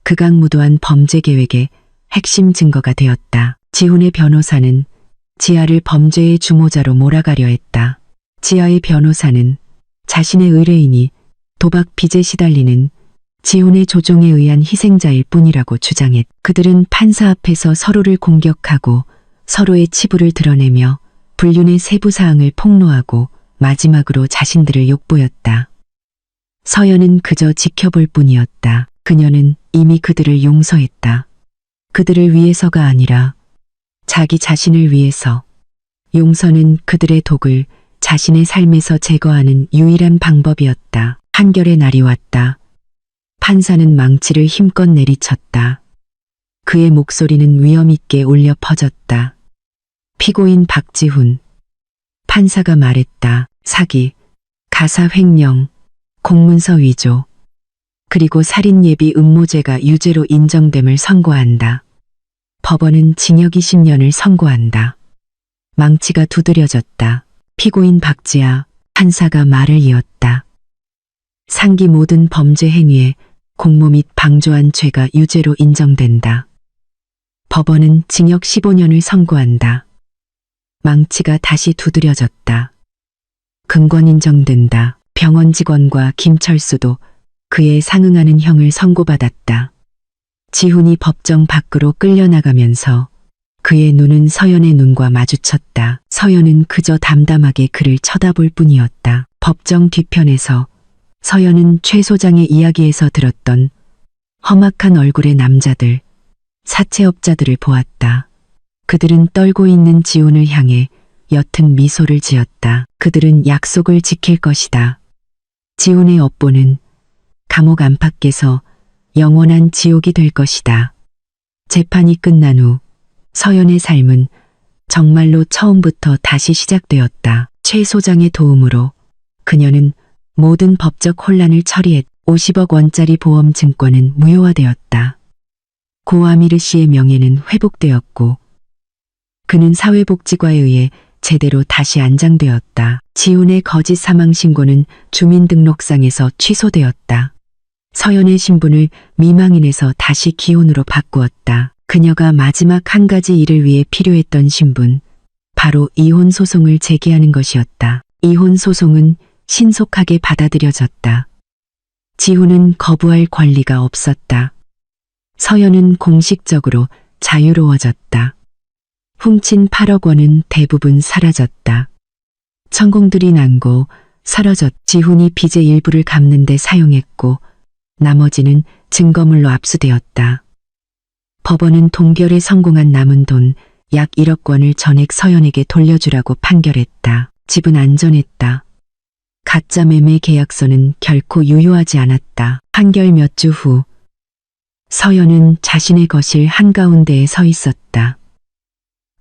극악무도한 범죄 계획의 핵심 증거가 되었다. 지훈의 변호사는 지아를 범죄의 주모자로 몰아가려 했다. 지아의 변호사는 자신의 의뢰인이 도박 빚에 시달리는 지훈의 조종에 의한 희생자일 뿐이라고 주장했. 그들은 판사 앞에서 서로를 공격하고 서로의 치부를 드러내며 불륜의 세부 사항을 폭로하고 마지막으로 자신들을 욕보였다. 서연은 그저 지켜볼 뿐이었다. 그녀는 이미 그들을 용서했다. 그들을 위해서가 아니라 자기 자신을 위해서. 용서는 그들의 독을 자신의 삶에서 제거하는 유일한 방법이었다. 판결의 날이 왔다. 판사는 망치를 힘껏 내리쳤다. 그의 목소리는 위엄있게 울려 퍼졌다. 피고인 박지훈. 판사가 말했다. 사기, 가사 횡령, 공문서 위조, 그리고 살인 예비 음모죄가 유죄로 인정됨을 선고한다. 법원은 징역 20년을 선고한다. 망치가 두드려졌다. 피고인 박지아, 판사가 말을 이었다. 상기 모든 범죄 행위에 공모 및 방조한 죄가 유죄로 인정된다. 법원은 징역 15년을 선고한다. 망치가 다시 두드려졌다. 금권 인정된다. 병원 직원과 김철수도 그에 상응하는 형을 선고받았다. 지훈이 법정 밖으로 끌려나가면서 그의 눈은 서연의 눈과 마주쳤다. 서연은 그저 담담하게 그를 쳐다볼 뿐이었다. 법정 뒤편에서 서연은 최 소장의 이야기에서 들었던 험악한 얼굴의 남자들, 사채업자들을 보았다. 그들은 떨고 있는 지훈을 향해 옅은 미소를 지었다. 그들은 약속을 지킬 것이다. 지훈의 업보는 감옥 안팎에서 영원한 지옥이 될 것이다. 재판이 끝난 후 서연의 삶은 정말로 처음부터 다시 시작되었다. 최 소장의 도움으로 그녀는 모든 법적 혼란을 처리했. 50억 원짜리 보험 증권은 무효화되었다. 고아미르 씨의 명예는 회복되었고 그는 사회복지과에 의해 제대로 다시 안장되었다. 지훈의 거짓 사망 신고는 주민등록상에서 취소되었다. 서연의 신분을 미망인에서 다시 기혼으로 바꾸었다. 그녀가 마지막 한 가지 일을 위해 필요했던 신분, 바로 이혼 소송을 제기하는 것이었다. 이혼 소송은 신속하게 받아들여졌다. 지훈은 거부할 권리가 없었다. 서연은 공식적으로 자유로워졌다. 훔친 8억 원은 대부분 사라졌다. 천공들이 난고 사라졌. 지훈이 빚의 일부를 갚는 데 사용했고 나머지는 증거물로 압수되었다. 법원은 동결에 성공한 남은 돈 약 1억 원을 전액 서연에게 돌려주라고 판결했다. 집은 안전했다. 가짜 매매 계약서는 결코 유효하지 않았다. 판결 몇 주 후 서연은 자신의 거실 한가운데에 서 있었다.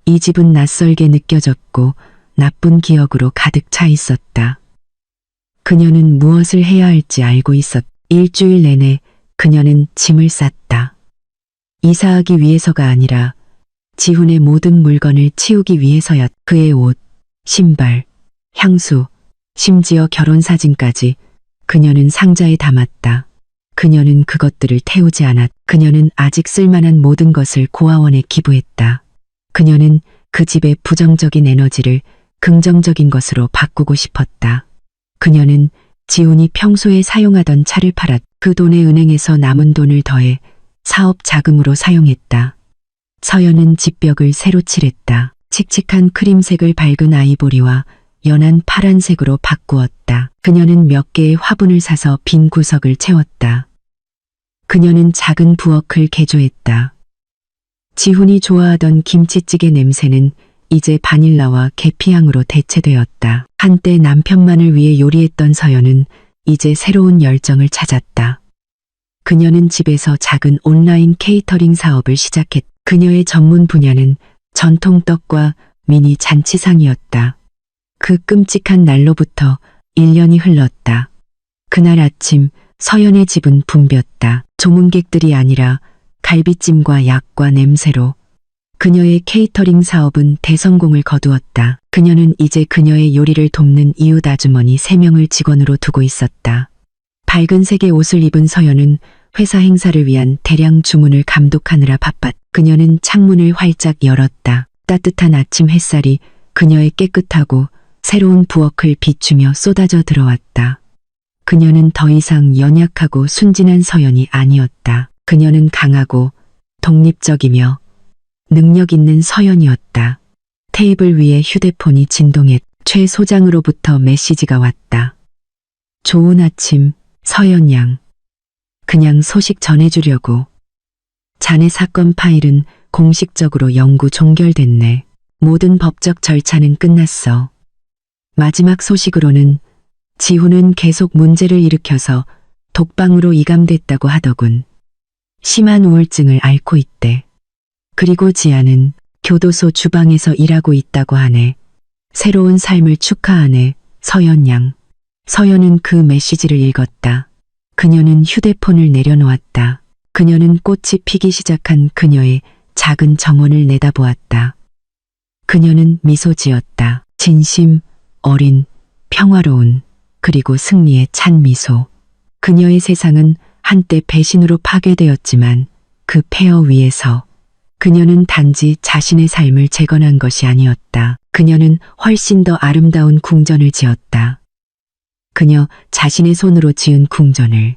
이 집은 낯설게 느껴졌고 나쁜 기억으로 가득 차 있었다. 그녀는 무엇을 해야 할지 알고 있었다. 일주일 내내 그녀는 짐을 쌌다. 이사하기 위해서가 아니라 지훈의 모든 물건을 치우기 위해서였다. 그의 옷, 신발, 향수, 심지어 결혼사진까지 그녀는 상자에 담았다. 그녀는 그것들을 태우지 않았다. 그녀는 아직 쓸만한 모든 것을 고아원에 기부했다. 그녀는 그 집의 부정적인 에너지를 긍정적인 것으로 바꾸고 싶었다. 그녀는 지훈이 평소에 사용하던 차를 팔았다. 그 돈에 은행에서 남은 돈을 더해 사업 자금으로 사용했다. 서연은 집벽을 새로 칠했다. 칙칙한 크림색을 밝은 아이보리와 연한 파란색으로 바꾸었다. 그녀는 몇 개의 화분을 사서 빈 구석을 채웠다. 그녀는 작은 부엌을 개조했다. 지훈이 좋아하던 김치찌개 냄새는 이제 바닐라와 계피향으로 대체되었다. 한때 남편만을 위해 요리했던 서연은 이제 새로운 열정을 찾았다. 그녀는 집에서 작은 온라인 케이터링 사업을 시작했다. 그녀의 전문 분야는 전통떡과 미니 잔치상이었다. 그 끔찍한 날로부터 1년이 흘렀다. 그날 아침 서연의 집은 붐볐다. 조문객들이 아니라 갈비찜과 약과 냄새로 그녀의 케이터링 사업은 대성공을 거두었다. 그녀는 이제 그녀의 요리를 돕는 이웃 아주머니 3명을 직원으로 두고 있었다. 밝은 색의 옷을 입은 서연은 회사 행사를 위한 대량 주문을 감독하느라 바빴다. 그녀는 창문을 활짝 열었다. 따뜻한 아침 햇살이 그녀의 깨끗하고 새로운 부엌을 비추며 쏟아져 들어왔다. 그녀는 더 이상 연약하고 순진한 서연이 아니었다. 그녀는 강하고 독립적이며 능력 있는 서연이었다. 테이블 위에 휴대폰이 진동했다. 최 소장으로부터 메시지가 왔다. 좋은 아침, 서연 양. 그냥 소식 전해주려고. 자네 사건 파일은 공식적으로 영구 종결됐네. 모든 법적 절차는 끝났어. 마지막 소식으로는 지훈은 계속 문제를 일으켜서 독방으로 이감됐다고 하더군. 심한 우울증을 앓고 있대. 그리고 지아는 교도소 주방에서 일하고 있다고 하네. 새로운 삶을 축하하네. 서연 양. 서연은 그 메시지를 읽었다. 그녀는 휴대폰을 내려놓았다. 그녀는 꽃이 피기 시작한 그녀의 작은 정원을 내다보았다. 그녀는 미소 지었다. 진심, 어린, 평화로운, 그리고 승리에 찬 미소. 그녀의 세상은 한때 배신으로 파괴되었지만 그 폐허 위에서 그녀는 단지 자신의 삶을 재건한 것이 아니었다. 그녀는 훨씬 더 아름다운 궁전을 지었다. 그녀 자신의 손으로 지은 궁전을